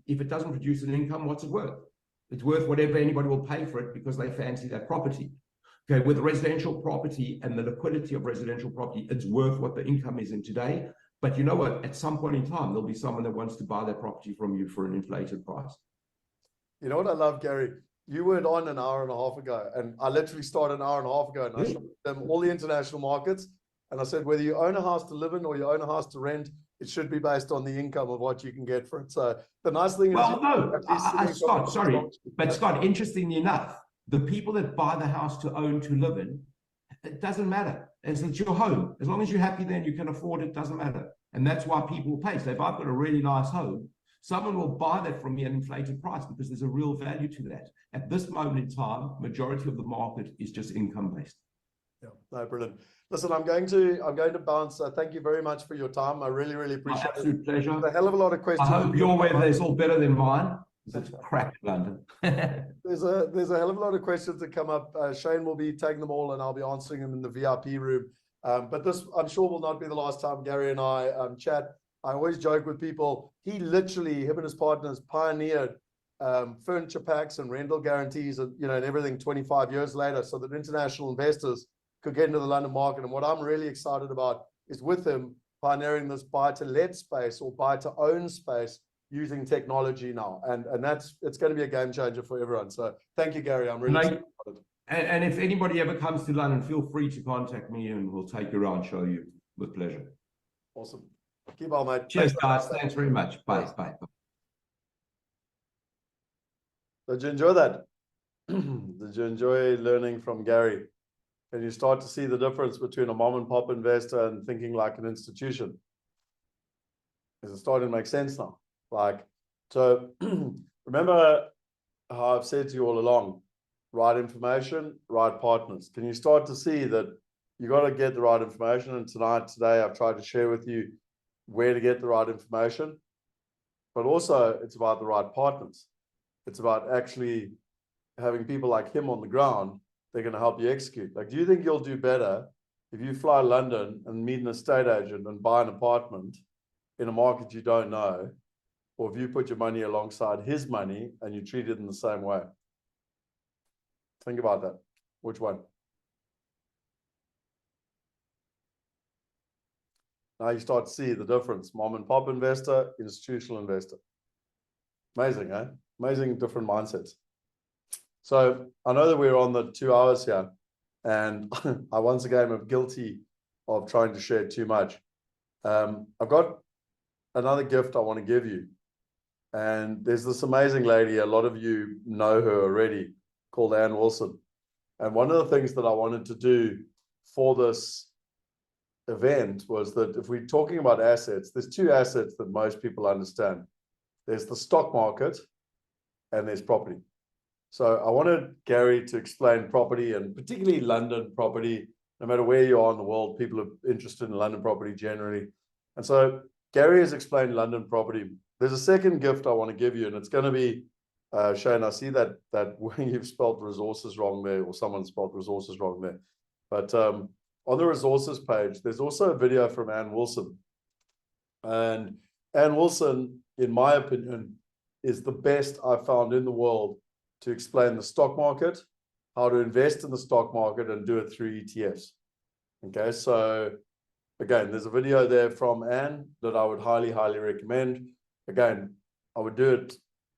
if it doesn't produce an income, what's it worth? It's worth whatever anybody will pay for it because they fancy that property. Okay, with residential property and the liquidity of residential property, it's worth what the income is in today. But you know what? At some point in time, there'll be someone that wants to buy that property from you for an inflated price. You know what I love, Gary? You weren't on an hour and a half ago, and I literally started an hour and a half ago, and I showed them all the international markets, and I said, whether you own a house to live in or you own a house to rent, it should be based on the income of what you can get for it. So the nice thing is, Scott, interestingly enough, the people that buy the house to own to live in, it doesn't matter. It's your home. As long as you're happy there and you can afford it, doesn't matter. And that's why people will pay. So if I've got a really nice home, someone will buy that from me at an inflated price because there's a real value to that. At this moment in time, majority of the market is just income based. Yeah, no, brilliant. Listen, I'm going to bounce. Thank you very much for your time. I really, really appreciate it. Absolute pleasure. There's a hell of a lot of questions. I hope your weather is all better than mine. It's crap in London. There's a hell of a lot of questions that come up. Shane will be taking them all and I'll be answering them in the VIP room. But this, I'm sure, will not be the last time Gary and I chat. I always joke with people. He literally, him and his partners, pioneered furniture packs and rental guarantees, and and everything 25 years later, so that international investors could get into the London market. And what I'm really excited about is with him pioneering this buy-to-let space or buy-to-own space using technology now, and it's going to be a game changer for everyone. So thank you, Gary. I'm really excited. And if anybody ever comes to London, feel free to contact me and we'll take you around, show you with pleasure. Awesome. Keep on, mate. Cheers, guys. Thanks very much. Bye. Bye. Did you enjoy that? Did you enjoy learning from Gary? And you start to see the difference between a mom and pop investor and thinking like an institution. Is it starting to make sense now? Like, so remember how I've said to you all along, right information, right partners. Can you start to see that you got to get the right information? And today, I've tried to share with you where to get the right information, but also it's about the right partners. It's about actually having people like him on the ground. They're going to help you execute. Like, do you think you'll do better if you fly London and meet an estate agent and buy an apartment in a market you don't know, or if you put your money alongside his money and you treat it in the same way? Think about that. Which one? Now you start to see the difference. Mom and pop investor, institutional investor. Amazing, eh? Amazing different mindsets. So I know that we're on the 2 hours here, and I once again am guilty of trying to share too much. I've got another gift I want to give you. And there's this amazing lady, a lot of you know her already, called Ann Wilson. And one of the things that I wanted to do for this event was that if we're talking about assets, there's two assets that most people understand. There's the stock market and there's property. So I wanted Gary to explain property, and particularly London property. No matter where you are in the world, people are interested in London property generally. And so Gary has explained London property. There's a second gift I want to give you, and it's going to be, Shane, I see that you've spelled resources wrong there, or someone spelled resources wrong there. But on the resources page, there's also a video from Ann Wilson. And Ann Wilson, in my opinion, is the best I've found in the world to explain the stock market, how to invest in the stock market, and do it through ETFs. Okay, so again, there's a video there from Ann that I would highly, highly recommend. Again, I would do it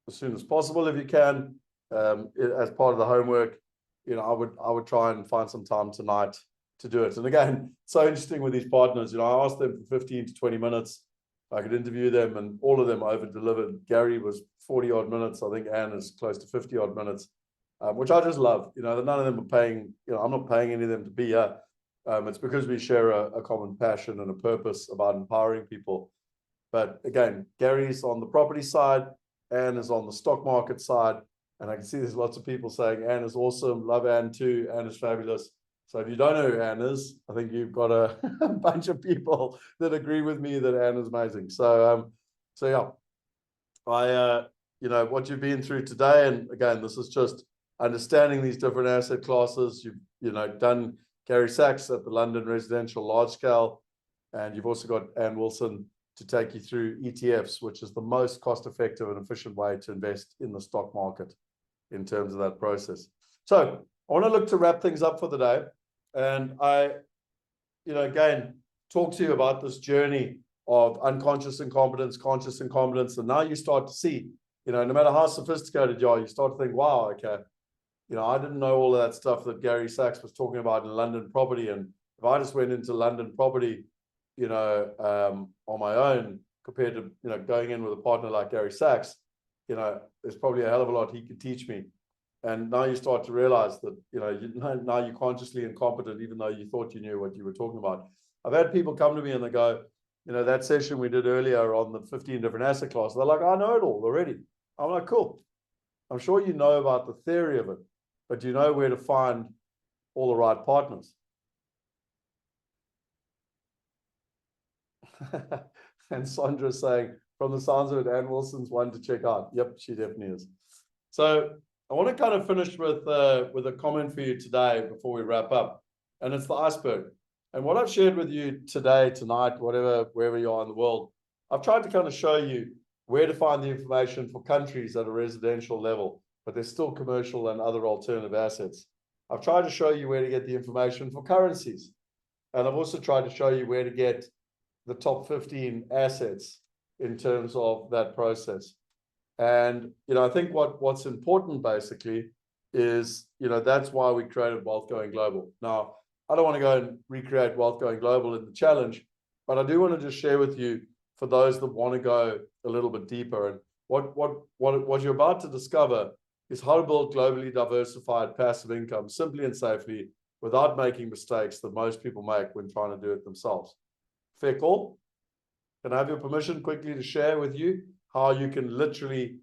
as soon as possible if you can, as part of the homework. You know, I would try and find some time tonight to do it. And again, so interesting with these partners. You know, I asked them for 15 to 20 minutes. I could interview them, and all of them over-delivered. Gary was 40-odd minutes. I think Ann is close to 50-odd minutes, which I just love. You know, none of them are paying, you know, I'm not paying any of them to be here. It's because we share a common passion and a purpose about empowering people. But again, Gary's on the property side, Ann is on the stock market side. And I can see there's lots of people saying Ann is awesome, love Ann too, Ann is fabulous. So if you don't know who Ann is, I think you've got a bunch of people that agree with me that Ann is amazing. So yeah, you know, what you've been through today, and again, this is just understanding these different asset classes. You've done Gary Sachs at the London residential large scale, and you've also got Ann Wilson to take you through ETFs, which is the most cost-effective and efficient way to invest in the stock market in terms of that process. So I want to look to wrap things up for the day. And I, again, talk to you about this journey of unconscious incompetence, conscious incompetence. And now you start to see, no matter how sophisticated you are, you start to think, wow, okay, I didn't know all of that stuff that Gary Sachs was talking about in London property. And if I just went into London property, on my own, compared to, going in with a partner like Gary Sachs, there's probably a hell of a lot he could teach me. And now you start to realize that, now you're consciously incompetent, even though you thought you knew what you were talking about. I've had people come to me and they go, that session we did earlier on the 15 different asset classes, they're like, I know it all already. I'm like, cool. I'm sure you know about the theory of it, but do you know where to find all the right partners? And Sandra's saying, from the sounds of it, Ann Wilson's one to check out. Yep, she definitely is. So I want to kind of finish with a comment for you today before we wrap up. And it's the iceberg. And what I've shared with you today, tonight, wherever you are in the world, I've tried to kind of show you where to find the information for countries at a residential level, but there's still commercial and other alternative assets. I've tried to show you where to get the information for currencies. And I've also tried to show you where to get the top 15 assets in terms of that process. And, I think what's important basically is, that's why we created Wealth Going Global. Now, I don't want to go and recreate Wealth Going Global in the challenge, but I do want to just share with you for those that want to go a little bit deeper. And what you're about to discover is how to build globally diversified passive income simply and safely without making mistakes that most people make when trying to do it themselves. Fair call? Can I have your permission quickly to share with you how you can literally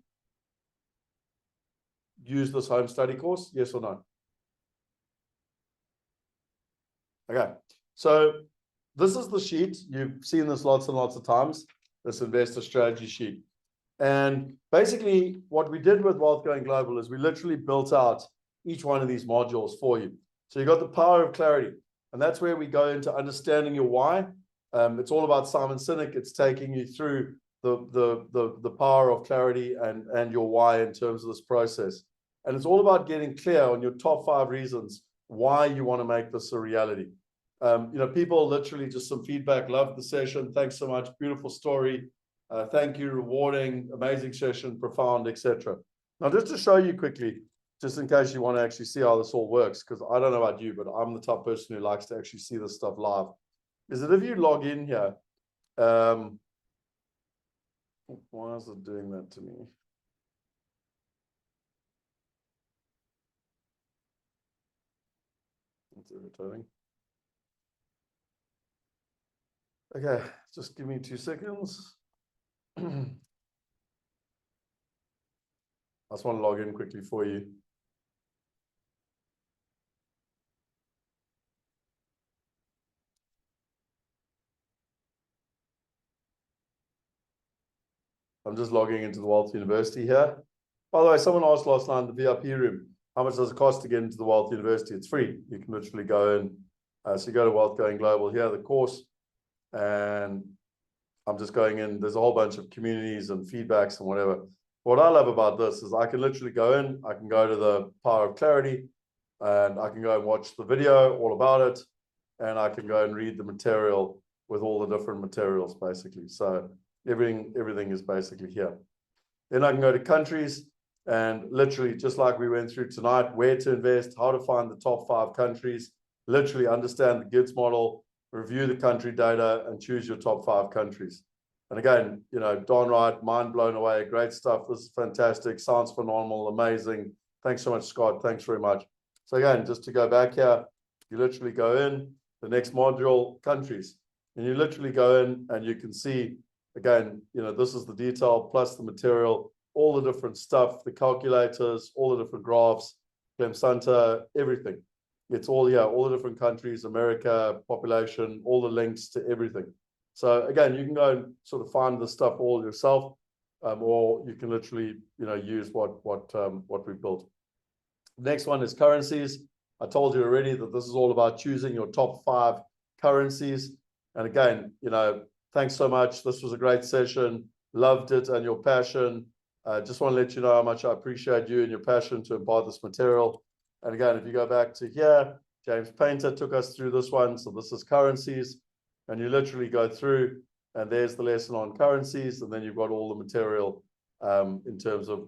use this home study course? Yes or no? Okay, so this is the sheet. You've seen this lots and lots of times, this investor strategy sheet. And basically what we did with Wealth Going Global is we literally built out each one of these modules for you. So you got the power of clarity, and that's where we go into understanding your why. It's all about Simon Sinek. It's taking you through the power of clarity and your why in terms of this process. And it's all about getting clear on your top 5 reasons why you want to make this a reality. People literally just some feedback, loved the session. Thanks so much. Beautiful story. Thank you, rewarding, amazing session, profound, etc. Now, just to show you quickly, just in case you want to actually see how this all works, because I don't know about you, but I'm the type of person who likes to actually see this stuff live. Is that if you log in here, why is it doing that to me? It's irritating. Okay, just give me 2 seconds. I just want to log in quickly for you. I'm just logging into the Wealth University here. By the way, someone asked last night in the VIP room, how much does it cost to get into the Wealth University? It's free. You can literally go in. So you go to Wealth Going Global here, the course, and I'm just going in. There's a whole bunch of communities and feedbacks and whatever. What I love about this is I can literally go in, I can go to the power of clarity, and I can go and watch the video all about it, and I can go and read the material with all the different materials, basically. So everything is basically here. Then I can go to countries, and literally, just like we went through tonight, where to invest, how to find the top 5 countries, literally understand the GIDS model, review the country data, and choose your top 5 countries. And again, darn right, mind blown away, great stuff. This is fantastic, sounds phenomenal, amazing. Thanks so much, Scott. Thanks very much. So again, just to go back here, you literally go in, the next module, countries, and you literally go in and you can see, again, this is the detail plus the material, all the different stuff, the calculators, all the different graphs, Clem Santa, everything. It's all here, all the different countries, America, population, all the links to everything. So again, you can go and sort of find the stuff all yourself, or you can literally, use what we've built. Next one is currencies. I told you already that this is all about choosing your top 5 currencies. And again, thanks so much. This was a great session. Loved it and your passion. Just want to let you know how much I appreciate you and your passion to impart this material. And again, if you go back to here, James Painter took us through this one. So this is currencies. And you literally go through, and there's the lesson on currencies. And then you've got all the material in terms of,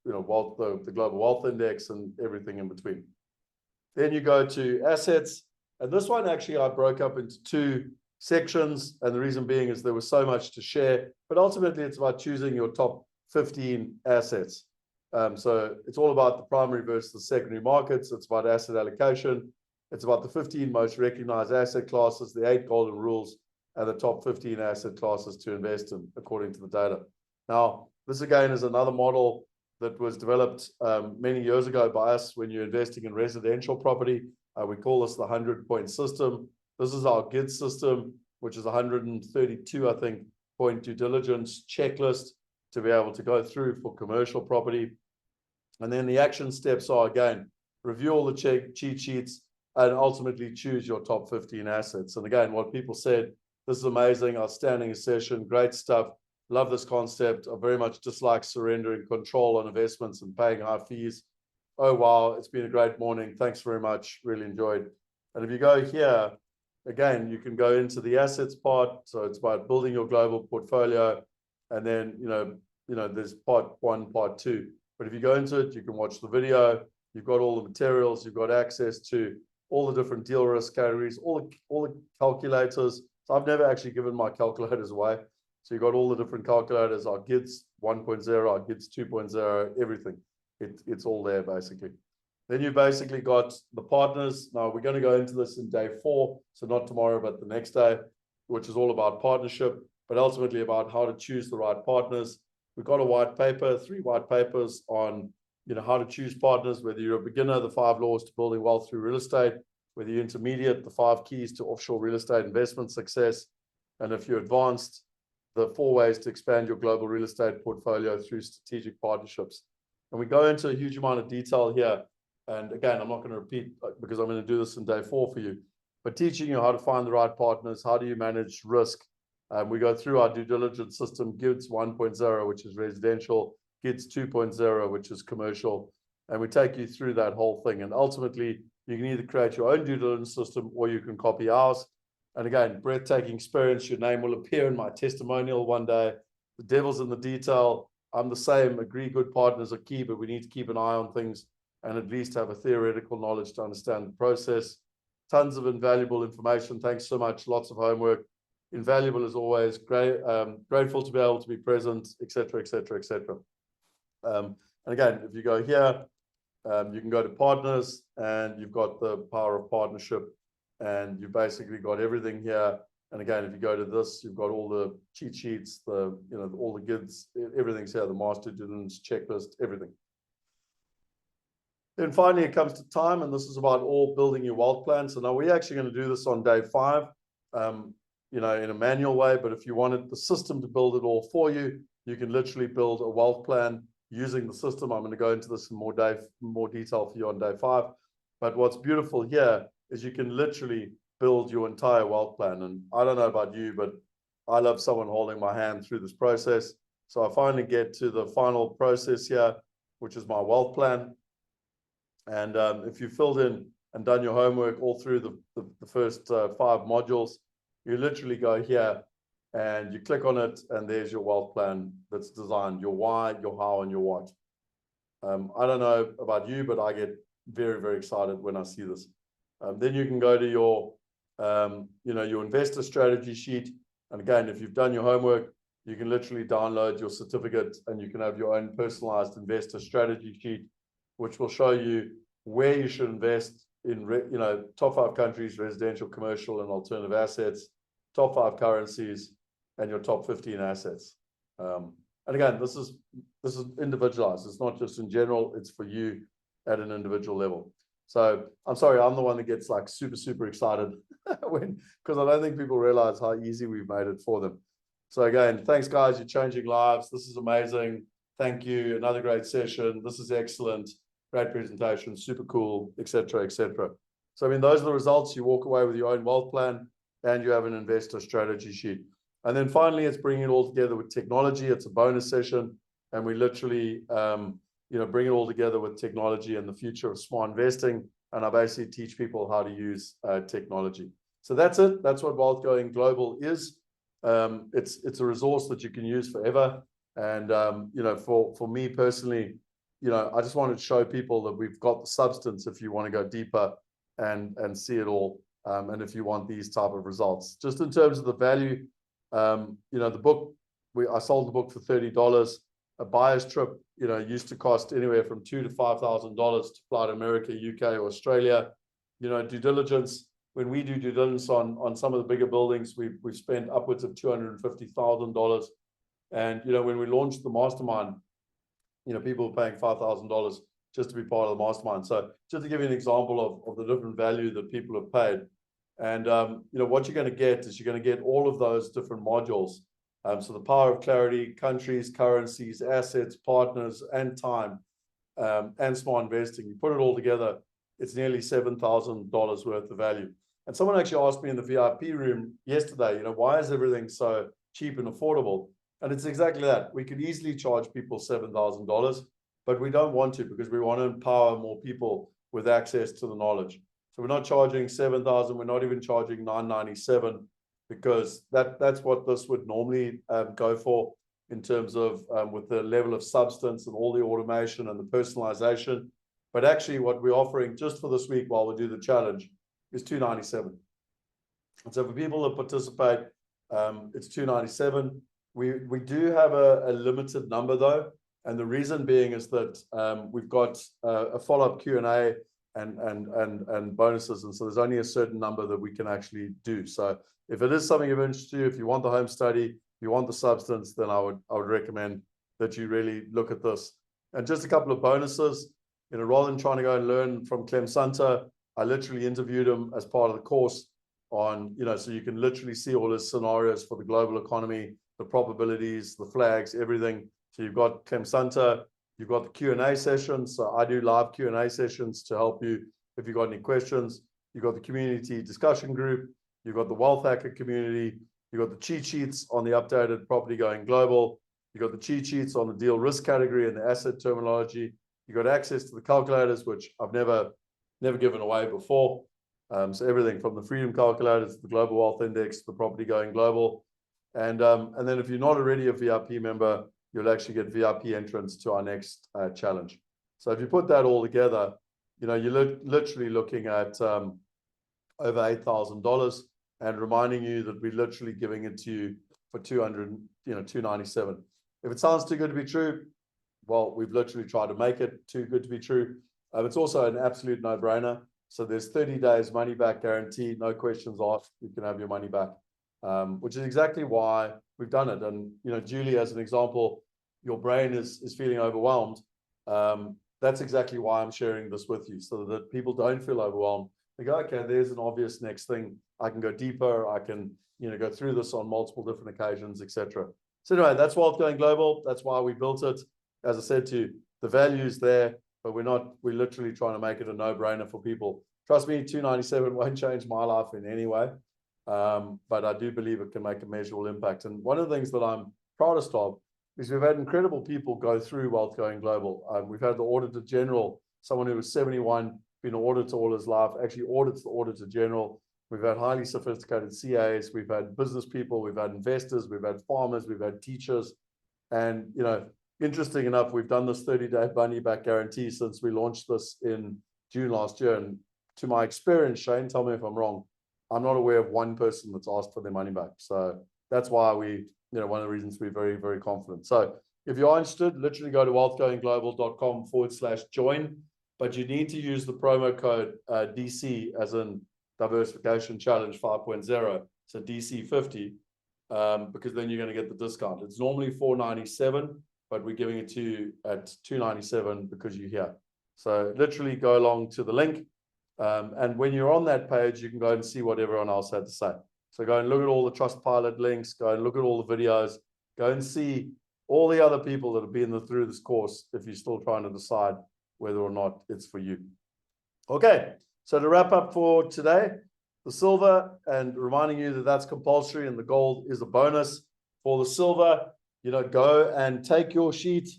wealth, the global wealth index and everything in between. Then you go to assets. And this one actually I broke up into 2 sections. And the reason being is there was so much to share. But ultimately, it's about choosing your top 15 assets. So it's all about the primary versus the secondary markets. It's about asset allocation. It's about the 15 most recognized asset classes, the 8 golden rules, and the top 15 asset classes to invest in, according to the data. Now, this again is another model that was developed many years ago by us when you're investing in residential property. We call this the 100-point system. This is our GIDS system, which is 132, I think, point due diligence checklist to be able to go through for commercial property. And then the action steps are, again, review all the cheat sheets and ultimately choose your top 15 assets. And again, what people said, this is amazing, outstanding session, great stuff. Love this concept. I very much dislike surrendering control on investments and paying high fees. Oh, wow, it's been a great morning. Thanks very much. Really enjoyed. And if you go here, again, you can go into the assets part. So it's about building your global portfolio. And then, there's part 1, part 2. But if you go into it, you can watch the video. You've got all the materials. You've got access to all the different deal risk categories, all the calculators. So I've never actually given my calculators away. So you've got all the different calculators, our GIDS 1.0, our GIDS 2.0, everything. It's all there, basically. Then you basically got the partners. Now we're going to go into this in day 4, so not tomorrow, but the next day, which is all about partnership, but ultimately about how to choose the right partners. We've got a white paper, 3 white papers on, how to choose partners, whether you're a beginner, the 5 laws to building wealth through real estate, whether you're intermediate, the 5 keys to offshore real estate investment success, and if you're advanced, the 4 ways to expand your global real estate portfolio through strategic partnerships. And we go into a huge amount of detail here. And again, I'm not going to repeat because I'm going to do this in day 4 for you, but teaching you how to find the right partners, how do you manage risk. We go through our due diligence system, GIDS 1.0, which is residential, GIDS 2.0, which is commercial. And we take you through that whole thing. And ultimately, you can either create your own due diligence system or you can copy ours. And again, breathtaking experience. Your name will appear in my testimonial one day. The devil's in the detail. I'm the same. Agree good partners are key, but we need to keep an eye on things and at least have a theoretical knowledge to understand the process. Tons of invaluable information. Thanks so much. Lots of homework. Invaluable as always. Great, grateful to be able to be present, etc., etc., etc. And again, if you go here, you can go to partners and you've got the power of partnership and you've basically got everything here. And again, if you go to this, you've got all the cheat sheets, all the GIDS, everything's here, the master due diligence checklist, everything. Then finally, it comes to time, and this is about all building your wealth plan. So now we're actually going to do this on day 5, in a manual way. But if you wanted the system to build it all for you, you can literally build a wealth plan using the system. I'm going to go into this in more detail for you on day 5. But what's beautiful here is you can literally build your entire wealth plan. And I don't know about you, but I love someone holding my hand through this process. So I finally get to the final process here, which is my wealth plan. And if you filled in and done your homework all through the first 5 modules, you literally go here and you click on it, and there's your wealth plan that's designed, your why, your how, and your what. I don't know about you, but I get very, very excited when I see this. Then you can go to your, your investor strategy sheet. And again, if you've done your homework, you can literally download your certificate and you can have your own personalized investor strategy sheet, which will show you where you should invest in, top 5 countries, residential, commercial, and alternative assets, top 5 currencies, and your top 15 assets. And again, this is individualized. It's not just in general, it's for you at an individual level. So I'm sorry, I'm the one that gets like super, super excited because I don't think people realize how easy we've made it for them. So again, thanks guys, you're changing lives. This is amazing. Thank you. Another great session. This is excellent. Great presentation, super cool, etc., etc. So, I mean, those are the results. You walk away with your own wealth plan and you have an investor strategy sheet. And then finally, it's bringing it all together with technology. It's a bonus session. And we literally, bring it all together with technology and the future of smart investing. And I basically teach people how to use technology. So that's it. That's what Wealth Going Global is. It's a resource that you can use forever. And, for me personally, I just wanted to show people that we've got the substance if you want to go deeper and see it all. And if you want these type of results, just in terms of the value, the book, I sold the book for $30. A buyer's trip, used to cost anywhere from $2,000 to $5,000 to fly to America, UK, or Australia. Due diligence, when we do due diligence on some of the bigger buildings, we've spent upwards of $250,000. And, when we launched the mastermind, people were paying $5,000 just to be part of the mastermind. So just to give you an example of the different value that people have paid. And, what you're going to get is you're going to get all of those different modules. So the power of clarity, countries, currencies, assets, partners, and time, and smart investing. You put it all together, it's nearly $7,000 worth of value. And someone actually asked me in the VIP room yesterday, why is everything so cheap and affordable? And it's exactly that. We could easily charge people $7,000, but we don't want to because we want to empower more people with access to the knowledge. So we're not charging $7,000. We're not even charging $997 because that's what this would normally go for in terms of with the level of substance and all the automation and the personalization. But actually what we're offering just for this week while we do the challenge is $297. And so for people that participate, it's $297. We do have a limited number though, And the reason being is that we've got a follow-up Q&A and bonuses. And so there's only a certain number that we can actually do. So if it is something of interest to you, if you want the home study, if you want the substance, then I would recommend that you really look at this. And just a couple of bonuses, rather than trying to go and learn from Clem Santa, I literally interviewed him as part of the course on, so you can literally see all his scenarios for the global economy, the probabilities, the flags, everything. So you've got Clem Santa, you've got the Q&A sessions. So I do live Q&A sessions to help you if you've got any questions. You've got the community discussion group. You've got the wealth hacker community. You've got the cheat sheets on the updated property going global. You've got the cheat sheets on the deal risk category and the asset terminology. You've got access to the calculators, which I've never given away before. So everything from the freedom calculators to the global wealth index, the property going global. And then if you're not already a VIP member, you'll actually get VIP entrance to our next challenge. So if you put that all together, you're literally looking at over $8,000 and reminding you that we're literally giving it to you for $297. If it sounds too good to be true, well, we've literally tried to make it too good to be true. It's also an absolute no-brainer. So there's 30 days money back guarantee, no questions asked. You can have your money back, which is exactly why we've done it. And, Julie, as an example, your brain is feeling overwhelmed. That's exactly why I'm sharing this with you, so that people don't feel overwhelmed. They go, okay, there's an obvious next thing. I can go deeper. I can, go through this on multiple different occasions, etc. So anyway, that's Wealth Going Global. That's why we built it. As I said to you, the value's there, but we're literally trying to make it a no-brainer for people. Trust me, $297 won't change my life in any way. But I do believe it can make a measurable impact. And one of the things that I'm proudest of is we've had incredible people go through Wealth Going Global. We've had the Auditor General, someone who was 71, been an auditor all his life, actually audits the Auditor General. We've had highly sophisticated CAs, we've had business people, we've had investors, we've had farmers, we've had teachers. And, interesting enough, we've done this 30-day money back guarantee since we launched this in June last year. And to my experience, Shane, tell me if I'm wrong, I'm not aware of one person that's asked for their money back. So that's why one of the reasons we're very, very confident. So if you are interested, literally go to wealthgoingglobal.com/join, but you need to use the promo code DC as in Diversification Challenge 5.0. So DC50, because then you're going to get the discount. It's normally $497, but we're giving it to you at $297 because you're here. So literally go along to the link. And when you're on that page, you can go and see what everyone else had to say. So go and look at all the Trustpilot links, go and look at all the videos, go and see all the other people that have been through this course if you're still trying to decide whether or not it's for you. Okay, so to wrap up for today, the silver, and reminding you that that's compulsory and the gold is a bonus. For the silver, go and take your sheet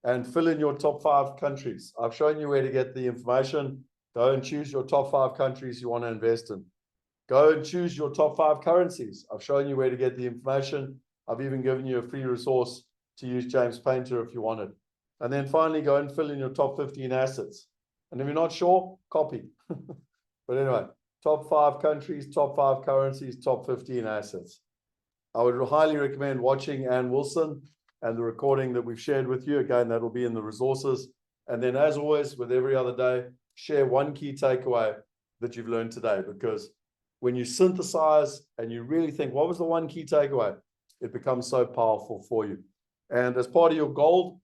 and fill in your top 5 countries. I've shown you where to get the information. Go and choose your top 5 countries you want to invest in. Go and choose your top 5 currencies. I've shown you where to get the information. I've even given you a free resource to use James Painter if you want it. And then finally, go and fill in your top 15 assets. And if you're not sure, copy. But anyway, top 5 countries, top 5 currencies, top 15 assets. I would highly recommend watching Ann Wilson and the recording that we've shared with you. Again, that'll be in the resources. And then as always, with every other day, share one key takeaway that you've learned today, because when you synthesize and you really think, what was the one key takeaway? It becomes so powerful for you. And as part of your gold,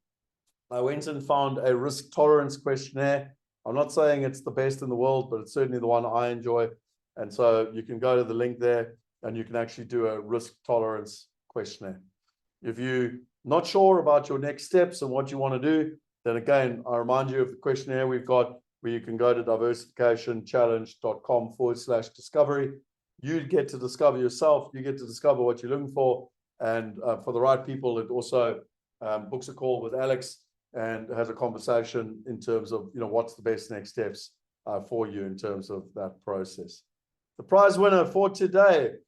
I went and found a risk tolerance questionnaire. I'm not saying it's the best in the world, but it's certainly the one I enjoy. And so you can go to the link there and you can actually do a risk tolerance questionnaire. If you're not sure about your next steps and what you want to do, then again, I remind you of the questionnaire we've got, where you can go to diversificationchallenge.com/discovery. You get to discover yourself. You get to discover what you're looking for. And for the right people, it also books a call with Alex and has a conversation in terms of, what's the best next steps for you in terms of that process. The prize winner for today,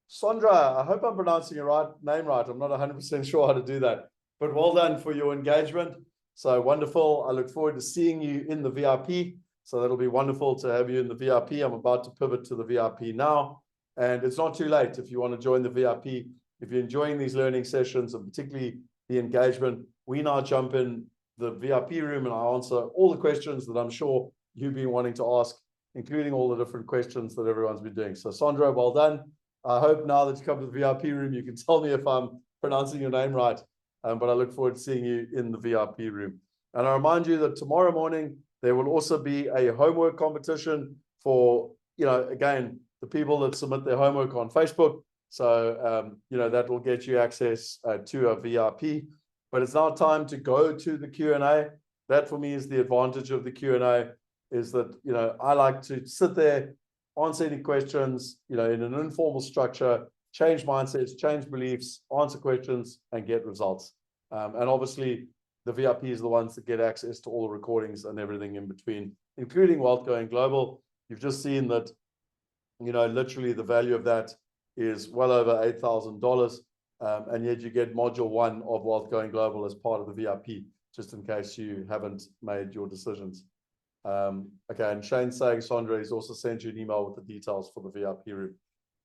Sondra, I hope I'm pronouncing your name right. I'm not 100% sure how to do that, but well done for your engagement. So wonderful. I look forward to seeing you in the VIP. So that'll be wonderful to have you in the VIP. I'm about to pivot to the VIP now. And it's not too late if you want to join the VIP. If you're enjoying these learning sessions and particularly the engagement, we now jump in the VIP room and I answer all the questions that I'm sure you've been wanting to ask, including all the different questions that everyone's been doing. So Sandro, well done. I hope now that you come to the VIP room, you can tell me if I'm pronouncing your name right. But I look forward to seeing you in the VIP room. And I remind you that tomorrow morning, there will also be a homework competition for, again, the people that submit their homework on Facebook. So, that will get you access to a VIP. But it's now time to go to the Q&A. That for me is the advantage of the Q&A, is that, I like to sit there, answer any questions, in an informal structure, change mindsets, change beliefs, answer questions, and get results. And obviously, the VIPs are the ones that get access to all the recordings and everything in between, including Wealth Going Global. You've just seen that, literally the value of that is well over $8,000. And yet you get module 1 of Wealth Going Global as part of the VIP, just in case you haven't made your decisions. Okay, and Shane's saying, Sandra, he's also sent you an email with the details for the VIP room.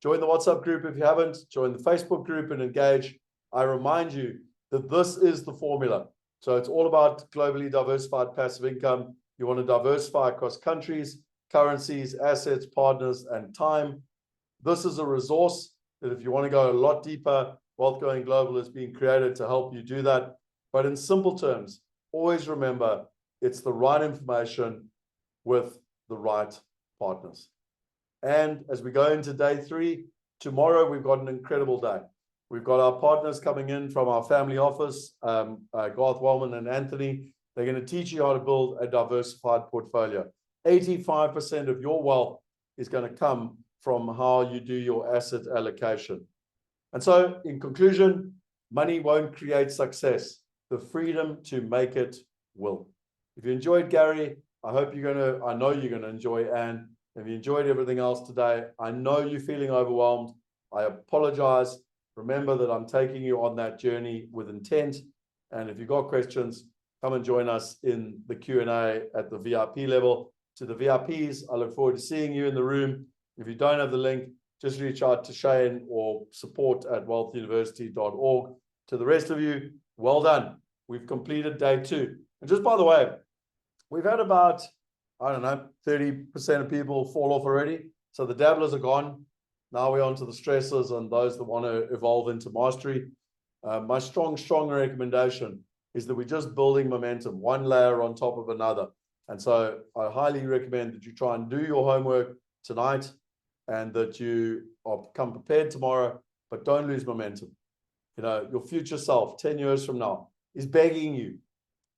Join the WhatsApp group if you haven't. Join the Facebook group and engage. I remind you that this is the formula. So it's all about globally diversified passive income. You want to diversify across countries, currencies, assets, partners, and time. This is a resource that if you want to go a lot deeper, Wealth Going Global is being created to help you do that. But in simple terms, always remember, it's the right information with the right partners. And as we go into day 3, tomorrow we've got an incredible day. We've got our partners coming in from our family office, Garth Wellman and Anthony. They're going to teach you how to build a diversified portfolio. 85% of your wealth is going to come from how you do your asset allocation. And so, in conclusion, money won't create success. The freedom to make it will. If you enjoyed Gary, I know you're going to enjoy Anne. If you enjoyed everything else today, I know you're feeling overwhelmed. I apologize. Remember that I'm taking you on that journey with intent. And if you've got questions, come and join us in the Q&A at the VIP level. To the VIPs, I look forward to seeing you in the room. If you don't have the link, just reach out to Shane or support@wealthuniversity.org. To the rest of you, well done. We've completed day 2. And just by the way, we've had about, 30% of people fall off already. So the dabblers are gone. Now we're on to the stressors and those that want to evolve into mastery. My strong recommendation is that we're just building momentum, one layer on top of another. And so I highly recommend that you try and do your homework tonight and that you come prepared tomorrow, but don't lose momentum. Your future self, 10 years from now, is begging you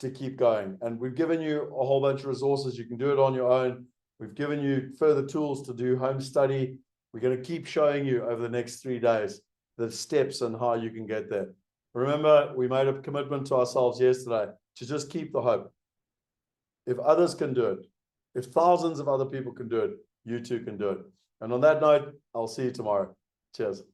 to keep going. And we've given you a whole bunch of resources. You can do it on your own. We've given you further tools to do home study. We're going to keep showing you over the next 3 days the steps and how you can get there. Remember, we made a commitment to ourselves yesterday to just keep the hope. If others can do it, if thousands of other people can do it, you too can do it. And on that note, I'll see you tomorrow. Cheers.